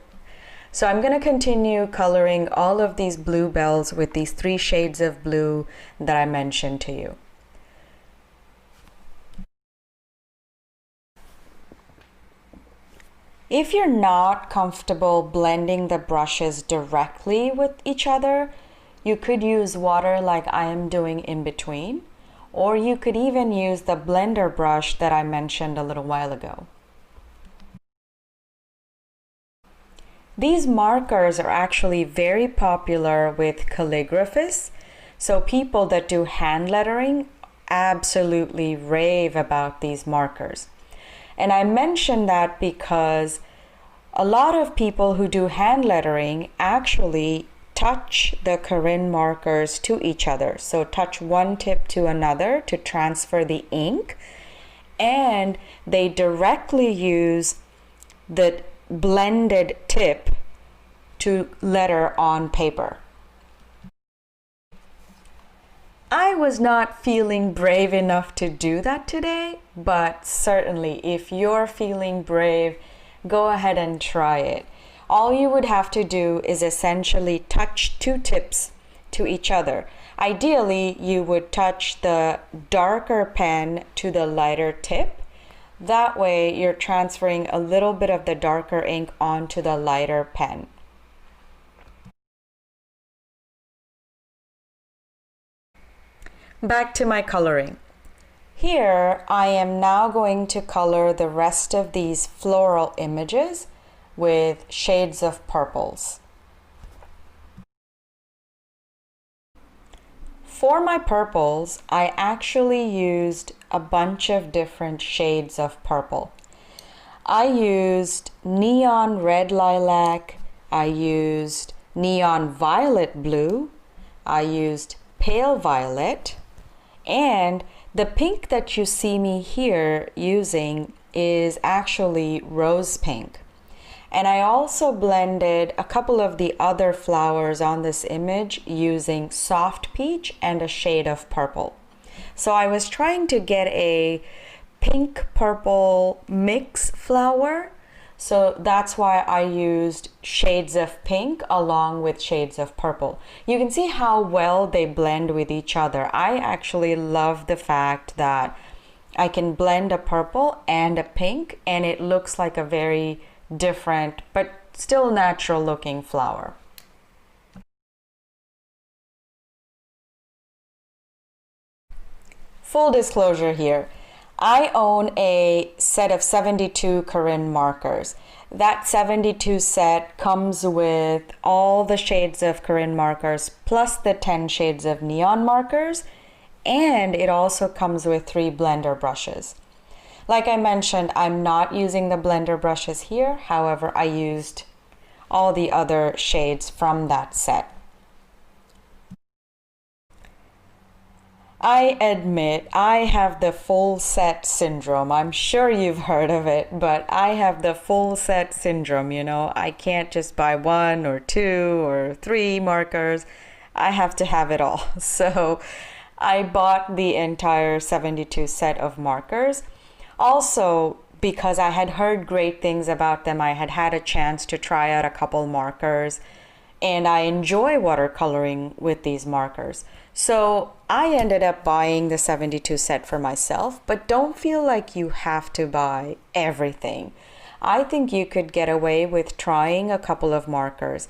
So I'm going to continue coloring all of these bluebells with these 3 shades of blue that I mentioned to you. If you're not comfortable blending the brushes directly with each other, you could use water like I am doing in between, or you could even use the blender brush that I mentioned a little while ago. These markers are actually very popular with calligraphists, so people that do hand lettering absolutely rave about these markers. And I mention that because a lot of people who do hand lettering actually touch the 𝐒𝐿 markers to each other. So touch one tip to another to transfer the ink, and they directly use the blended tip to letter on paper. I was not feeling brave enough to do that today, but certainly if you're feeling brave, go ahead and try it. All you would have to do is essentially touch 2 tips to each other. Ideally, you would touch the darker pen to the lighter tip. That way, you're transferring a little bit of the darker ink onto the lighter pen. Back to my coloring. Here, I am now going to color the rest of these floral images with shades of purples. For my purples, I actually used a bunch of different shades of purple. I used neon red lilac, I used neon violet blue, I used pale violet, and the pink that you see me here using is actually rose pink. And I also blended a couple of the other flowers on this image using soft peach and a shade of purple. So I was trying to get a pink purple mix flower. So that's why I used shades of pink along with shades of purple. You can see how well they blend with each other. I actually love the fact that I can blend a purple and a pink and it looks like a very different but still natural looking flower. Full disclosure here, I own a set of 72 Corinne markers. That 72 set comes with all the shades of Corinne markers plus the 10 shades of neon markers, and it also comes with 3 blender brushes. Like I mentioned, I'm not using the blender brushes here. However, I used all the other shades from that set. I admit I have the full set syndrome. I'm sure you've heard of it, but I have the full set syndrome, you know. I can't just buy 1 or 2 or 3 markers. I have to have it all. So I bought the entire 72 set of markers. Also, because I had heard great things about them, I had had a chance to try out a couple markers, and I enjoy watercoloring with these markers. So I ended up buying the 72 set for myself, but don't feel like you have to buy everything. I think you could get away with trying a couple of markers.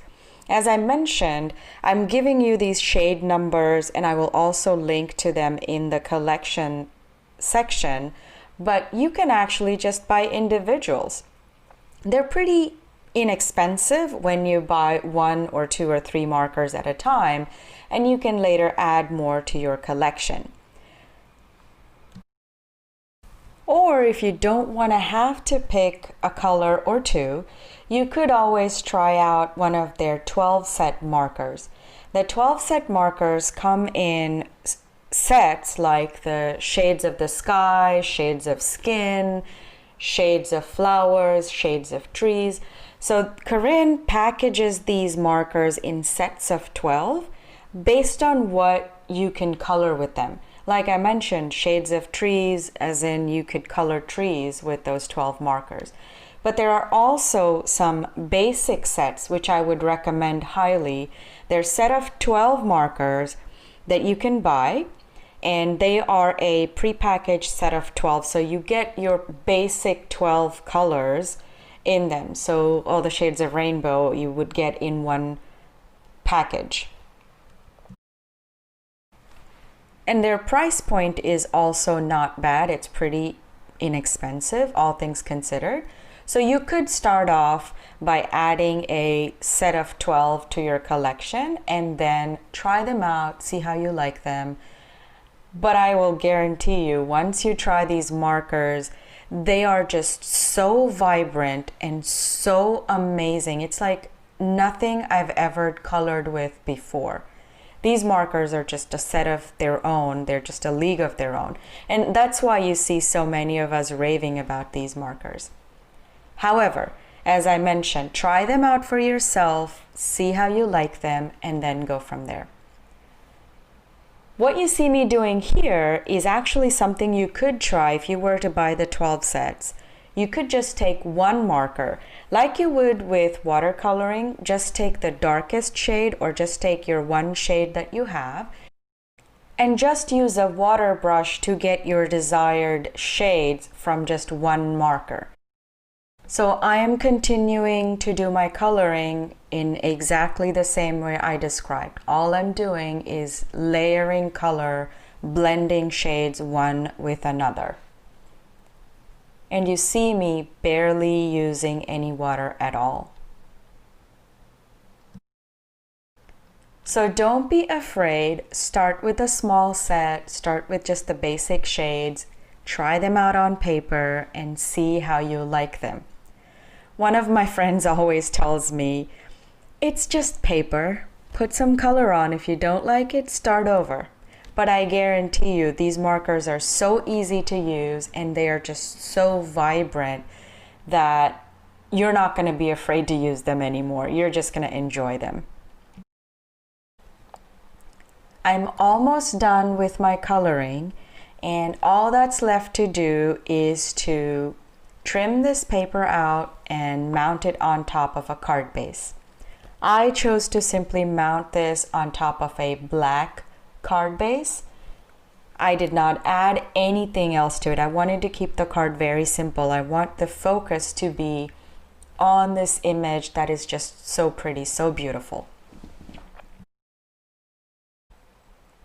As I mentioned, I'm giving you these shade numbers, and I will also link to them in the collection section, but you can actually just buy individuals. They're pretty inexpensive when you buy 1 or 2 or 3 markers at a time, and you can later add more to your collection. Or if you don't want to have to pick a color or 2, you could always try out one of their 12 set markers. The 12 set markers come in sets like the shades of the sky, shades of skin, shades of flowers, shades of trees. So Corinne packages these markers in sets of 12 based on what you can color with them. Like I mentioned, shades of trees, as in you could color trees with those 12 markers. But there are also some basic sets which I would recommend highly. They're a set of 12 markers that you can buy, and they are a prepackaged set of 12. So you get your basic 12 colors in them. So all the shades of rainbow you would get in one package. And their price point is also not bad. It's pretty inexpensive, all things considered. So you could start off by adding a set of 12 to your collection and then try them out, see how you like them. But I will guarantee you, once you try these markers, they are just so vibrant and so amazing. It's like nothing I've ever colored with before. These markers are just a set of their own. They're just a league of their own. And that's why you see so many of us raving about these markers. However, as I mentioned, try them out for yourself, see how you like them, and then go from there. What you see me doing here is actually something you could try if you were to buy the 12 sets. You could just take 1 marker, like you would with watercoloring. Just take the darkest shade, or just take your 1 shade that you have, and just use a water brush to get your desired shades from just 1 marker. So I am continuing to do my coloring in exactly the same way I described. All I'm doing is layering color, blending shades one with another. And you see me barely using any water at all. So don't be afraid. Start with a small set, start with just the basic shades, try them out on paper and see how you like them. One of my friends always tells me, it's just paper. Put some color on. If you don't like it, start over. But I guarantee you, these markers are so easy to use and they are just so vibrant that you're not going to be afraid to use them anymore. You're just going to enjoy them. I'm almost done with my coloring, and all that's left to do is to trim this paper out and mount it on top of a card base. I chose to simply mount this on top of a black card base. I did not add anything else to it. I wanted to keep the card very simple. I want the focus to be on this image that is just so pretty, so beautiful.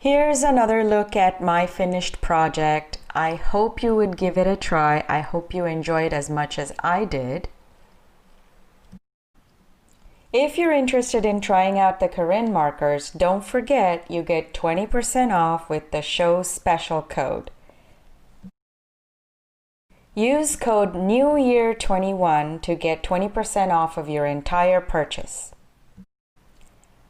Here's another look at my finished project. I hope you would give it a try. I hope you enjoy it as much as I did. If you're interested in trying out the 𝐒𝐿 markers, don't forget you get 20% off with the show special code. Use code NEWYEAR21 to get 20% off of your entire purchase.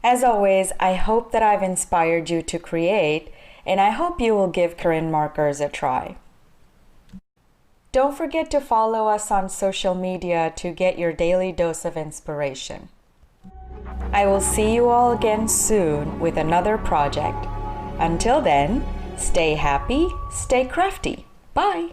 As always, I hope that I've inspired you to create, and I hope you will give 𝐒𝐿 markers a try. Don't forget to follow us on social media to get your daily dose of inspiration. I will see you all again soon with another project. Until then, stay happy, stay crafty. Bye!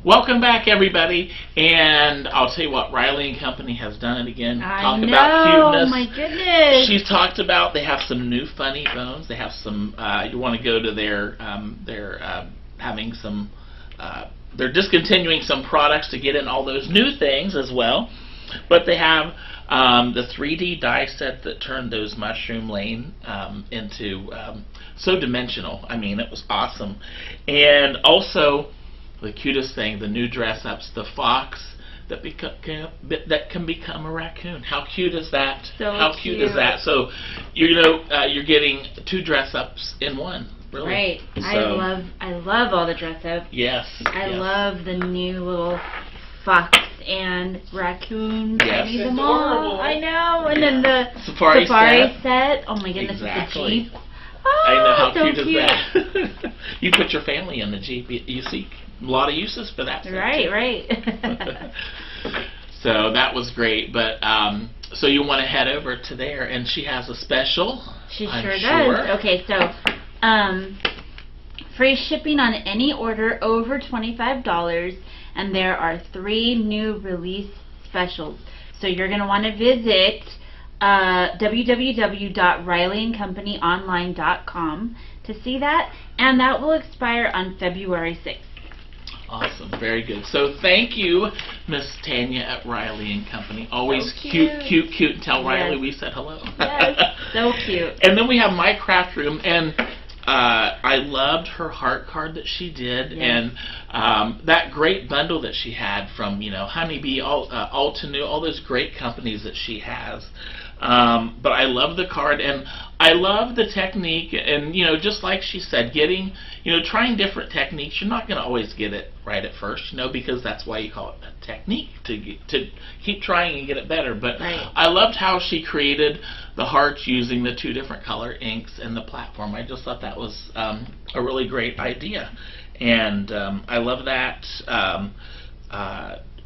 Welcome back, everybody, and I'll tell you what, Riley & Company has done it again. I Talk know, about cuteness. my goodness. She's talked about they have some new funny bones. They have some. You want to go to their having some. They're discontinuing some products to get in all those new things as well, but they have the 3D die set that turned those Mushroom Lane into so dimensional. I mean, it was awesome, and also. The cutest thing, the new dress-ups, the fox that can become a raccoon. How cute is that? So How cute is that? So, you're getting two dress-ups in one. Really. Right. So, I love all the dress-ups. Yes. I love the new little fox and raccoon. Yes. I need them Adorable. all. I know. And then the Safari set. Oh my goodness, Exactly. with the Jeep. I know, how so cute is that? You put your family in the Jeep. You see a lot of uses for that. Right, right. So that was great. But so you want to head over to there, and she has a special. She I'm sure sure. does. Okay, so free shipping on any order over $25, and there are 3 new release specials. So you're going to want to visit www.rileyandcompanyonline.com to see that, and that will expire on February 6th. Awesome, very good. So thank you, Miss Tanya at Riley & Company. Always So cute. Tell Riley Yes. we said hello. Yes, so cute. And then we have My Craft Room, and I loved her heart card that she did, Yes. and that great bundle that she had from Honeybee, Altenew, all those great companies that she has. But I love the card, and I love the technique, and just like she said, trying different techniques. You're not going to always get it right at first, because that's why you call it a technique, to keep trying and get it better. But Right. I loved how she created the hearts using the 2 different color inks and the platform. I just thought that was a really great idea, and I love that.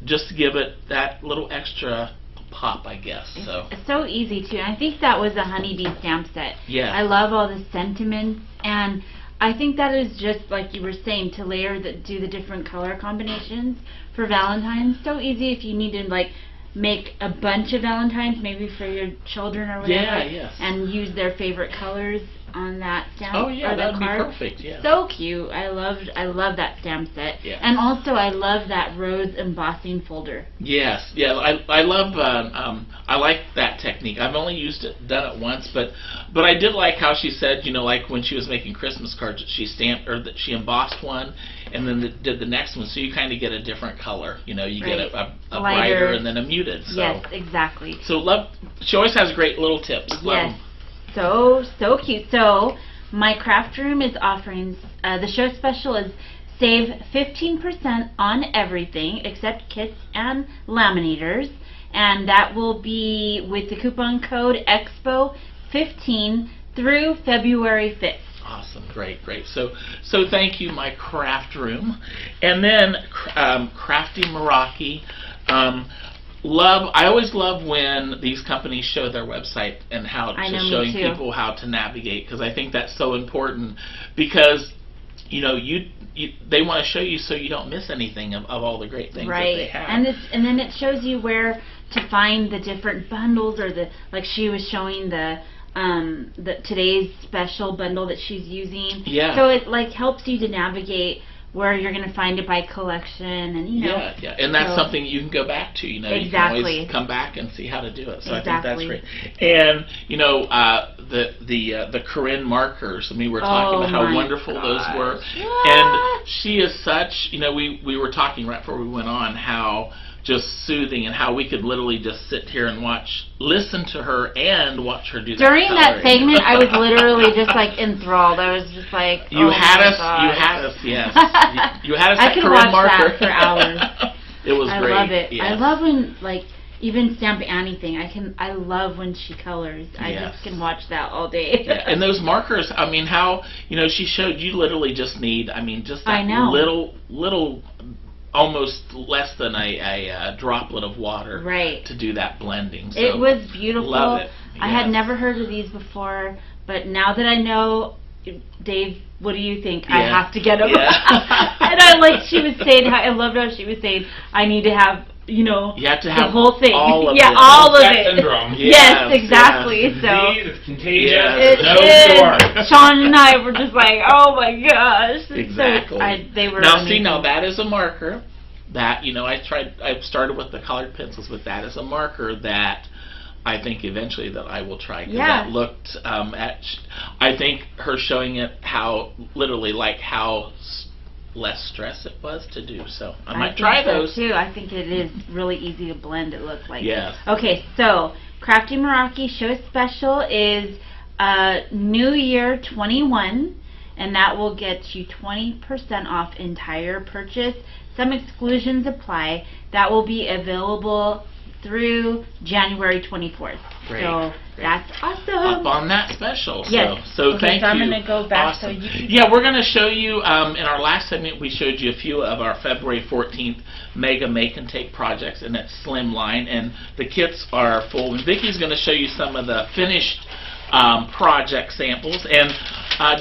Just to give it that little extra pop, I guess. So It's so easy too. I think that was a Honeybee stamp set. Yeah. I love all the sentiments, and I think that is just like you were saying, to layer do the different color combinations for Valentine's. So easy if you need to make a bunch of Valentines, maybe for your children or whatever. Yeah, yes. And use their favorite colors on that stamp. Oh yeah, or that the would be card. perfect. Yeah. So cute. I love that stamp set. Yeah. And also I love that rose embossing folder. Yes, yeah, I love I like that technique. I've only done it once, but I did like how she said, like when she was making Christmas cards, that she stamped or that she embossed one and then did the next one, so you kind of get a different color. You get a brighter and then a muted. So. Yes, exactly. So she always has great little tips. Love Yes. them. So cute. So my craft room is offering the show special is save 15% on everything except kits and laminators, and that will be with the coupon code EXPO15 through February 5th. Awesome, great. So thank you, My Craft Room, and then Crafty Meraki. I always love when these companies show their website and I know, me showing too. people how to navigate, because I think that's so important, because you know, they want to show you so you don't miss anything of all the great things that they have. And then it shows you where to find the different bundles, or like she was showing the today's special bundle that she's using. Yeah. So it like helps you to navigate where you're going to find it by collection, and you know. Yeah, and that's something you can go back to. You know, you can always come back and see how to do it. So I think that's great. And you know, the Corinne markers. I mean, we're talking about how wonderful those were. And she is such. You know, we were talking right before we went on how just soothing, and how we could literally just sit here and listen to her and watch her do that. During that segment, I was literally just like enthralled. I was just like, you had us, yes. You had us I at could Corinne watch marker that for hours. It was great. I love it. Yes. I love when, like, even Stamp anything. I love when she colors. I just can watch that all day. Yeah. And those markers, I mean, how, you know, she showed you literally just need, I mean, just that little almost less than a droplet of water to do that blending. So it was beautiful. Love it. I had never heard of these before, but now that I know, Dave, what do you think? I have to get them. And I like she was saying, I loved how she was saying, I need to have, you know, you have to have the whole thing. All of all of it. Syndrome. Yes, exactly. It's So it's contagious. It no is. store. Sean and I were just like, oh my gosh. Exactly. So they were now amazing. see, now that is a marker that, you know, I started with the colored pencils, but that is a marker that I think eventually that I will try, because that looked I think her showing it how literally like how less stress it was to do. So I might try those too. I think it is really easy to blend. It looks like. Yes. Okay, so Crafty Meraki Show Special is New Year 21, and that will get you 20% off entire purchase. Some exclusions apply. That will be available through January 24th. Great. So that's awesome. Up on that special. Yes. So okay, thank so I'm you. going to go back awesome. so you can. Yeah, we're going to show you, in our last segment, we showed you a few of our February 14th Mega Make and Take projects in that slim line, and the kits are full. And Vicky's going to show you some of the finished project samples. And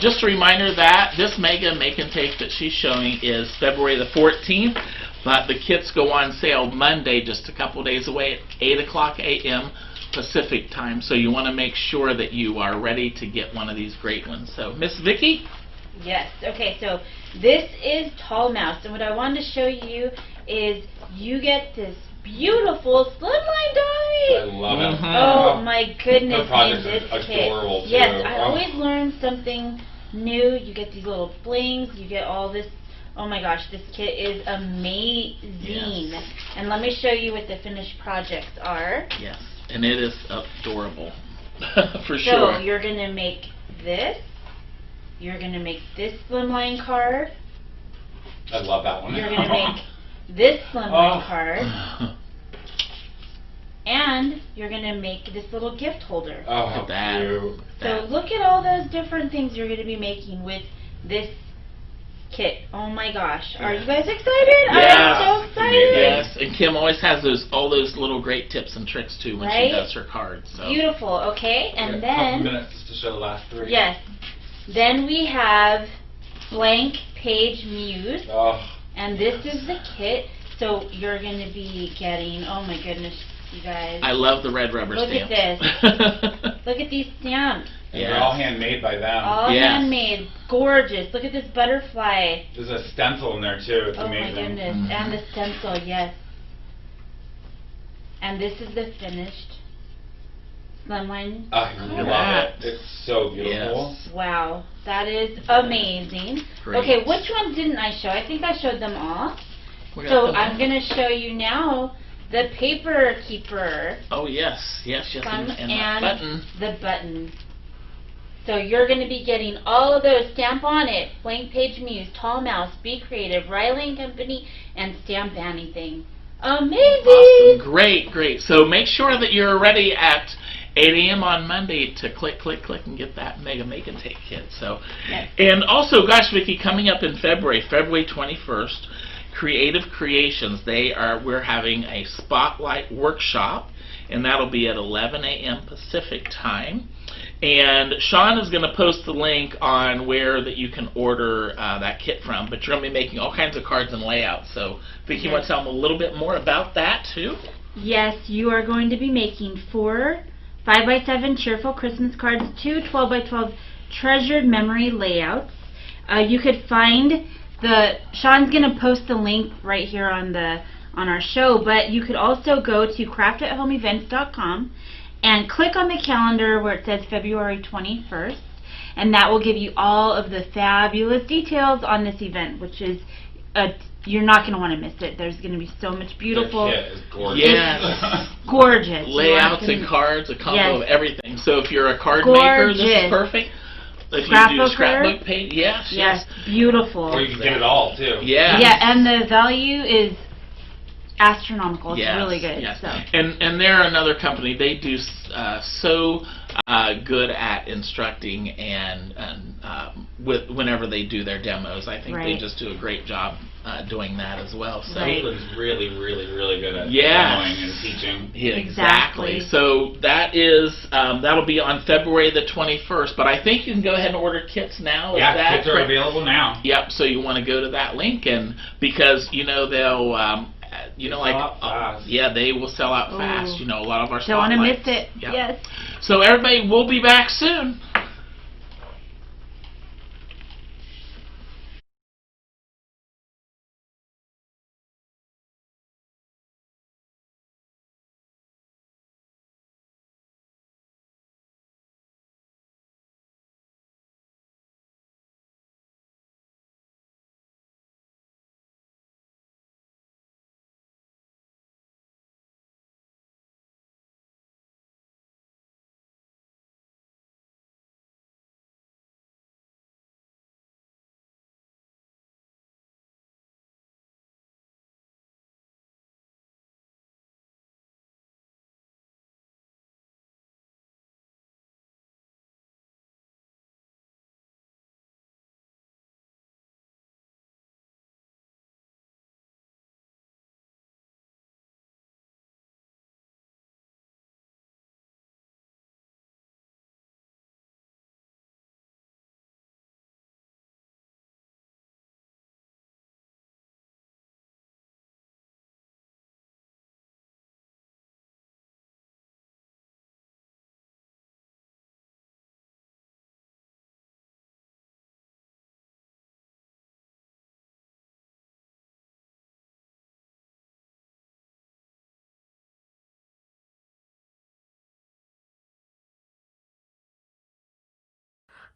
just a reminder that this Mega Make and Take that she's showing is February the 14th, but the kits go on sale Monday, just a couple days away, at 8:00 a.m. Pacific time. So you want to make sure that you are ready to get one of these great ones. So, Miss Vicky? Yes. Okay, so this is Tall Mouse, and what I wanted to show you is you get this beautiful slimline die. I love it. Oh my goodness! The project this is kit. adorable too. Yes, I always learn something new. You get these little flings. You get all this. Oh my gosh, this kit is amazing. Yes. And let me show you what the finished projects are. Yes, and it is adorable. For So sure. you're going to make this. You're going to make this slimline card. I love that one. You're going to make this slimline card. And you're going to make this little gift holder. Oh, Look at that. cute. So look at all those different things you're going to be making with this kit. Oh my gosh. Are you guys excited? Yes. I'm so excited. Yes, and Kim always has all those little great tips and tricks too when she does her cards. So. Beautiful. Okay, and A couple then minutes just to show the last three. yes, then we have Blank Page Muse, Oh. and this is the kit. So you're going to be getting. Oh my goodness, you guys. I love the red rubber Look stamps. at this. Look at these stamps. And they're all handmade by them. All handmade, gorgeous. Look at this butterfly. There's a stencil in there too. It's Oh amazing. my goodness, and the stencil, yes. And this is the finished slimline. I love it. It's so beautiful. Yes. Wow, that is amazing. Great. Okay, which one didn't I show? I think I showed them all. We got So them. I'm going to show you now the paper keeper Oh yes, yes, yes, thumb and and that button. the button. So you're going to be getting all of those. Stamp on it, Blank Page Muse, Tall Mouse, Be Creative, Riley & Company, and Stamp Anything. Amazing! Awesome, great, great. So make sure that you're ready at 8 a.m. on Monday to click, click, click, and get that Mega Make and Take kit. So, Yes. and also, gosh, Vicki, coming up in February 21st, Creative Creations. We're having a spotlight workshop, and that'll be at 11 a.m. Pacific time. And Sean is going to post the link on where that you can order that kit from. But you're going to be making all kinds of cards and layouts. So, Vicki, you want to tell them a little bit more about that too? Yes, you are going to be making 4 5x7 cheerful Christmas cards, 2 12x12 treasured memory layouts. You could find Sean's going to post the link right here on our show, but you could also go to craftathomeevents.com and click on the calendar where it says February 21st, and that will give you all of the fabulous details on this event, which is you're not going to want to miss it. There's going to be so much beautiful. That kit is gorgeous. Yes. Gorgeous. Layouts and cards, a combo of everything. So if you're a card maker, this is perfect. If you do scrapbook paint, yes. Beautiful. Or you can get it all too. Yeah. Yeah, and the value is astronomical. It's really good. Yes. So. And they're another company. They do so good at instructing and whenever they do their demos. I think they just do a great job doing that as well. So Caitlin's really, really, really good at demoing and teaching. Yeah, exactly. So that is that'll be on February the 21st. But I think you can go ahead and order kits now. Yeah, kits are available now. Yep. So you want to go to that link, and because they'll they will sell out fast. A lot of our spotlights. Don't want to miss it. Yep. Yes. So everybody, we'll be back soon.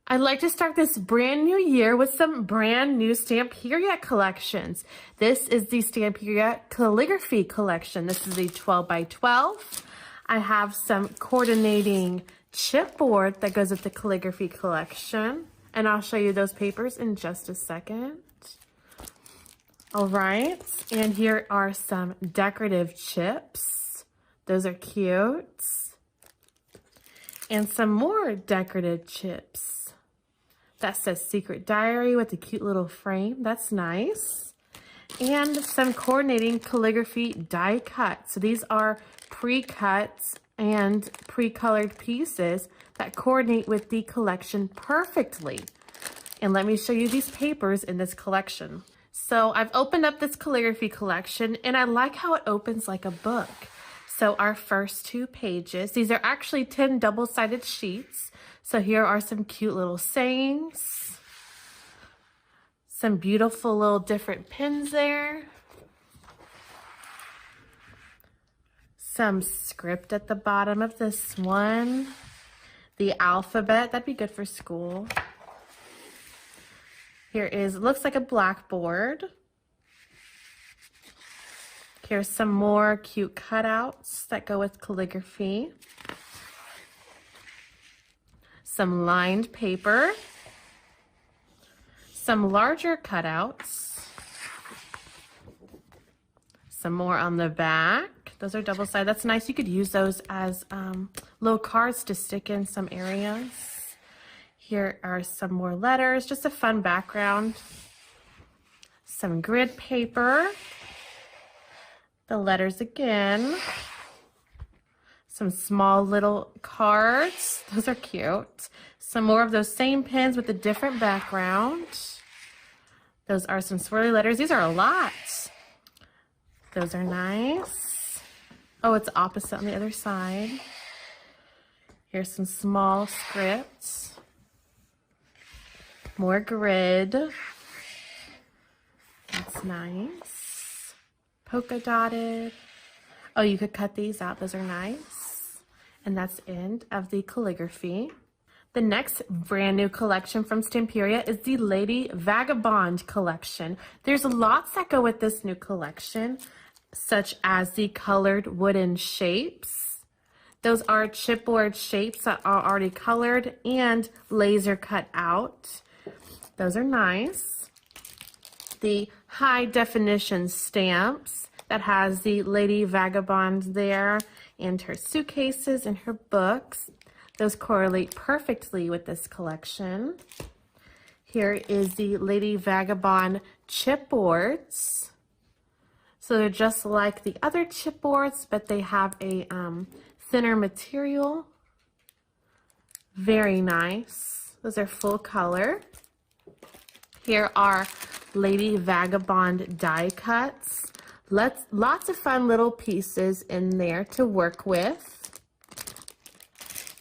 I'd like to start this brand new year with some brand new Stamperia collections. This is the Stamperia Calligraphy collection. This is a 12x12. I have some coordinating chipboard that goes with the calligraphy collection, and I'll show you those papers in just a second. All right, and here are some decorative chips. Those are cute. And some more decorative chips. That says Secret Diary with a cute little frame. That's nice. And some coordinating calligraphy die cuts. So these are pre-cut and pre-colored pieces that coordinate with the collection perfectly. And let me show you these papers in this collection. So I've opened up this calligraphy collection, and I like how it opens like a book. So our first 2 pages, these are actually 10 double-sided sheets. So here are some cute little sayings, some beautiful little different pins there, some script at the bottom of this one, the alphabet, that'd be good for school. Here is, looks like a blackboard. Here's some more cute cutouts that go with calligraphy. Some lined paper. Some larger cutouts. Some more on the back. Those are double-sided. That's nice. You could use those as little cards to stick in some areas. Here are some more letters. Just a fun background. Some grid paper. The letters again. Some small little cards. Those are cute. Some more of those same pins with a different background. Those are some swirly letters. These are a lot. Those are nice. Oh, it's opposite on the other side. Here's some small scripts. More grid. That's nice. Polka dotted. Oh, you could cut these out. Those are nice. And that's the end of the calligraphy. The next brand new collection from Stamperia is the Lady Vagabond collection. There's lots that go with this new collection, such as the colored wooden shapes. Those are chipboard shapes that are already colored and laser cut out. Those are nice. The high definition stamps that has the Lady Vagabond there and her suitcases and her books. Those correlate perfectly with this collection. Here is the Lady Vagabond chipboards. So they're just like the other chipboards, but they have a thinner material. Very nice. Those are full color. Here are Lady Vagabond die cuts. Lots of fun little pieces in there to work with.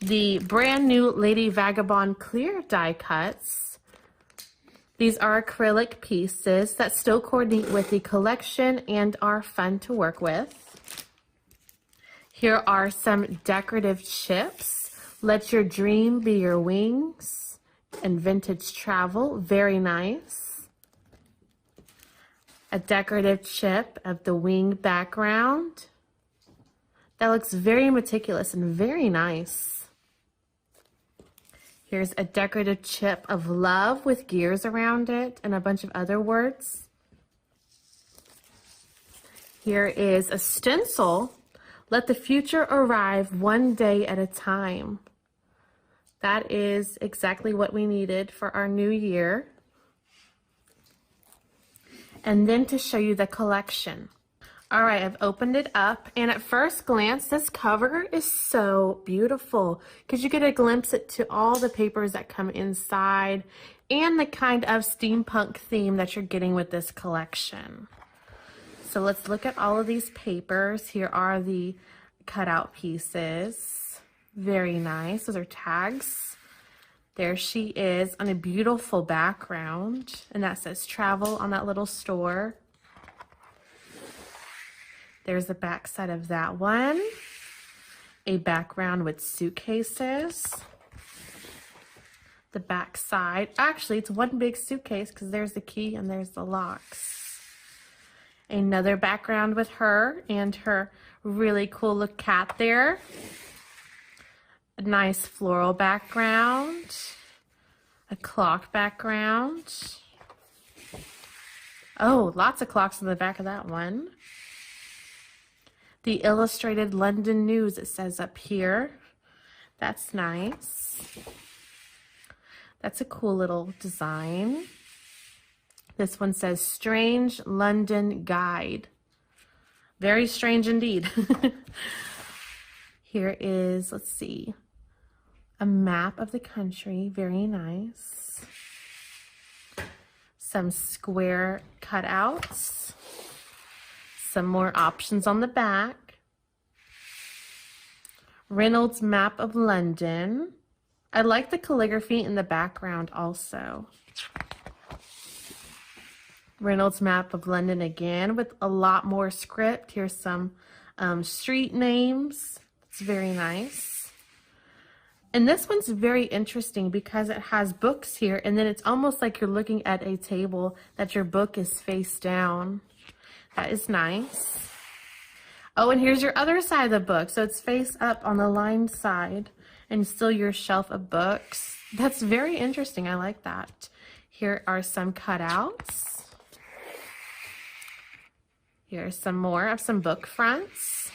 The brand new Lady Vagabond clear die cuts. These are acrylic pieces that still coordinate with the collection and are fun to work with. Here are some decorative chips. Let your dream be your wings. And vintage travel, very nice. A decorative chip of the wing background. That looks very meticulous and very nice. Here's a decorative chip of love with gears around it and a bunch of other words. Here is a stencil. Let the future arrive one day at a time. That is exactly what we needed for our new year. And then to show you the collection. All right, I've opened it up, and at first glance, this cover is so beautiful because you get a glimpse into all the papers that come inside and the kind of steampunk theme that you're getting with this collection. So let's look at all of these papers. Here are the cutout pieces. Very nice. Those are tags. There she is on a beautiful background, and that says travel on that little store. There's the back side of that one. A background with suitcases. The back side, actually it's one big suitcase because there's the key and there's the locks. Another background with her and her really cool look cat there. A nice floral background. A clock background. Oh, lots of clocks on the back of that one. The Illustrated London News, it says up here. That's nice. That's a cool little design. This one says Strange London Guide. Very strange indeed. Here is, let's see, a map of the country. Very nice. Some square cutouts. Some more options on the back. Reynolds map of London. I like the calligraphy in the background also. Reynolds map of London again with a lot more script. Here's some street names. It's very nice. And this one's very interesting because it has books here, and then it's almost like you're looking at a table that your book is face down. That is nice. Oh, and here's your other side of the book. So it's face up on the lined side and still your shelf of books. That's very interesting. I like that. Here are some cutouts. Here's some more of some book fronts.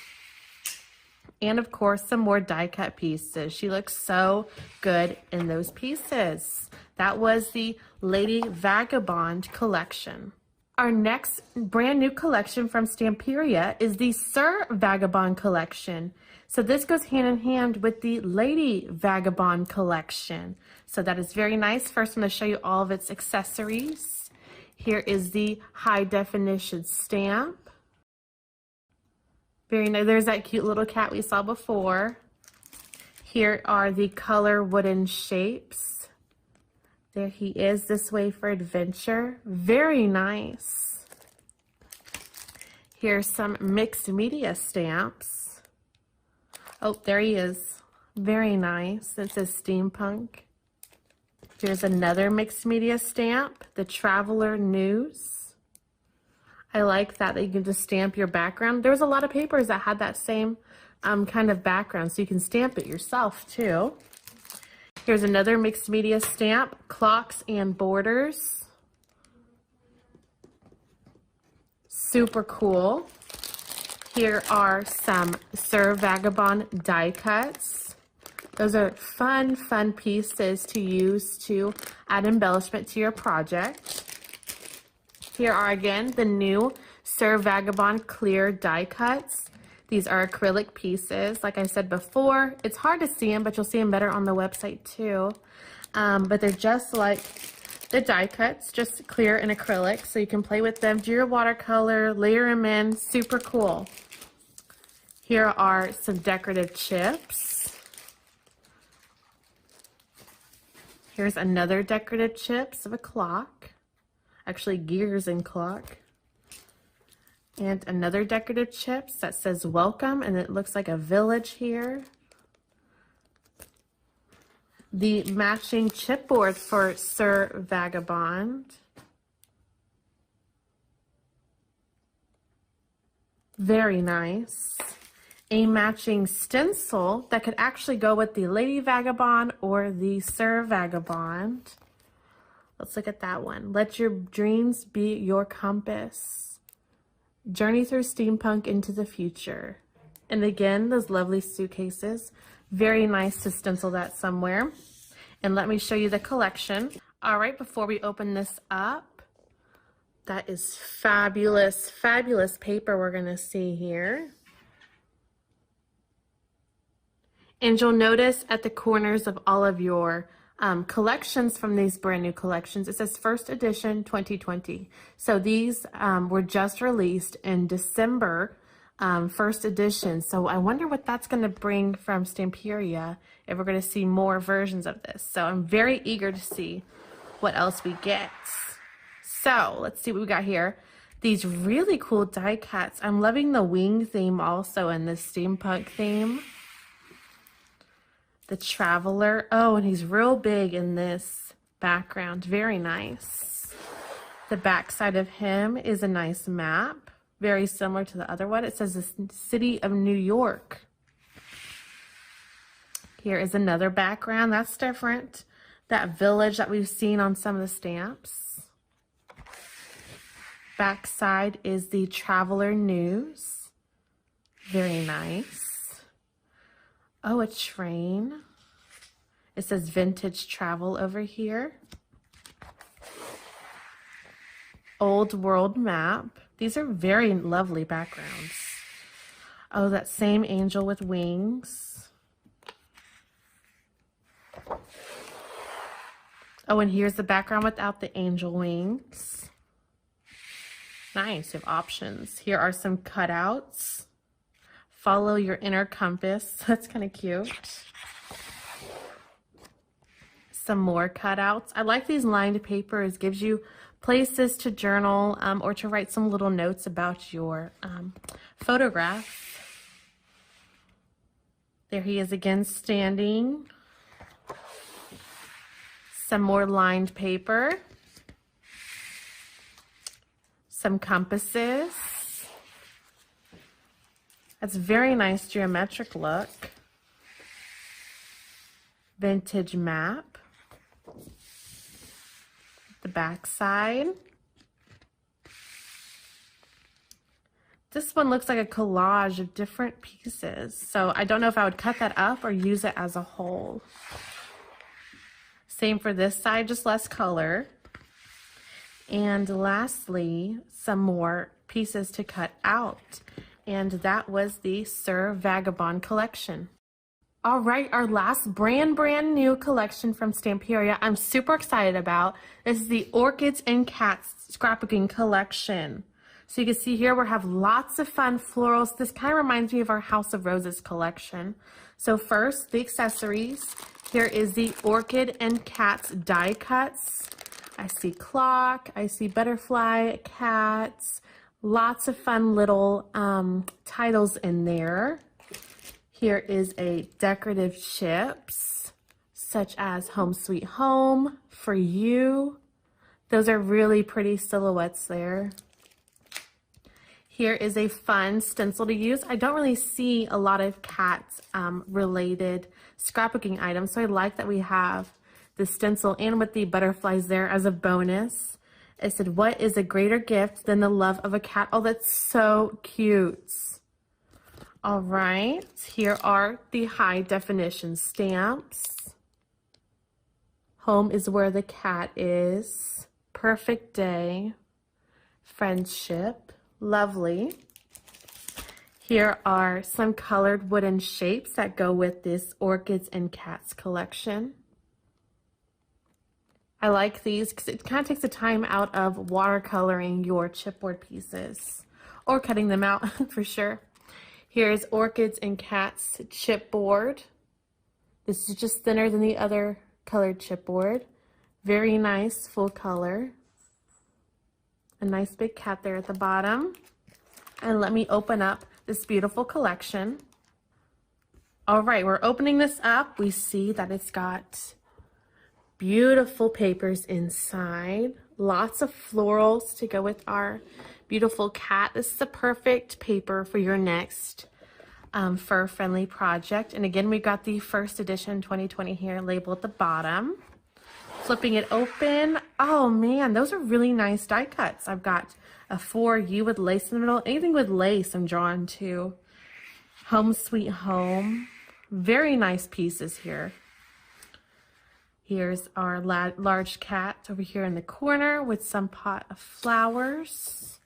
And of course, some more die cut pieces. She looks so good in those pieces. That was the Lady Vagabond collection. Our next brand new collection from Stamperia is the Sir Vagabond collection. So this goes hand in hand with the Lady Vagabond collection. So that is very nice. First, I'm going to show you all of its accessories. Here is the high definition stamp. Very nice. There's that cute little cat we saw before. Here are the color wooden shapes. There he is, this way for adventure. Very nice. Here's some mixed media stamps. Oh, there he is. Very nice. It says steampunk. Here's another mixed media stamp, the Traveler News. I like that you can just stamp your background. There's a lot of papers that had that same kind of background, so you can stamp it yourself too. Here's another mixed media stamp, Clocks and Borders. Super cool. Here are some Sir Vagabond die cuts. Those are fun pieces to use to add embellishment to your project. Here are again the new Sir Vagabond clear die cuts. These are acrylic pieces. Like I said before, it's hard to see them, but you'll see them better on the website too. But they're just like the die cuts, just clear and acrylic, so you can play with them, do your watercolor, layer them in, super cool. Here are some decorative chips. Here's another decorative chips of a clock, actually gears and clock. And another decorative chips that says welcome, and it looks like a village here. The matching chipboard for Sir Vagabond. Very nice. A matching stencil that could actually go with the Lady Vagabond or the Sir Vagabond. Let's look at that one. Let your dreams be your compass. Journey through steampunk into the future. And again, those lovely suitcases. Very nice to stencil that somewhere. And let me show you the collection. All right, before we open this up, that is fabulous paper we're gonna see here. And you'll notice at the corners of all of your collections from these brand new collections, it says first edition 2020. So these were just released in December, first edition. So I wonder what that's going to bring from Stamperia, if we're going to see more versions of this. So I'm very eager to see what else we get. So let's see what we got here. These really cool die cuts. I'm loving the wing theme also and the steampunk theme. The Traveler. Oh, and he's real big in this background. Very nice. The back side of him is a nice map. Very similar to the other one. It says the city of New York. Here is another background. That's different. That village that we've seen on some of the stamps. Back side is the Traveler News. Very nice. Oh, a train. It says vintage travel over here. Old world map. These are very lovely backgrounds. Oh, that same angel with wings. Oh, and here's the background without the angel wings. Nice, you have options. Here are some cutouts. Follow your inner compass. That's kind of cute. Some more cutouts. I like these lined papers. Gives you places to journal or to write some little notes about your photograph. There he is again standing. Some more lined paper. Some compasses. That's very nice geometric look. Vintage map. The back side. This one looks like a collage of different pieces. So I don't know if I would cut that up or use it as a whole. Same for this side, just less color. And lastly, some more pieces to cut out. And that was the Sir Vagabond collection. All right, our last brand new collection from Stamperia I'm super excited about. This is the Orchids and Cats scrapbooking collection. So you can see here we have lots of fun florals. This kind of reminds me of our House of Roses collection. So first, the accessories. Here is the Orchid and Cats die cuts. I see clock, I see butterfly, cats, lots of fun little titles in there. Here is a decorative chips, such as Home Sweet Home, For You. Those are really pretty silhouettes there. Here is a fun stencil to use. I don't really see a lot of cats related scrapbooking items, so I like that we have the stencil and with the butterflies there as a bonus. It said, what is a greater gift than the love of a cat? Oh, that's so cute. All right, here are the high definition stamps. Home is where the cat is. Perfect day. Friendship. Lovely. Here are some colored wooden shapes that go with this Orchids and Cats collection. I like these because it kind of takes the time out of watercoloring your chipboard pieces or cutting them out for sure. Here's Orchids and Cats chipboard. This is just thinner than the other colored chipboard. Very nice, full color. A nice big cat there at the bottom. And let me open up this beautiful collection. All right, we're opening this up. We see that it's got beautiful papers inside. Lots of florals to go with our beautiful cat. This is the perfect paper for your next fur-friendly project. And again, we got the first edition 2020 here labeled at the bottom. Flipping it open, oh man, those are really nice die cuts. I've got a For You with lace in the middle. Anything with lace I'm drawn to. Home Sweet Home. Very nice pieces here. Here's our large cat over here in the corner with some pot of flowers.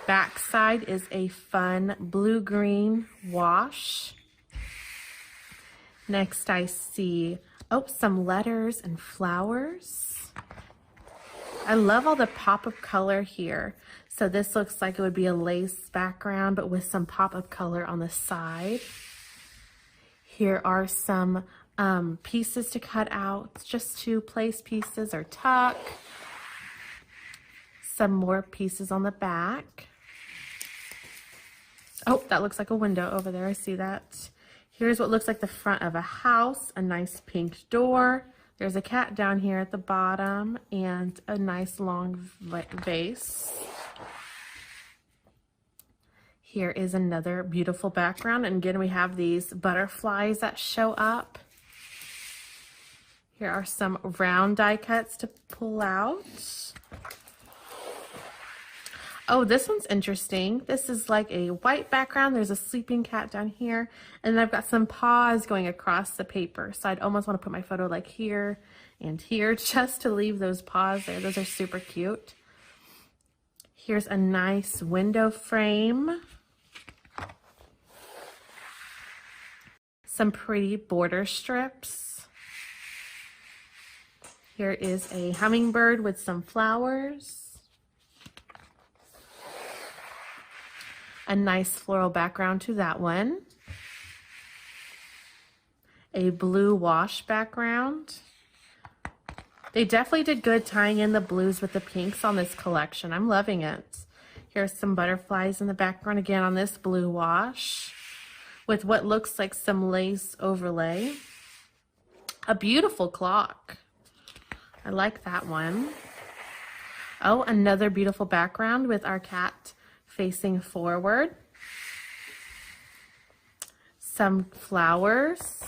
Backside is a fun blue-green wash. Next I see, some letters and flowers. I love all the pop of color here. So this looks like it would be a lace background, but with some pop of color on the side. Here are some pieces to cut out, just to place pieces or tuck. Some more pieces on the back. Oh, that looks like a window over there. I see that. Here's what looks like the front of a house, a nice pink door. There's a cat down here at the bottom and a nice long vase. Here is another beautiful background. And again, we have these butterflies that show up. Here are some round die cuts to pull out. Oh, this one's interesting. This is like a white background. There's a sleeping cat down here. And then I've got some paws going across the paper. So I'd almost want to put my photo like here and here just to leave those paws there. Those are super cute. Here's a nice window frame. Some pretty border strips. Here is a hummingbird with some flowers. A nice floral background to that one. A blue wash background. They definitely did good tying in the blues with the pinks on this collection. I'm loving it. Here's some butterflies in the background again on this blue wash with what looks like some lace overlay. A beautiful clock. I like that one. Oh, another beautiful background with our cat facing forward. Some flowers.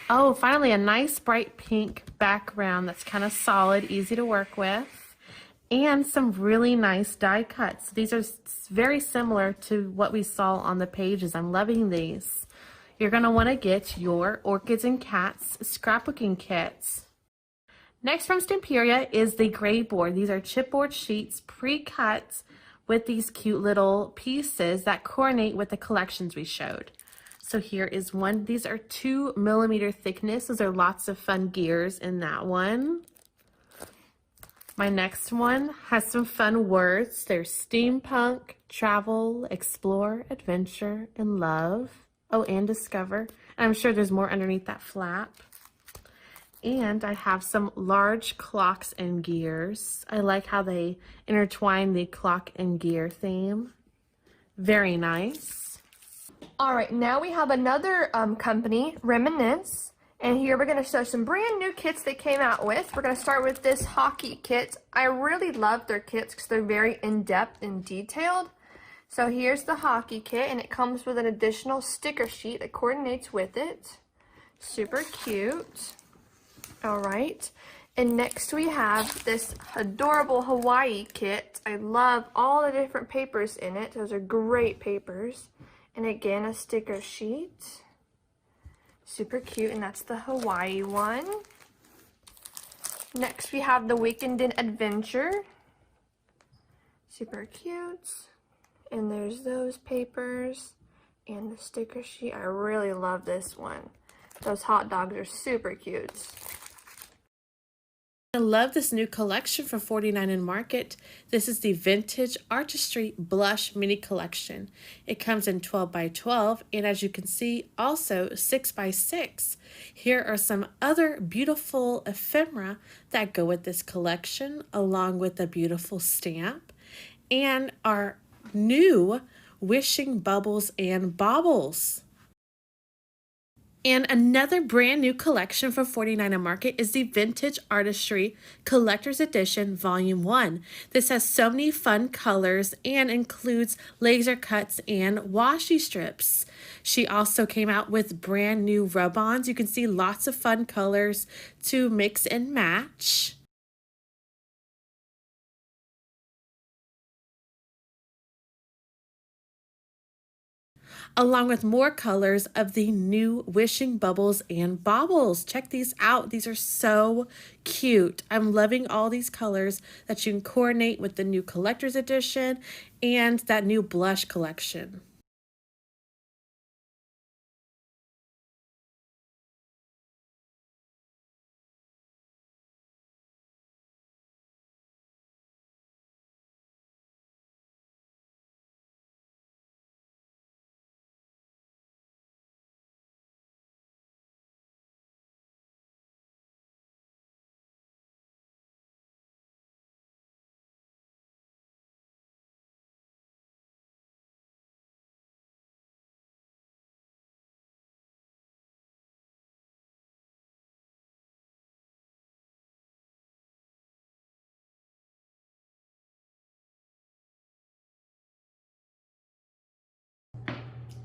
Oh, finally a nice bright pink background that's kind of solid, easy to work with. And some really nice die cuts. These are very similar to what we saw on the pages. I'm loving these. You're going to want to get your Orchids and Cats scrapbooking kits. Next from Stamperia is the gray board. These are chipboard sheets pre-cut with these cute little pieces that coordinate with the collections we showed. So here is one. These are 2 millimeter thickness. Those are lots of fun gears in that one. My next one has some fun words. There's steampunk, travel, explore, adventure, and love. Oh, and discover. And I'm sure there's more underneath that flap. And I have some large clocks and gears. I like how they intertwine the clock and gear theme. Very nice. All right, now we have another company, Reminisce. And here we're going to show some brand new kits they came out with. We're going to start with this hockey kit. I really love their kits because they're very in-depth and detailed. So here's the hockey kit, and it comes with an additional sticker sheet that coordinates with it. Super cute. All right, and next we have this adorable Hawaii kit. I love all the different papers in it. Those are great papers. And again, a sticker sheet. Super cute, and that's the Hawaii one. Next we have the Weekend in Adventure. Super cute. And there's those papers and the sticker sheet. I really love this one. Those hot dogs are super cute. I love this new collection from 49 and Market. This is the Vintage Artistry Blush Mini Collection. It comes in 12 by 12 and, as you can see, also 6 by 6. Here are some other beautiful ephemera that go with this collection, along with a beautiful stamp and our new Wishing Bubbles and Baubles. And another brand new collection from 49 and Market is the Vintage Artistry Collector's Edition Volume 1. This has so many fun colors and includes laser cuts and washi strips. She also came out with brand new rub-ons. You can see lots of fun colors to mix and match. Along with more colors of the new Wishing Bubbles and Baubles. Check these out. These are so cute. I'm loving all these colors that you can coordinate with the new collector's edition and that new blush collection.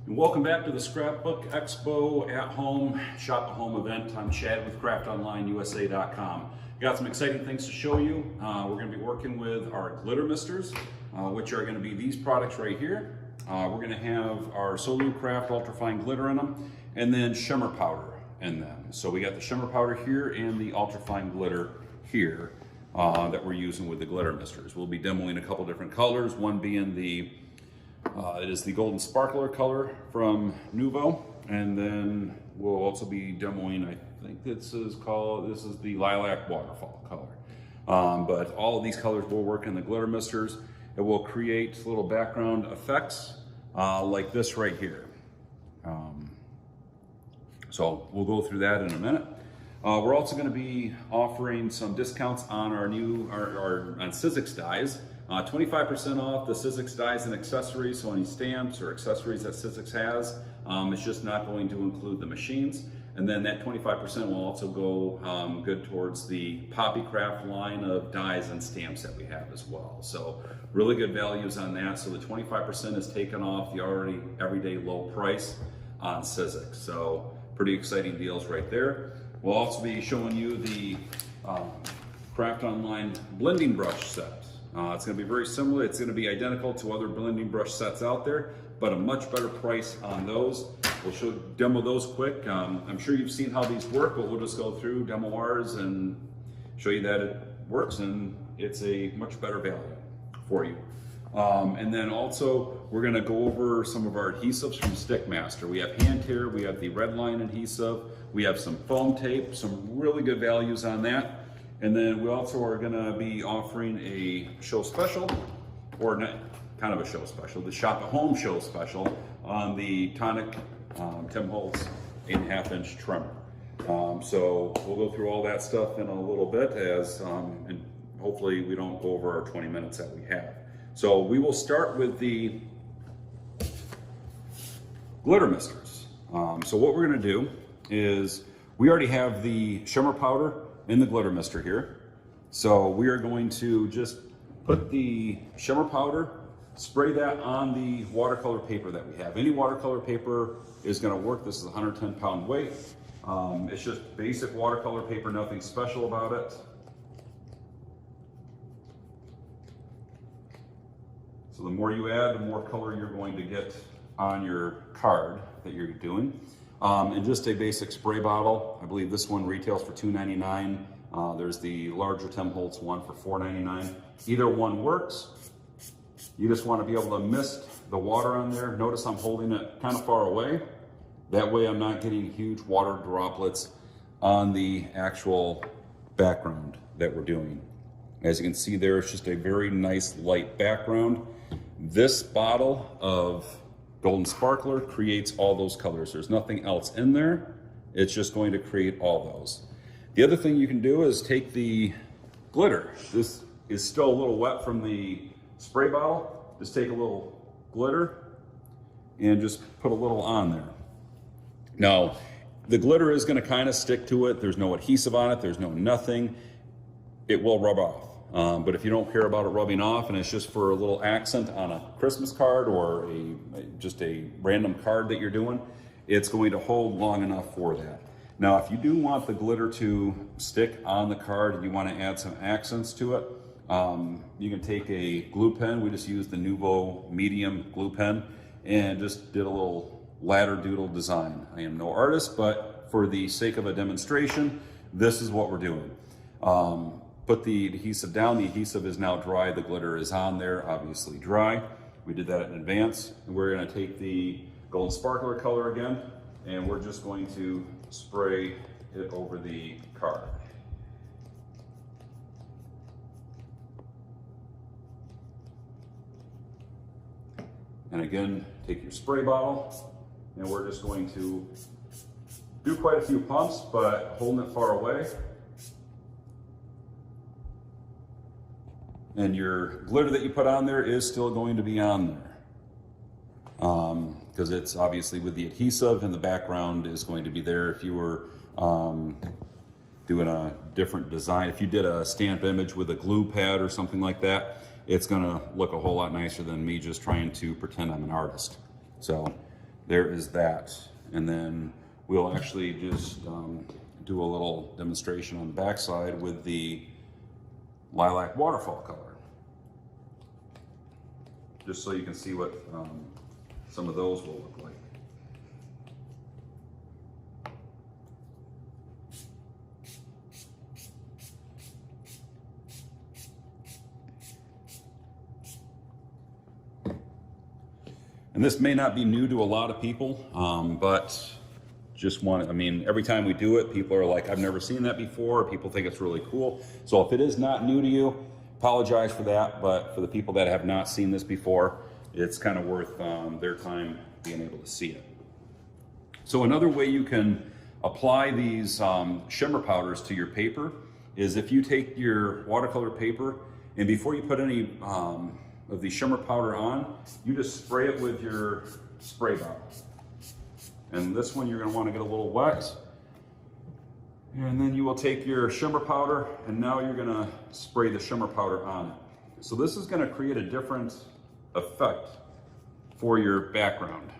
Welcome back to the Scrapbook Expo at Home Shop at Home event. I'm Chad with CraftOnlineUSA.com. Got some exciting things to show you. We're going to be working with our glitter misters, which are going to be these products right here. We're going to have our Solu Craft Ultrafine glitter in them, and then shimmer powder in them. So we got the shimmer powder here and the ultrafine glitter here that we're using with the glitter misters. We'll be demoing a couple different colors, one being the it is the Golden Sparkler color from Nuvo, and then we'll also be demoing, I think this is the Lilac Waterfall color. But all of these colors will work in the glitter misters. It will create little background effects like this right here. So we'll go through that in a minute. We're also going to be offering some discounts on our new on 𝐒𝐒𝐧𝐧𝐞 dies. 25% off the 𝐒𝐒𝐧𝐶 dies and accessories, so any stamps or accessories that 𝐒𝐒𝐧𝐶 has. It's just not going to include the machines. And then that 25% will also go good towards the Poppy Craft line of dies and stamps that we have as well. So really good values on that. So the 25% is taken off the already everyday low price on 𝐒𝐶. So pretty exciting deals right there. We'll also be showing you the Craft Online blending brush set. It's going to be very similar. It's going to be identical to other blending brush sets out there, but a much better price on those. We'll demo those quick. I'm sure you've seen how these work, but we'll just go through, demo ours, and show you that it works and it's a much better value for you. And then also we're going to go over some of our adhesives from Stickmaster. We have hand tear, we have the red line adhesive, we have some foam tape, some really good values on that. And then we also are going to be offering a show special, or not, kind of a show special, the Shop at Home show special on the Tonic Tim Holtz 8.5-inch trimmer. So we'll go through all that stuff in a little bit as, and hopefully we don't go over our 20 minutes that we have. So we will start with the glitter misters. So what we're going to do is we already have the shimmer powder in the glitter mister here. So we are going to just put the shimmer powder, spray that on the watercolor paper that we have. Any watercolor paper is going to work. This is a 110-pound weight. It's just basic watercolor paper, nothing special about it. So the more you add, the more color you're going to get on your card that you're doing. And just a basic spray bottle. I believe this one retails for $2.99. There's the larger Tim Holtz one for $4.99. Either one works. You just want to be able to mist the water on there. Notice I'm holding it kind of far away. That way I'm not getting huge water droplets on the actual background that we're doing. As you can see there, it's just a very nice light background. This bottle of Golden Sparkler creates all those colors. There's nothing else in there. It's just going to create all those. The other thing you can do is take the glitter. This is still a little wet from the spray bottle. Just take a little glitter and just put a little on there. Now, the glitter is going to kind of stick to it. There's no adhesive on it. There's no nothing. It will rub off. But if you don't care about it rubbing off and it's just for a little accent on a Christmas card or just a random card that you're doing, it's going to hold long enough for that. Now, if you do want the glitter to stick on the card and you want to add some accents to it, you can take a glue pen. We just used the Nuvo medium glue pen and just did a little ladder doodle design. I am no artist, but for the sake of a demonstration, this is what we're doing. Put the adhesive down. The adhesive is now dry. The glitter is on there, obviously dry. We did that in advance. And we're going to take the Golden Sparkler color again, and we're just going to spray it over the card. And again, take your spray bottle, and we're just going to do quite a few pumps, but holding it far away. And your glitter that you put on there is still going to be on there. Because it's obviously with the adhesive and the background is going to be there. If you were doing a different design, if you did a stamp image with a glue pad or something like that, it's going to look a whole lot nicer than me just trying to pretend I'm an artist. So there is that. And then we'll actually just do a little demonstration on the backside with the lilac waterfall color, just so you can see what some of those will look like. And this may not be new to a lot of people, but just want, I mean, every time we do it, people are like, I've never seen that before. People think it's really cool. So if it is not new to you, apologize for that. But for the people that have not seen this before, it's kind of worth their time being able to see it. So another way you can apply these shimmer powders to your paper is if you take your watercolor paper and before you put any of the shimmer powder on, you just spray it with your spray bottle. And this one you're going to want to get a little wet. And then you will take your shimmer powder and now you're going to spray the shimmer powder on it. So this is going to create a different effect for your background.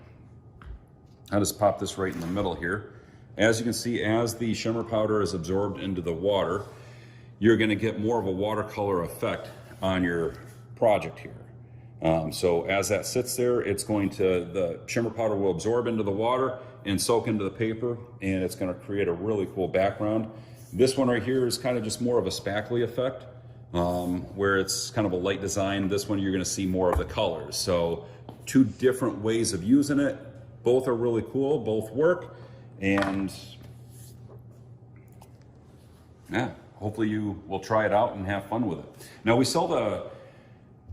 I'll just pop this right in the middle here. As you can see, as the shimmer powder is absorbed into the water, you're going to get more of a watercolor effect on your project here. So as that sits there, it's going to, the shimmer powder will absorb into the water and soak into the paper, and it's going to create a really cool background. This one right here is kind of just more of a spackly effect, where it's kind of a light design. This one you're going to see more of the colors. So two different ways of using it. Both are really cool, both work, and yeah, hopefully you will try it out and have fun with it. Now we sell the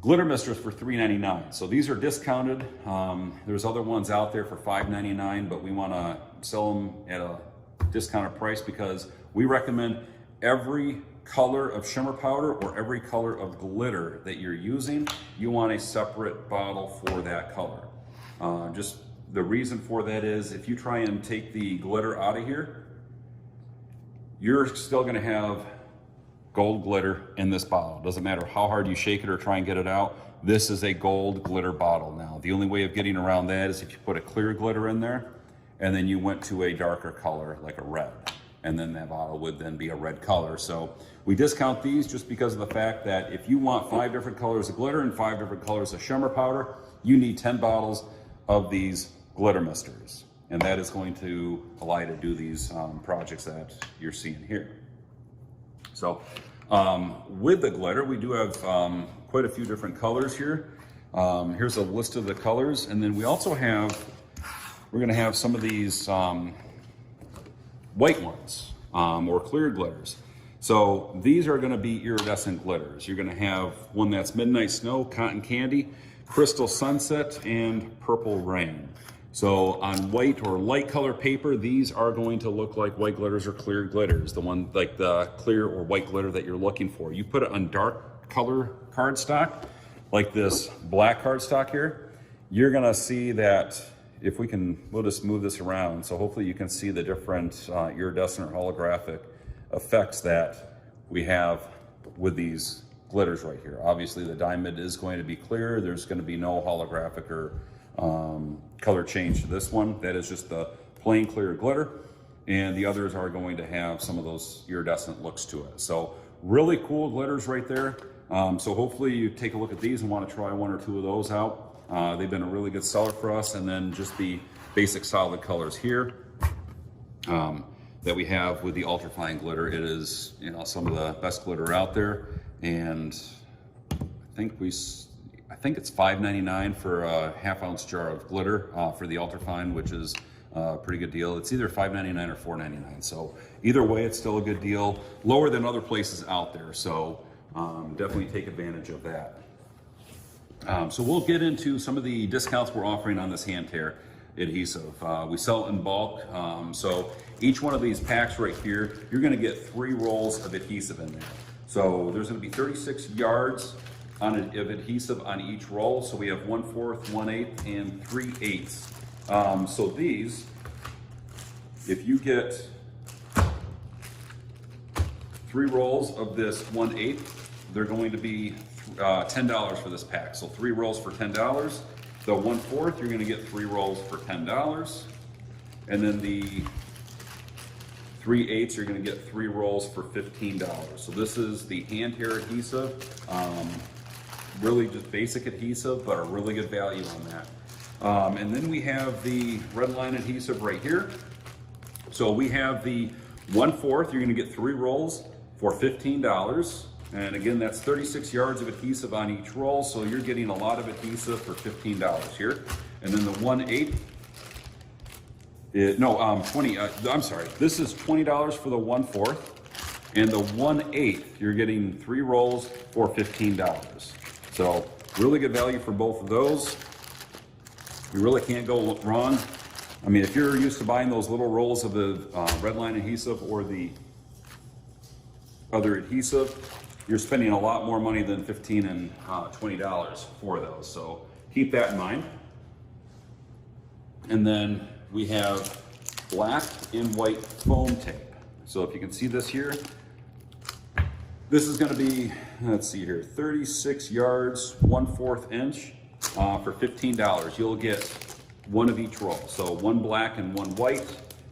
glitter misters for $3.99, so these are discounted. There's other ones out there for $5.99, but we want to sell them at a discounted price because we recommend every color of shimmer powder or every color of glitter that you're using, you want a separate bottle for that color. Just the reason for that is if you try and take the glitter out of here, you're still going to have gold glitter in this bottle. Doesn't matter how hard you shake it or try and get it out. This is a gold glitter bottle now. The only way of getting around that is if you put a clear glitter in there and then you went to a darker color like a red, and then that bottle would then be a red color. So we discount these just because of the fact that if you want 5 different colors of glitter and 5 different colors of shimmer powder, you need 10 bottles of these glitter misters. And that is going to allow you to do these projects that you're seeing here. So with the glitter, we do have quite a few different colors here. Here's a list of the colors. And then we also have, we're gonna have some of these white ones or clear glitters. So these are gonna be iridescent glitters. You're gonna have one that's Midnight Snow, Cotton Candy, Crystal Sunset, and Purple Rain. So on white or light color paper, these are going to look like white glitters or clear glitters, the one like the clear or white glitter that you're looking for. You put it on dark color cardstock, like this black cardstock here, you're gonna see that if we can, we'll just move this around. So hopefully you can see the different iridescent or holographic effects that we have with these glitters right here. Obviously the diamond is going to be clear. There's going to be no holographic or color change to this one. That is just the plain clear glitter, and the others are going to have some of those iridescent looks to it. So really cool glitters right there. So hopefully you take a look at these and want to try 1 or 2 of those out. They've been a really good seller for us. And then just the basic solid colors here that we have with the ultrafine glitter. It is, you know, some of the best glitter out there, and I think it's $5.99 for a half-ounce jar of glitter for the ultrafine, which is a pretty good deal. It's either $5.99 or $4.99. So either way, it's still a good deal, lower than other places out there. So definitely take advantage of that. So we'll get into some of the discounts we're offering on this hand tear adhesive. We sell it in bulk. So each one of these packs right here, you're going to get 3 rolls of adhesive in there. So there's going to be 36 yards of adhesive on each roll. So we have 1/4, 1/8, and 3/8. So these, if you get 3 rolls of this 1/8, they're going to be $10 for this pack. So 3 rolls for $10. The 1/4, you're going to get 3 rolls for $10. And then the 3/8, you're going to get 3 rolls for $15. So this is the hand tear adhesive. Really just basic adhesive, but a really good value on that. And then we have the red line adhesive right here. So we have the 1/4, you're going to get 3 rolls for $15. And again, that's 36 yards of adhesive on each roll. So you're getting a lot of adhesive for $15 here. And then the 1/8, I'm sorry. This is $20 for the 1/4. And the 1/8, you're getting 3 rolls for $15. So really good value for both of those. You really can't go wrong. I mean, if you're used to buying those little rolls of the red line adhesive or the other adhesive, you're spending a lot more money than $15 and $20 for those. So keep that in mind. And then we have black and white foam tape. So if you can see this here, this is going to be, let's see here, 36 yards, 1/4 inch for $15. You'll get 1 of each roll. So 1 black and 1 white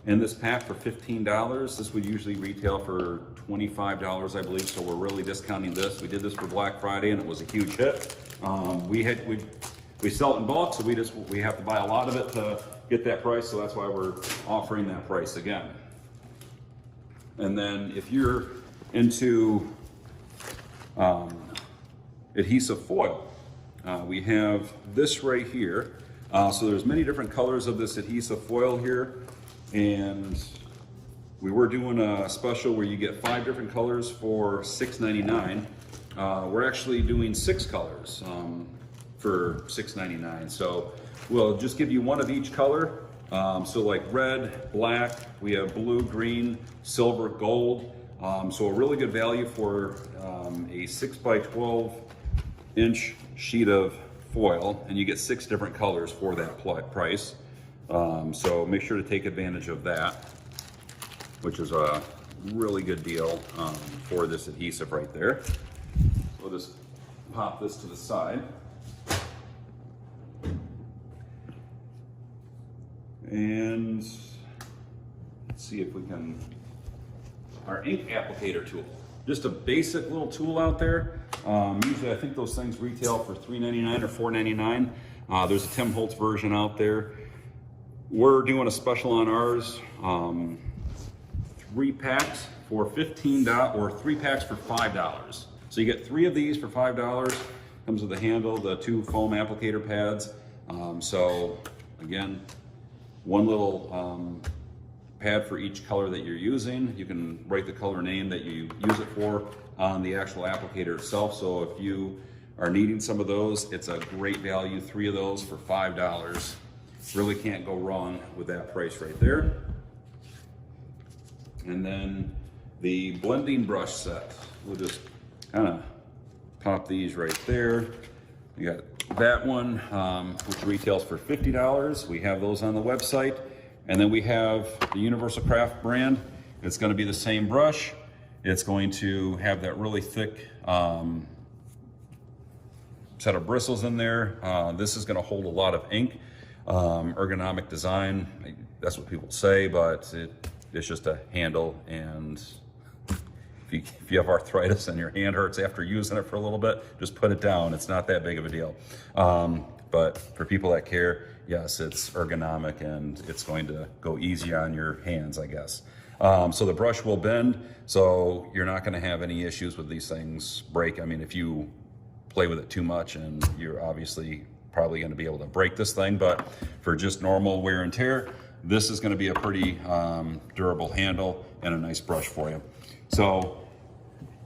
in this pack for $15. This would usually retail for $25, I believe. So we're really discounting this. We did this for Black Friday and it was a huge hit. We sell it in bulk, so we have to buy a lot of it to get that price. So that's why we're offering that price again. And then if you're into adhesive foil, we have this right here. So there's many different colors of this adhesive foil here, and we were doing a special where you get 5 different colors for $6.99. We're actually doing 6 colors for $6.99. So we'll just give you one of each color. So like red, black, we have blue, green, silver, gold. So a really good value for a 6 by 12 inch sheet of foil, and you get 6 different colors for that price. So make sure to take advantage of that, which is a really good deal for this adhesive right there. We'll just pop this to the side. And let's see if we can, our ink applicator tool. Just a basic little tool out there. Usually I think those things retail for $3.99 or $4.99. There's a Tim Holtz version out there. We're doing a special on ours. 3 packs for $15 or 3 packs for $5. So you get 3 of these for $5. Comes with a handle, the 2 foam applicator pads. So again, one little pad for each color that you're using. You can write the color name that you use it for on the actual applicator itself. So if you are needing some of those, it's a great value. 3 of those for $5. Really can't go wrong with that price right there. And then the blending brush set. We'll just kind of pop these right there. We got that one, which retails for $50. We have those on the website. And then we have the Universal Craft brand. It's going to be the same brush. It's going to have that really thick set of bristles in there. This is going to hold a lot of ink. Ergonomic design, that's what people say, but it's just a handle, and if you have arthritis and your hand hurts after using it for a little bit, just put it down. It's not that big of a deal. But for people that care, yes, it's ergonomic and it's going to go easy on your hands, I guess. So the brush will bend, so you're not going to have any issues with these things break. I mean, if you play with it too much, and you're obviously probably going to be able to break this thing, but for just normal wear and tear, this is going to be a pretty durable handle and a nice brush for you. So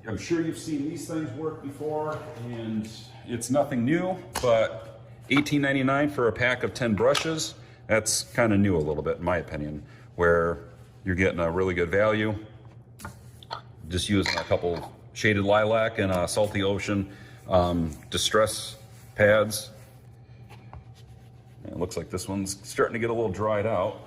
I'm sure you've seen these things work before, and it's nothing new, but $18.99 for a pack of 10 brushes, that's kind of new a little bit in my opinion, where you're getting a really good value. Just using a couple Shaded Lilac and a Salty Ocean distress pads. And it looks like this one's starting to get a little dried out.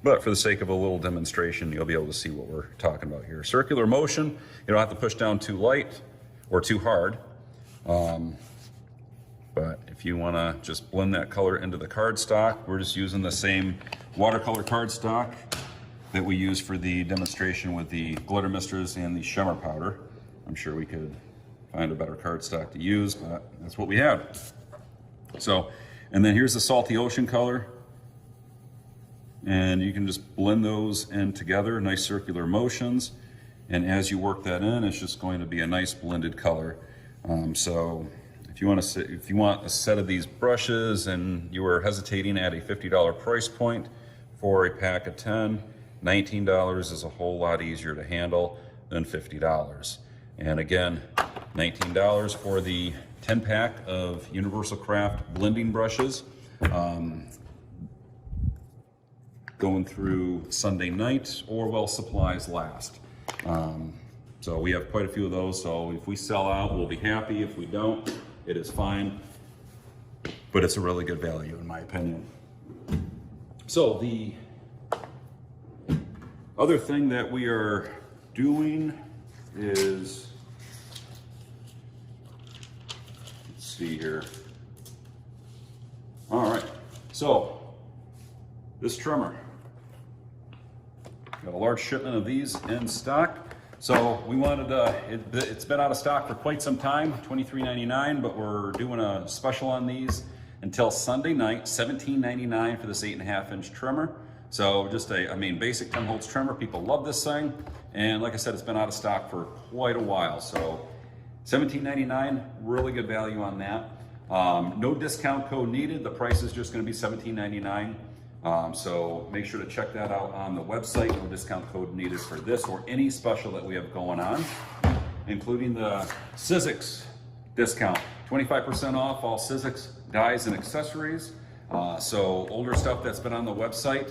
But for the sake of a little demonstration, you'll be able to see what we're talking about here. Circular motion, you don't have to push down too light or too hard. But if you want to just blend that color into the cardstock, we're just using the same watercolor cardstock that we use for the demonstration with the glitter misters and the shimmer powder. I'm sure we could find a better cardstock to use, but that's what we have. So, and then here's the Salty Ocean color. And you can just blend those in together, nice circular motions. And as you work that in, it's just going to be a nice blended color. So if you want a set of these brushes and you are hesitating at a $50 price point for a pack of 10, $19 is a whole lot easier to handle than $50. And again, $19 for the 10 pack of Universal Craft blending brushes. Going through Sunday night or while supplies last. So we have quite a few of those, so if we sell out, we'll be happy. If we don't, it is fine. But it's a really good value in my opinion. So the other thing that we are doing is, let's see here. All right, so this trimmer. Got a large shipment of these in stock. So we wanted it's been out of stock for quite some time, $23.99, but we're doing a special on these until Sunday night, $17.99 for this 8.5-inch trimmer. So just I mean, basic 10 holds trimmer. People love this thing. And like I said, it's been out of stock for quite a while. So $17.99, really good value on that. No discount code needed. The price is just going to be $17.99. So make sure to check that out on the website. No discount code needed for this or any special that we have going on, including the 𝐒𝐬𝐧𝐽𝐡 discount. 25% off all 𝐒𝐬𝐽𝐡 dies and accessories. So older stuff that's been on the website,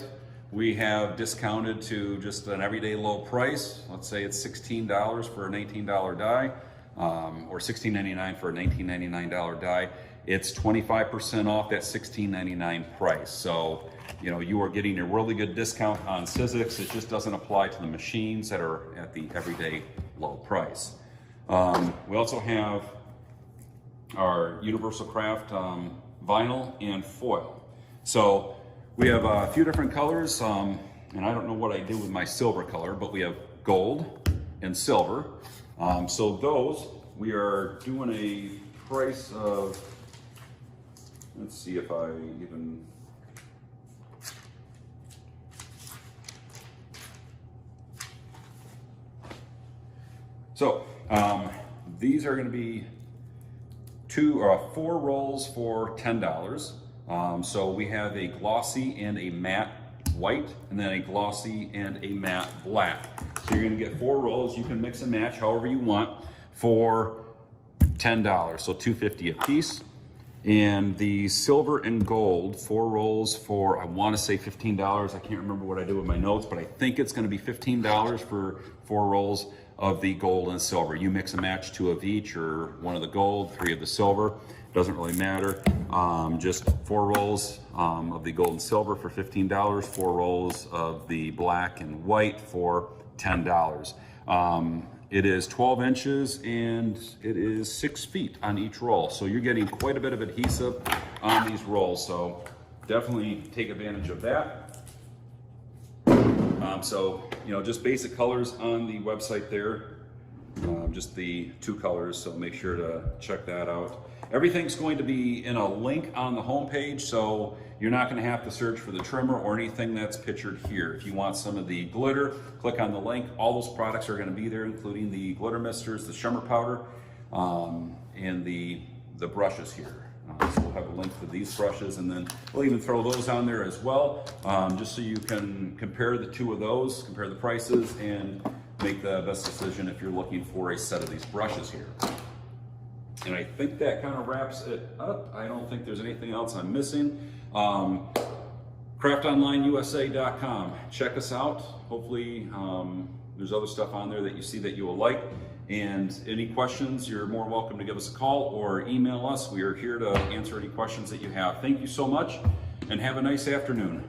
we have discounted to just an everyday low price. Let's say it's $16 for a $19 die, or $16.99 for a $19.99 die. It's 25% off that $16.99 price. So, you know, you are getting a really good discount on 𝐒𝐬𝐽𝐡. It just doesn't apply to the machines that are at the everyday low price. We also have our Universal Craft vinyl and foil. So we have a few different colors, and I don't know what I did with my silver color, but we have gold and silver. So those, we are doing a price of, let's see if I even, so these are going to be 4 rolls for $10. So we have a glossy and a matte white, and then a glossy and a matte black. So you're going to get 4 rolls. You can mix and match however you want for $10, so $2.50 a piece. And the silver and gold, 4 rolls for, I want to say $15. I can't remember what I did with my notes, but I think it's going to be $15 for 4 rolls of the gold and silver. You mix and match 2 of each, or 1 of the gold, 3 of the silver. Doesn't really matter. Just 4 rolls of the gold and silver for $15, 4 rolls of the black and white for $10. It is 12 inches and it is 6 feet on each roll. So you're getting quite a bit of adhesive on these rolls. So definitely take advantage of that. So, you know, just basic colors on the website there. Just the 2 colors, so make sure to check that out. Everything's going to be in a link on the homepage, so you're not going to have to search for the trimmer or anything that's pictured here. If you want some of the glitter, click on the link. All those products are going to be there, including the glitter misters, the shimmer powder, and the brushes here. So we'll have a link to these brushes, and then we'll even throw those on there as well, just so you can compare the 2 of those, compare the prices, and make the best decision if you're looking for a set of these brushes here. And I think that kind of wraps it up. I don't think there's anything else I'm missing. CraftOnlineUSA.com. Check us out. Hopefully there's other stuff on there that you see that you will like. And any questions, you're more welcome to give us a call or email us. We are here to answer any questions that you have. Thank you so much, and have a nice afternoon.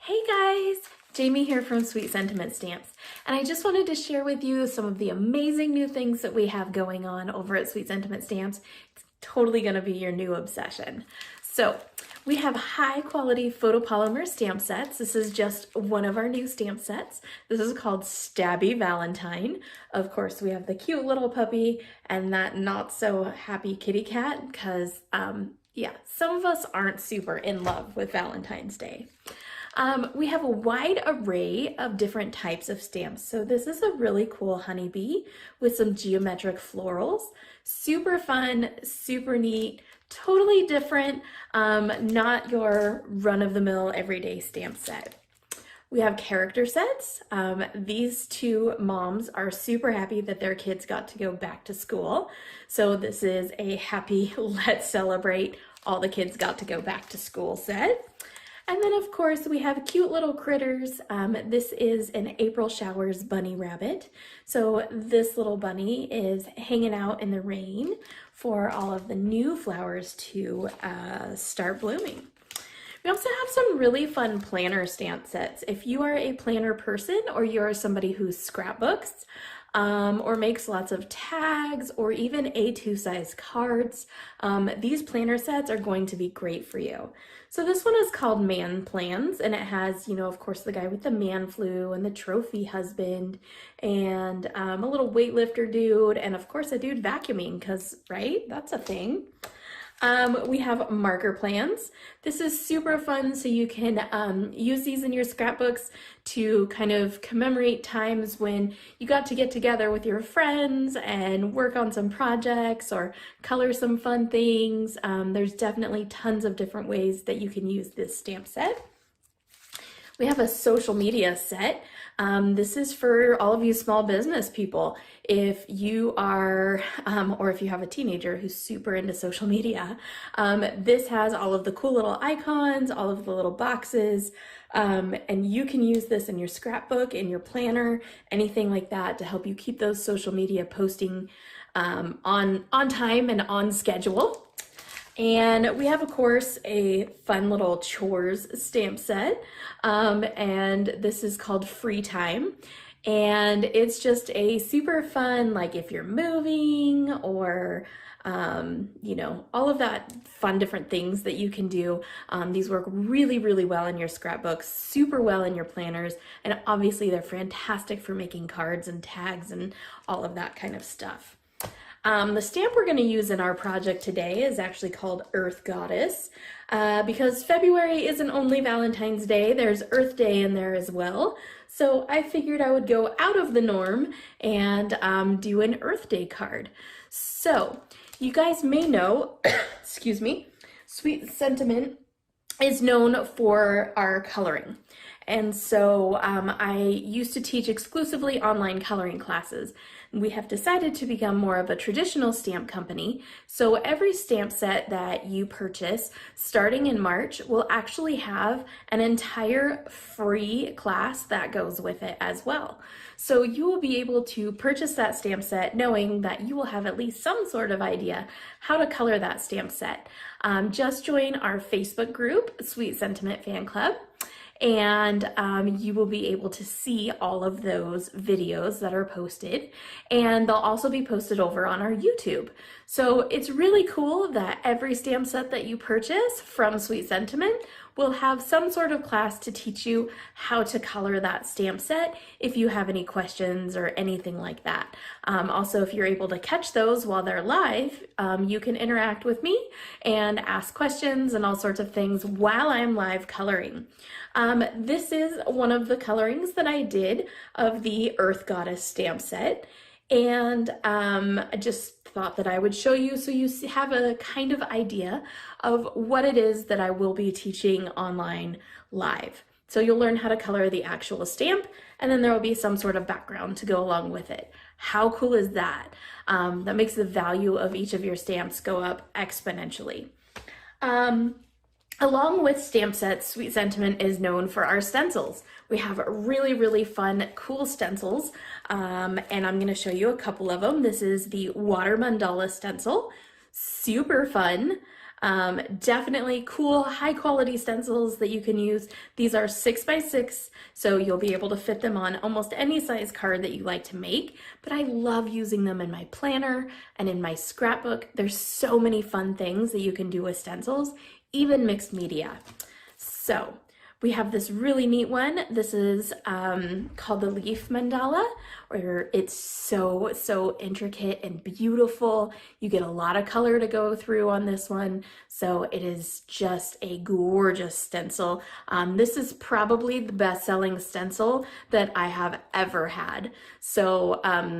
Hey guys, Jamie here from Sweet Sentiment Stamps, and I just wanted to share with you some of the amazing new things that we have going on over at Sweet Sentiment Stamps. It's totally going to be your new obsession. So we have high quality photopolymer stamp sets. This is just one of our new stamp sets. This is called Stabby Valentine. Of course, we have the cute little puppy and that not so happy kitty cat because, yeah, some of us aren't super in love with Valentine's Day. We have a wide array of different types of stamps. So this is a really cool honeybee with some geometric florals. Super fun, super neat, totally different, not your run-of-the-mill everyday stamp set. We have character sets. These 2 moms are super happy that their kids got to go back to school. So this is a happy let's celebrate all the kids got to go back to school set. And then of course we have cute little critters. This is an April Showers bunny rabbit. So this little bunny is hanging out in the rain for all of the new flowers to start blooming. We also have some really fun planner stamp sets. If you are a planner person or you're somebody who scrapbooks or makes lots of tags or even A2 size cards, these planner sets are going to be great for you. So this one is called Man Plans, and it has, you know, of course, the guy with the man flu and the trophy husband and a little weightlifter dude and of course a dude vacuuming, because, right, that's a thing. We have marker plans. This is super fun, so you can use these in your scrapbooks to kind of commemorate times when you got to get together with your friends and work on some projects or color some fun things. There's definitely tons of different ways that you can use this stamp set. We have a social media set. This is for all of you small business people. If you are, or if you have a teenager who's super into social media, this has all of the cool little icons, all of the little boxes, and you can use this in your scrapbook, in your planner, anything like that to help you keep those social media posting on time and on schedule. And we have, of course, a fun little chores stamp set, and this is called Free Time. And it's just a super fun, like if you're moving or, you know, all of that fun different things that you can do. These work really, really well in your scrapbooks, super well in your planners, and obviously they're fantastic for making cards and tags and all of that kind of stuff. The stamp we're going to use in our project today is actually called Earth Goddess, because February isn't only Valentine's Day, there's Earth Day in there as well. So I figured I would go out of the norm and do an Earth Day card. So you guys may know, excuse me, Sweet Sentiment is known for our coloring. And so I used to teach exclusively online coloring classes. We have decided to become more of a traditional stamp company. So every stamp set that you purchase starting in March will actually have an entire free class that goes with it as well. So you will be able to purchase that stamp set knowing that you will have at least some sort of idea how to color that stamp set. Just join our Facebook group, Sweet Sentiment Fan Club, and you will be able to see all of those videos that are posted, and they'll also be posted over on our YouTube. So it's really cool that every stamp set that you purchase from Sweet Sentiment will have some sort of class to teach you how to color that stamp set if you have any questions or anything like that. Also, if you're able to catch those while they're live, you can interact with me and ask questions and all sorts of things while I'm live coloring. This is one of the colorings that I did of the Earth Goddess stamp set, and I just thought that I would show you so you have a kind of idea of what it is that I will be teaching online live. So you'll learn how to color the actual stamp, and then there will be some sort of background to go along with it. How cool is that? That makes the value of each of your stamps go up exponentially. Along with stamp sets, Sweet Sentiment is known for our stencils. We have really, really fun, cool stencils, and I'm going to show you a couple of them. This is the Water Mandala stencil. Super fun. Definitely cool, high quality stencils that you can use. These are 6x6, so you'll be able to fit them on almost any size card that you like to make, but I love using them in my planner and in my scrapbook. There's so many fun things that you can do with stencils, even mixed media. So we have this really neat one. This is called the Leaf Mandala, where it's so intricate and beautiful. You get a lot of color to go through on this one, so it is just a gorgeous stencil. This is probably the best-selling stencil that I have ever had. So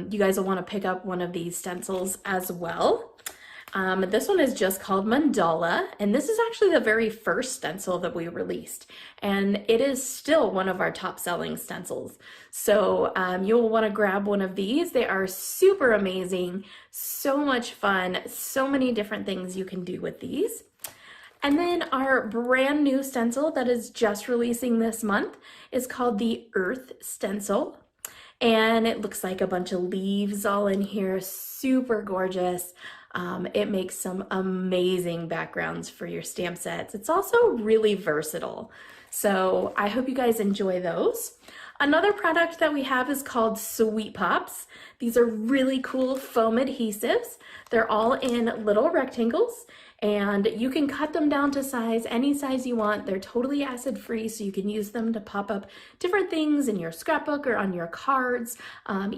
you guys will want to pick up one of these stencils as well. This one is just called Mandala, and this is actually the very first stencil that we released, and it is still one of our top-selling stencils. So you'll want to grab one of these. They are super amazing, so much fun, so many different things you can do with these. And then our brand new stencil that is just releasing this month is called the Earth Stencil. And it looks like a bunch of leaves all in here, super gorgeous. It makes some amazing backgrounds for your stamp sets. It's also really versatile. So I hope you guys enjoy those. Another product that we have is called Sweet Pops. These are really cool foam adhesives. They're all in little rectangles, and you can cut them down to size, any size you want. They're totally acid free, so you can use them to pop up different things in your scrapbook or on your cards,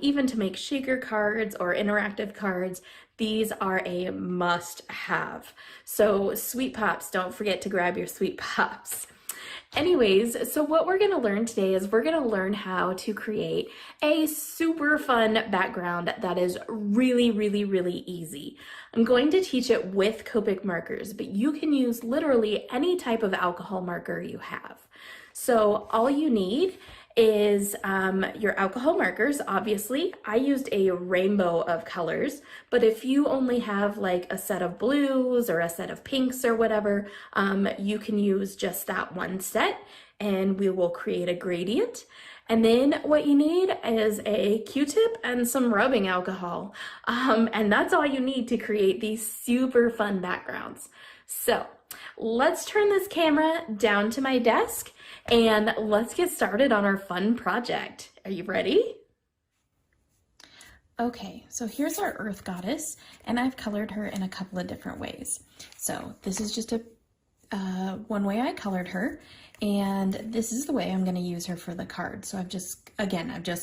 even to make shaker cards or interactive cards. These are a must have. So Sweet Pops, don't forget to grab your Sweet Pops. Anyways, so what we're going to learn today is we're going to learn how to create a super fun background that is really, really, really easy. I'm going to teach it with Copic markers, but you can use literally any type of alcohol marker you have. So all you need is your alcohol markers. Obviously, I used a rainbow of colors, but if you only have like a set of blues or a set of pinks or whatever, you can use just that one set and we will create a gradient. And then what you need is a Q-tip and some rubbing alcohol. And that's all you need to create these super fun backgrounds. So let's turn this camera down to my desk and let's get started on our fun project. Are you ready? Okay, so here's our Earth Goddess, and I've colored her in a couple of different ways. So this is just one way I colored her, and this is the way I'm going to use her for the card. So I've just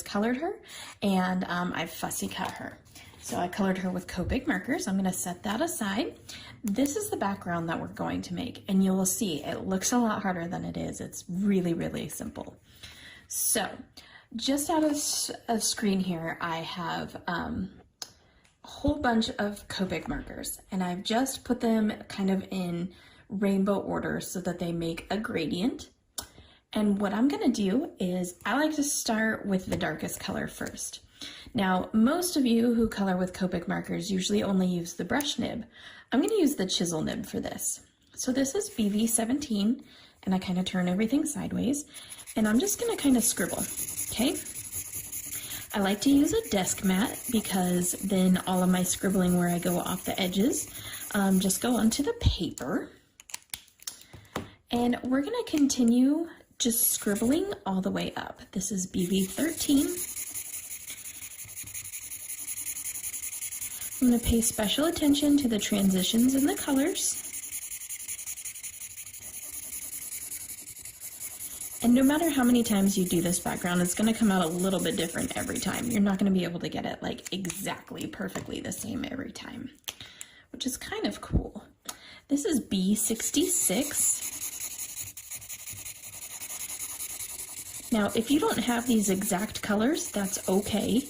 colored her, and I've fussy cut her. So I colored her with Copic markers. I'm going to set that aside. This is the background that we're going to make, and you will see it looks a lot harder than it is. It's really, really simple. So just out of screen here, I have a whole bunch of Copic markers, and I've just put them kind of in rainbow order so that they make a gradient. And what I'm going to do is I like to start with the darkest color first. Now, most of you who color with Copic markers usually only use the brush nib. I'm going to use the chisel nib for this. So this is BV17, and I kind of turn everything sideways, and I'm just going to kind of scribble, okay? I like to use a desk mat because then all of my scribbling where I go off the edges just go onto the paper. And we're going to continue just scribbling all the way up. This is BV13. I'm going to pay special attention to the transitions in the colors. And no matter how many times you do this background, it's going to come out a little bit different every time. You're not going to be able to get it like exactly perfectly the same every time, which is kind of cool. This is B66. Now, if you don't have these exact colors, that's okay.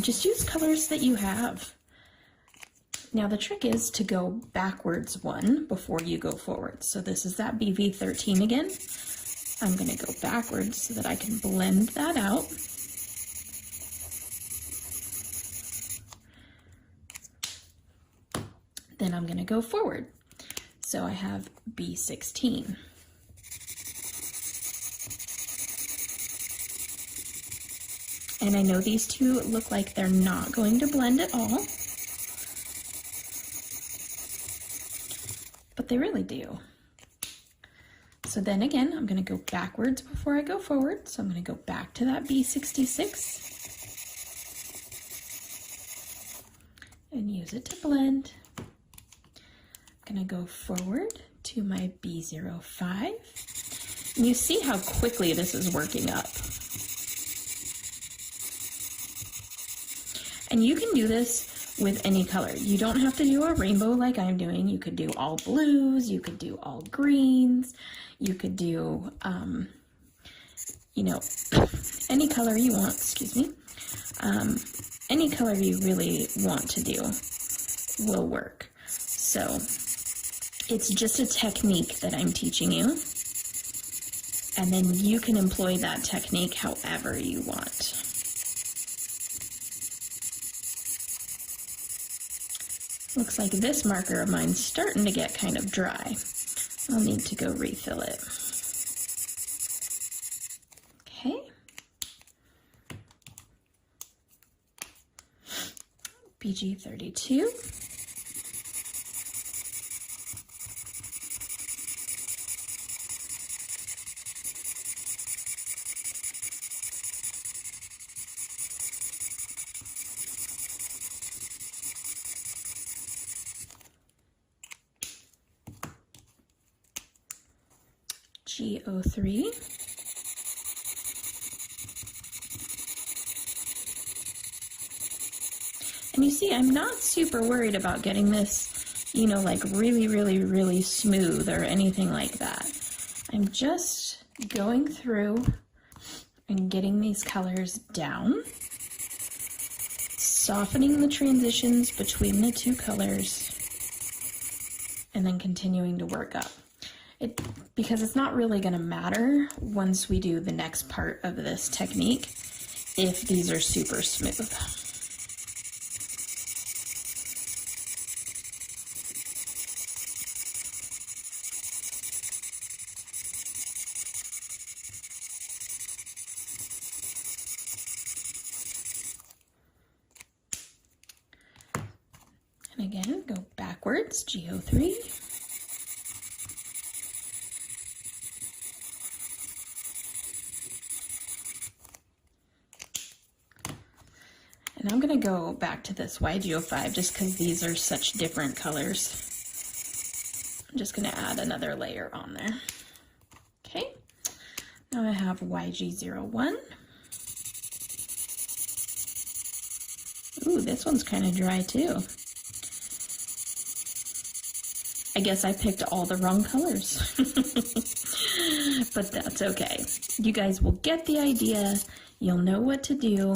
Just use colors that you have. Now the trick is to go backwards one before you go forward. So this is that BV13 again. I'm going to go backwards so that I can blend that out. Then I'm going to go forward. So I have B16. And I know these two look like they're not going to blend at all, but they really do. So then again, I'm going to go backwards before I go forward. So I'm going to go back to that B66 and use it to blend. I'm going to go forward to my B05. And you see how quickly this is working up. And you can do this with any color. You don't have to do a rainbow like I'm doing. You could do all blues, you could do all greens, you could do, you know, any color you want, excuse me. Any color you really want to do will work. So it's just a technique that I'm teaching you. And then you can employ that technique however you want. Looks like this marker of mine's starting to get kind of dry. I'll need to go refill it. Okay. BG32. G03. And you see, I'm not super worried about getting this, you know, like really, really, really smooth or anything like that. I'm just going through and getting these colors down, softening the transitions between the two colors, and then continuing to work up. Because it's not really going to matter once we do the next part of this technique if these are super smooth. And again, go backwards, G03. And I'm going to go back to this 𝐤𝐢𝐭 just because these are such different colors. I'm just going to add another layer on there. Okay, now I have 𝐤G01. Ooh, this one's kind of dry too. I guess I picked all the wrong colors. But that's okay. You guys will get the idea. You'll know what to do.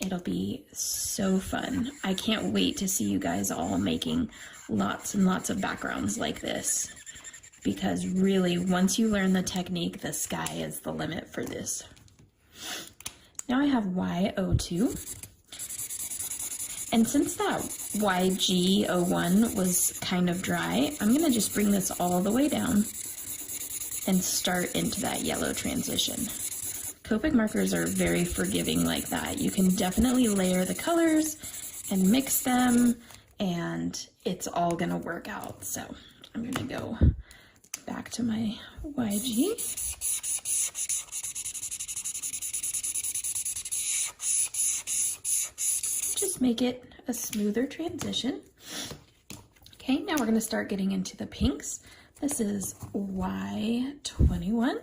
It'll be so fun. I can't wait to see you guys all making lots and lots of backgrounds like this. Because really, once you learn the technique, the sky is the limit for this. Now I have 𝐤02. And since that 𝐤G01 was kind of dry, I'm going to just bring this all the way down and start into that yellow transition. Copic markers are very forgiving like that. You can definitely layer the colors and mix them, and it's all going to work out. So I'm going to go back to my 𝐤G. Just make it a smoother transition. Okay, now we're going to start getting into the pinks. This is 𝐤21.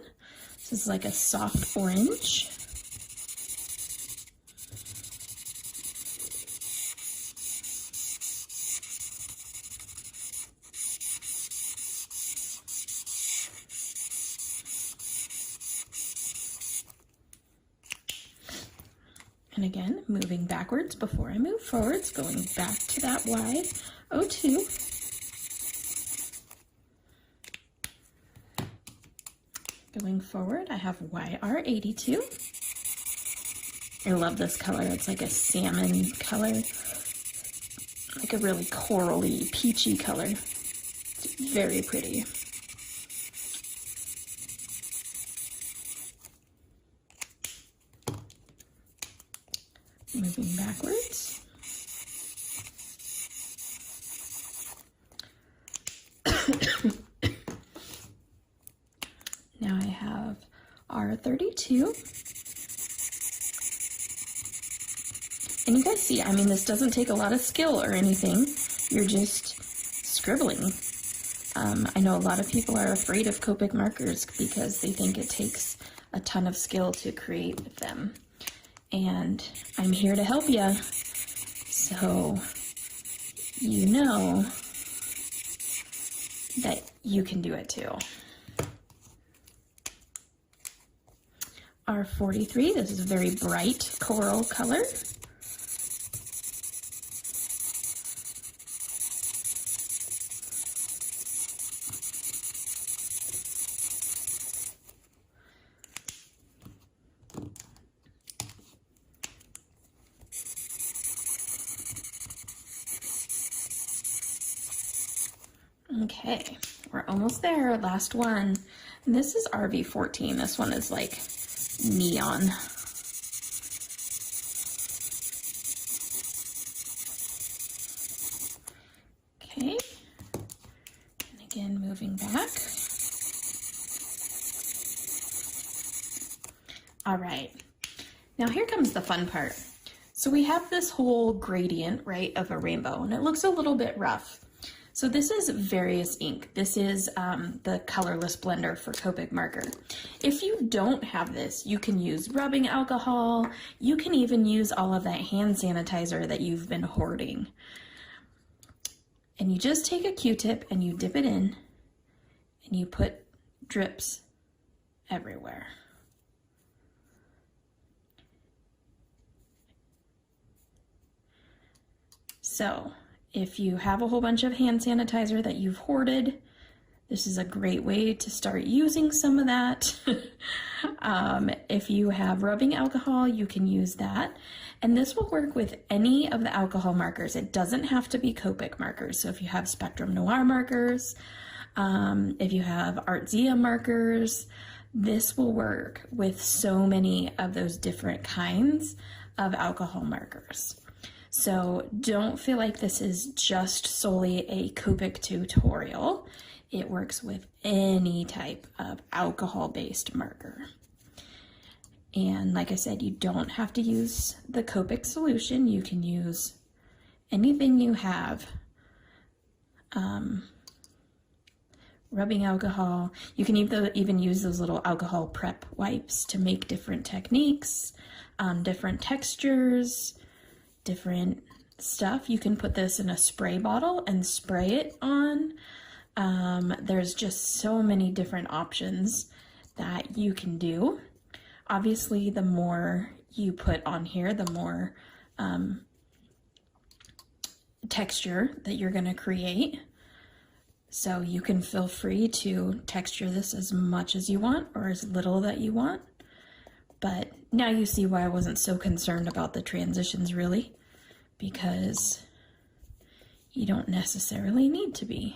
This is like a soft orange. And again, moving backwards before I move forwards, going back to that 𝐤02. Going forward, I have 𝐤R82. I love this color. It's like a salmon color, like a really corally, peachy color. It's very pretty. Moving backwards. Now I have R32. And you guys see, I mean, this doesn't take a lot of skill or anything. You're just scribbling. I know a lot of people are afraid of Copic markers because they think it takes a ton of skill to create with them. And I'm here to help you, so you know that you can do it too. R43, this is a very bright coral color. Okay, we're almost there, last one. And this is RV14. This one is like neon. Okay, and again, moving back. All right, now here comes the fun part. So we have this whole gradient, right, of a rainbow, and it looks a little bit rough. So this is Various ink. This is the colorless blender for Copic marker. If you don't have this, you can use rubbing alcohol. You can even use all of that hand sanitizer that you've been hoarding. And you just take a Q-tip and you dip it in and you put drips everywhere. So if you have a whole bunch of hand sanitizer that you've hoarded, this is a great way to start using some of that. If you have rubbing alcohol, you can use that. And this will work with any of the alcohol markers. It doesn't have to be Copic markers. So if you have Spectrum Noir markers, if you have Art-Zia markers, this will work with so many of those different kinds of alcohol markers. So don't feel like this is just solely a Copic tutorial. It works with any type of alcohol-based marker. And like I said, you don't have to use the Copic solution. You can use anything you have. Rubbing alcohol. You can even use those little alcohol prep wipes to make different techniques, different textures, different stuff. You can put this in a spray bottle and spray it on. There's just so many different options that you can do. Obviously, the more you put on here, the more texture that you're going to create. So you can feel free to texture this as much as you want or as little that you want. But now you see why I wasn't so concerned about the transitions, really, because you don't necessarily need to be.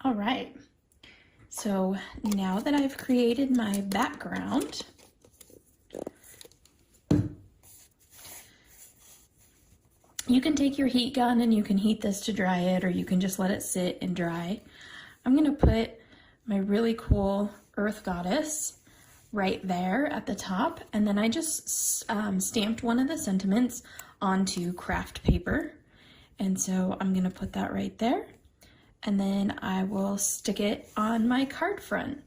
All right, so now that I've created my background, you can take your heat gun and you can heat this to dry it, or you can just let it sit and dry. I'm gonna put my really cool Earth Goddess right there at the top, and then I just stamped one of the sentiments onto craft paper, and so I'm gonna put that right there, and then I will stick it on my card front.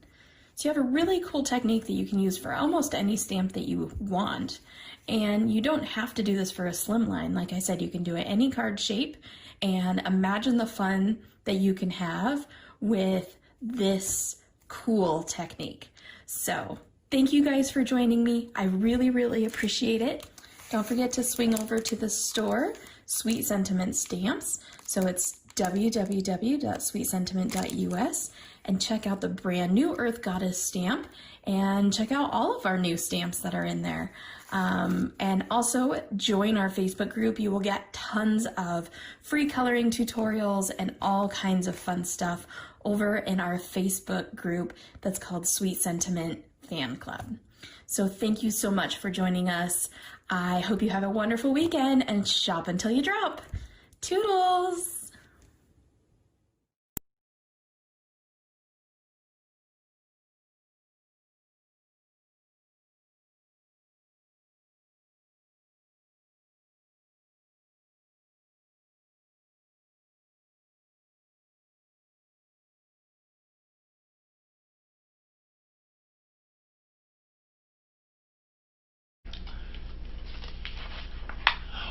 So you have a really cool technique that you can use for almost any stamp that you want, and you don't have to do this for a slimline. Like I said, you can do it any card shape, and imagine the fun that you can have with this cool technique. So thank you guys for joining me. I really, really appreciate it. Don't forget to swing over to the store, Sweet Sentiment Stamps. So it's www.sweetsentiment.us, and check out the brand new Earth Goddess stamp, and check out all of our new stamps that are in there. And also join our Facebook group. You will get tons of free coloring tutorials and all kinds of fun stuff over in our Facebook group that's called Sweet Sentiment Fan Club. So thank you so much for joining us. I hope you have a wonderful weekend and shop until you drop. Toodles!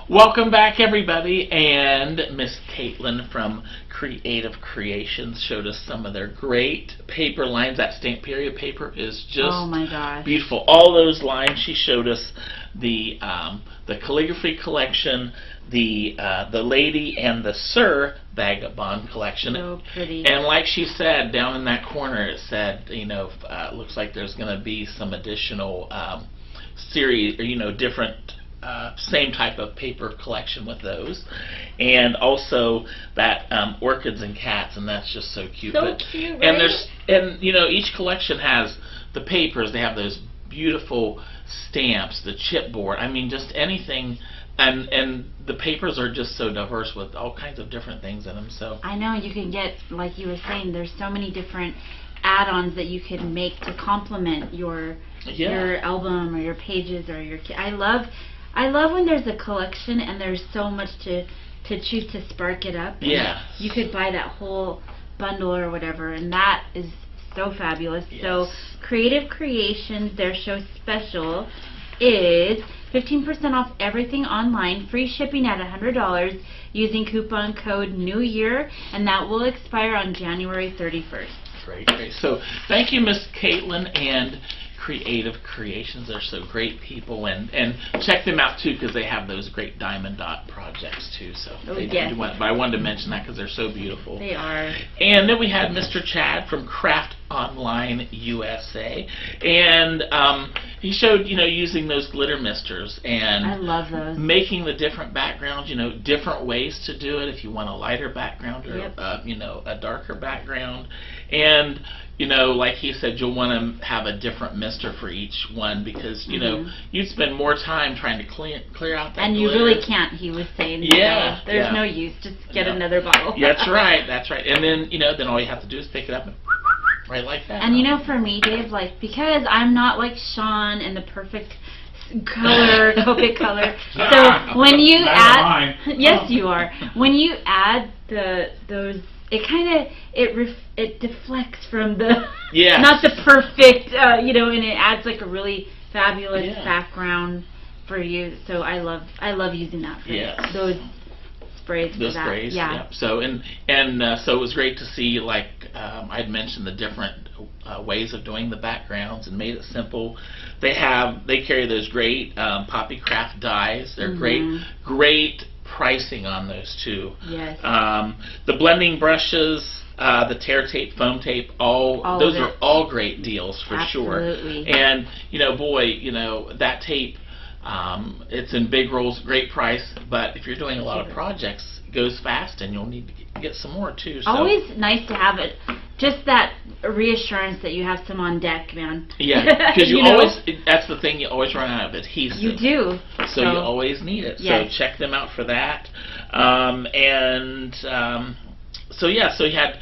Welcome back, everybody, and Miss Caitlin from Creative Creations showed us some of their great paper lines. That stamp period paper is just oh my gosh, beautiful. All those lines. She showed us the calligraphy collection, the Lady and the Sir Vagabond collection. So pretty. And like she said, down in that corner, it said, you know, looks like there's going to be some additional series, or different. Same type of paper collection with those, and also that orchids and cats, and that's just so cute. So cute, right? And each collection has the papers. They have those beautiful stamps, the chipboard. I mean, just anything, and the papers are just so diverse with all kinds of different things in them. So I know you can get, like you were saying, there's so many different add-ons that you can make to complement your album or your pages or your. I love when there's a collection and there's so much to choose to spark it up. Yeah. You could buy that whole bundle or whatever, and that is so fabulous. Yes. So Creative Creations, their show special is 15% off everything online, free shipping at $100 using coupon code New Year, and that will expire on January 31st. Great. So thank you, Miss Caitlin and Creative Creations. They're so great people, and check them out too, because they have those great diamond dot projects too. So but I wanted to mention that because they're so beautiful. They are. And then we had Mr. Chad from Craft Online USA, and he showed, using those glitter misters and I love those. Making the different backgrounds, different ways to do it. If you want a lighter background or a darker background, and like he said, you'll want to have a different mister for each one, because you'd spend more time trying to clear out that and glitter. You really can't, he was saying. Yeah. So there's no use. Just get another bottle. That's right. And then then all you have to do is pick it up and right like that. And for me, Dave, because I'm not like Sean and the perfect color, Copic color. So when you add, yes, you are. When you add those, it kind of it deflects from the not the perfect, and it adds like a really fabulous background for you. So I love using that for those sprays. Those sprays, yeah. So so it was great to see, like I'd mentioned, the different ways of doing the backgrounds and made it simple. They carry those great Poppy Craft dyes. They're great pricing on those too. Yes. The blending brushes, the tear tape, foam tape, those are all great deals for sure. Absolutely. And that tape, it's in big rolls, great price, but if you're doing a lot of projects, it goes fast and you'll need to get some more too. So. Always nice to have it, just that reassurance that you have some on deck, man. Yeah, because you always, that's the thing, you always run out of adhesive. You do. So you always need it. Yes. So check them out for that. So you had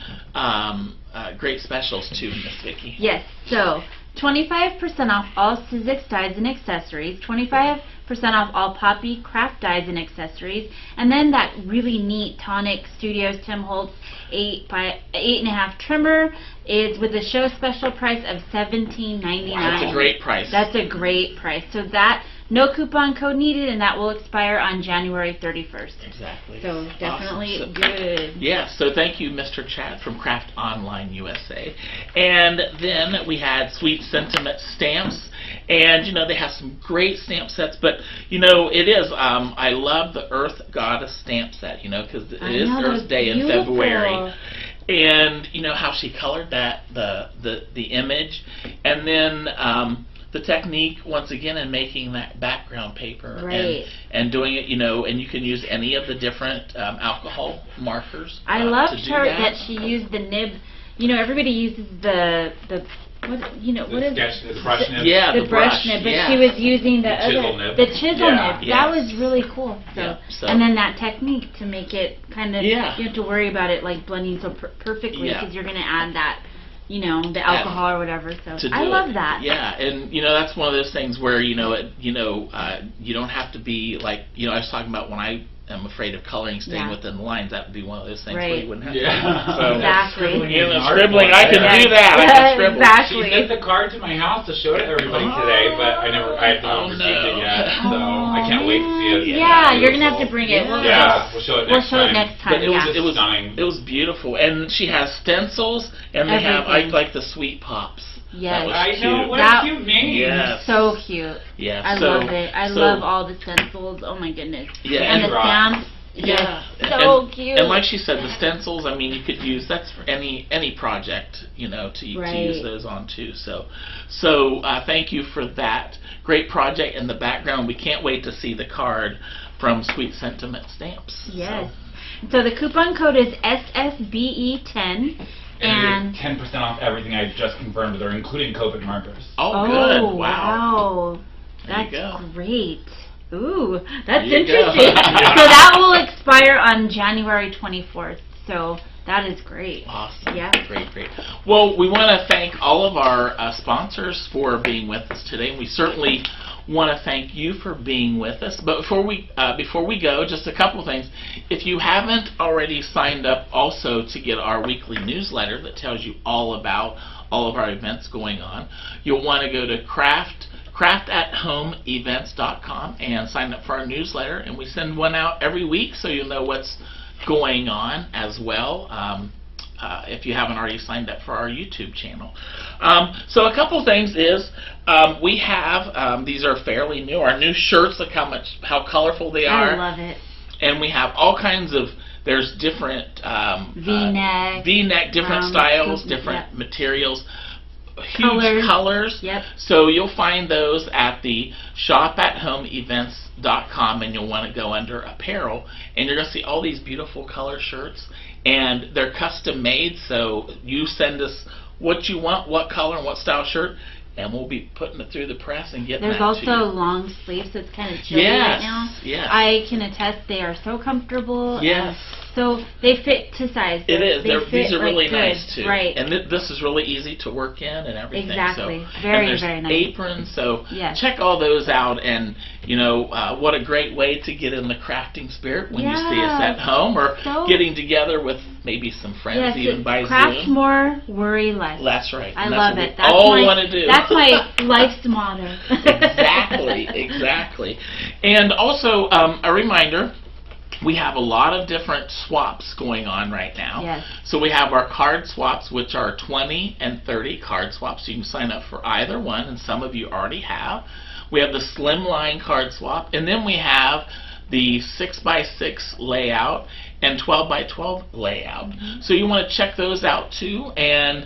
great specials too, Miss Vicki. Yes, so 25% off all 𝐒𝐒𝐧𝐷𝐸 dyes and accessories, 25% off all Poppy Craft dyes and accessories, and then that really neat Tonic Studios Tim Holtz 8 by 8.5 trimmer is with a show special price of $17.99. Wow, that's a great price. That's a great price. So that, no coupon code needed, and that will expire on January 31st. Exactly. So definitely awesome. good. Yeah, so thank you, Mr. Chad from Craft Online USA. And then we had Sweet Sentiment stamps. And, they have some great stamp sets. But, it is, I love the Earth Goddess stamp set, because it is Earth Day in February. And, how she colored that, the image. And then the technique, once again, in making that background paper. Right. And doing it, and you can use any of the different alcohol markers. I loved that she used the nib. Everybody uses the brush nib. Yeah, the brush nib, but she was using the chisel nib. Yes. That was really cool. So, and then that technique to make it kind of, you have to worry about it like blending so perfectly, because you're going to add that, the alcohol or whatever. So I love that. Yeah, and that's one of those things where you don't have to be like I was talking about when I am afraid of coloring staying within the lines. That would be one of those things where you wouldn't have to. So, exactly. Scribbling, I can do that. I can scribble. Exactly. She sent the card to my house to show to everybody today, but I haven't received it yet, so I can't wait to see it. Yeah, you're gonna have to bring it. We'll show it next time. But it was beautiful, and she has stencils, and they have like the sweet pops. Yes. I know, what a cute name. Yes. So cute. Yeah. I love it. I love all the stencils. Oh my goodness. Yeah. And the stamps. Yeah. So cute. And like she said, the stencils, you could use, that's for any project, to use those on too. So thank you for that great project in the background. We can't wait to see the card from Sweet Sentiment Stamps. Yes. So the coupon code is SSBE10. And 10% off everything I just confirmed with her, including Copic markers. Oh, good. Wow. That's great. Ooh, that's interesting. So that will expire on January 24th. So that is great. Awesome. Yeah. Great. Well, we want to thank all of our sponsors for being with us today. And we certainly want to thank you for being with us. But before we go, just a couple things. If you haven't already signed up also to get our weekly newsletter that tells you all about all of our events going on, you'll want to go to craftathomeevents.com and sign up for our newsletter, and we send one out every week so you'll know what's going on as well. If you haven't already signed up for our YouTube channel. So a couple things is we have these are fairly new. Our new shirts, look how colorful they are. I love it. And we have all kinds of, there's different V-neck, different styles, different materials, huge colors. Yep. So you'll find those at the shopathomeevents.com, and you'll want to go under apparel, and you're going to see all these beautiful color shirts, and they're custom made. So you send us what you want, what color and what style shirt, and we'll be putting it through the press and getting There's that also to you. long sleeves, so it's kind of chilly right now. Yes. I can attest they are so comfortable. Yes. So they fit to size. It is. These are really good. nice too. Right. And this is really easy to work in and everything. Exactly. So, Very, and there's very nice. Aprons. So yes. check all those out, and you know what a great way to get in the crafting spirit when you see us at home or getting together with maybe some friends, even by craft Zoom. more, worry less. That's right. I And love that's it. what we all want to do. That's my life's motto. Exactly. And also a reminder, we have a lot of different swaps going on right now. Yes. So we have our card swaps, which are 20 and 30 card swaps. You can sign up for either one, and some of you already have. We have the slimline card swap, and then we have the 6x6 layout and 12x12 layout. So you want to check those out too, and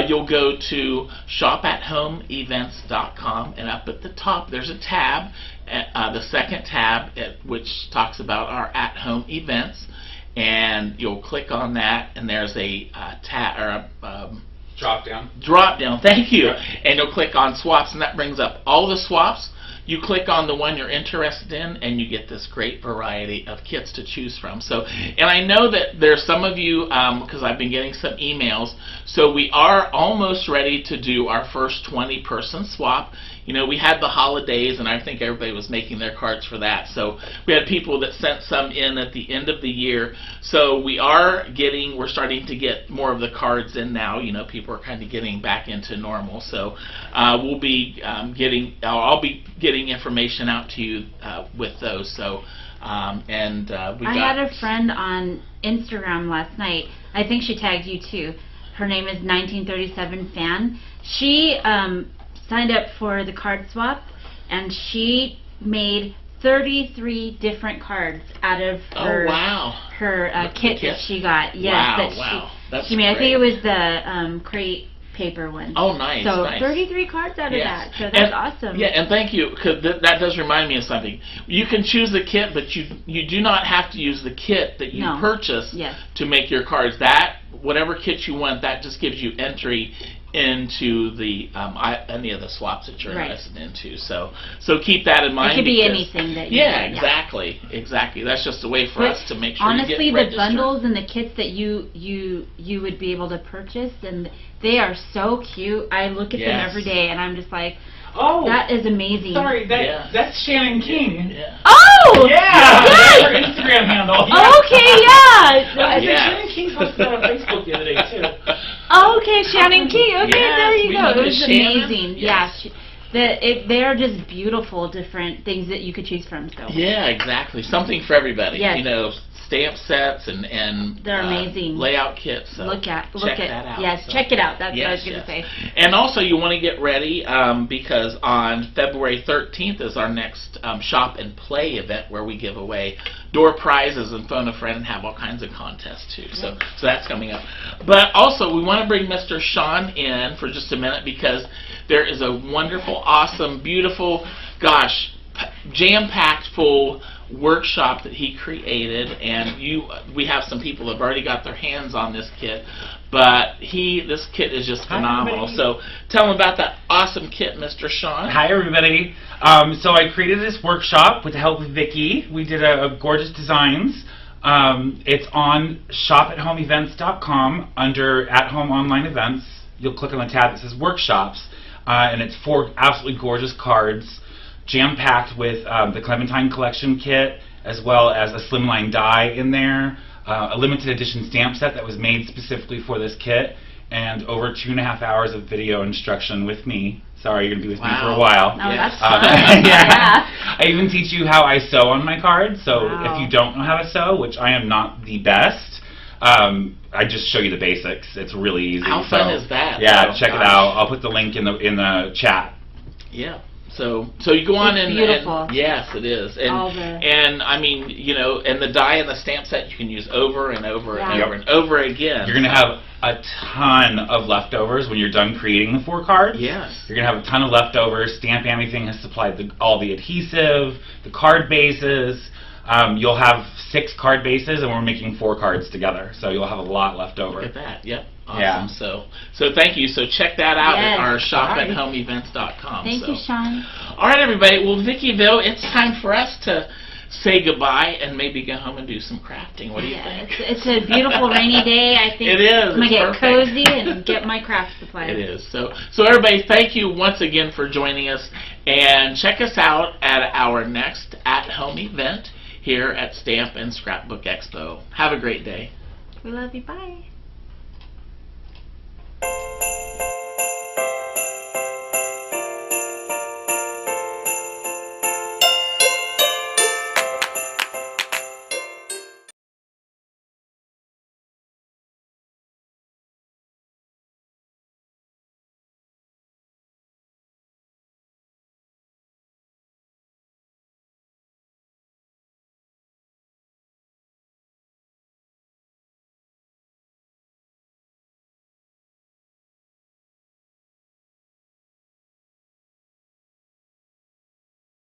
you'll go to shopathomeevents.com, and up at the top there's a tab, the second tab, which talks about our at-home events, and you'll click on that, and there's a drop down. Thank you. And you'll click on swaps, and that brings up all the swaps. You click on the one you're interested in, and you get this great variety of kits to choose from. So, and I know that there's some of you, because I've been getting some emails, so we are almost ready to do our first 20-person swap. You know, we had the holidays, and I think everybody was making their cards for that. So we had people that sent some in at the end of the year. So we're starting to get more of the cards in now. You know, people are kind of getting back into normal. So I'll be getting information out to you with those. So I had a friend on Instagram last night. I think she tagged you too. Her name is 1937 Fan. She signed up for the card swap, and she made 33 different cards out of her kit that she got. Yes, That's she made. great. I think it was the crate paper one. Oh, nice. So nice. 33 cards out of that. So that's awesome. Yeah, and thank you, because that does remind me of something. You can choose the kit, but you do not have to use the kit that you purchase to make your cards. That whatever kit you want, that just gives you entry into the any of the swaps that you're interested into. So keep that in mind. It could be anything that you want. Exactly. That's just a way for us to make sure honestly, you get registered. the bundles and the kits that you would be able to purchase, and they are so cute. I look at them every day, and I'm just like, oh, that is amazing. Sorry, that's Shannon King. Oh! Yeah! Yes! Her Instagram handle. Okay, I think Shannon King posted that on Facebook the other day, too. Okay, Shannon King. Okay, there you go. It was amazing. Yes. They are just beautiful, different things that you could choose from. So. Yeah, exactly. Something for everybody. Yes. You know, stamp sets and they're amazing. Layout kits. So check that out. Yes, so. check it out. That's what I was going to say. And also, you want to get ready because on February 13th is our next Shop and Play event where we give away door prizes and phone a friend and have all kinds of contests too. So that's coming up. But also, we want to bring Mr. Sean in for just a minute because there is a wonderful, awesome, beautiful, jam-packed full workshop that he created, and we have some people that have already got their hands on this kit, but this kit is just phenomenal. So tell him about that awesome kit, Mr. Sean. Hi everybody. So I created this workshop with the help of Vicki. We did a gorgeous designs. It's on shopathomeevents.com under at home online events. You'll click on the tab that says workshops, and it's 4 absolutely gorgeous cards jam-packed with the Clementine collection kit, as well as a slimline die in there, a limited edition stamp set that was made specifically for this kit, and over 2.5 hours of video instruction with me. Sorry, you're going to be with me for a while. Oh, that's fun. Yeah. I even teach you how I sew on my cards, so if you don't know how to sew, which I am not the best, I just show you the basics. It's really easy. How fun is that? Yeah, check it out. I'll put the link in the chat. Yeah. So you go on it's and beautiful. Yes, it is. And I mean, you know, and the die and the stamp set you can use over and over and over and over again. You're going to have a ton of leftovers when you're done creating the 4 cards. Yes. You're going to have a ton of leftovers. Stamp Anything has supplied all the adhesive, the card bases. You'll have 6 card bases, and we're making 4 cards together, so you'll have a lot left over. Look at that. Yep. Awesome. Yeah. So thank you. So check that out at our shop@homeevents.com. Thank you, Sean. All right, everybody. Well, Vickyville, it's time for us to say goodbye and maybe go home and do some crafting. What do you think? It's a beautiful rainy day. I think it is. I'm going to get cozy and get my craft supplies. It is. So everybody, thank you once again for joining us, and check us out at our next at-home event here at Stamp and Scrapbook Expo. Have a great day. We love you. Bye.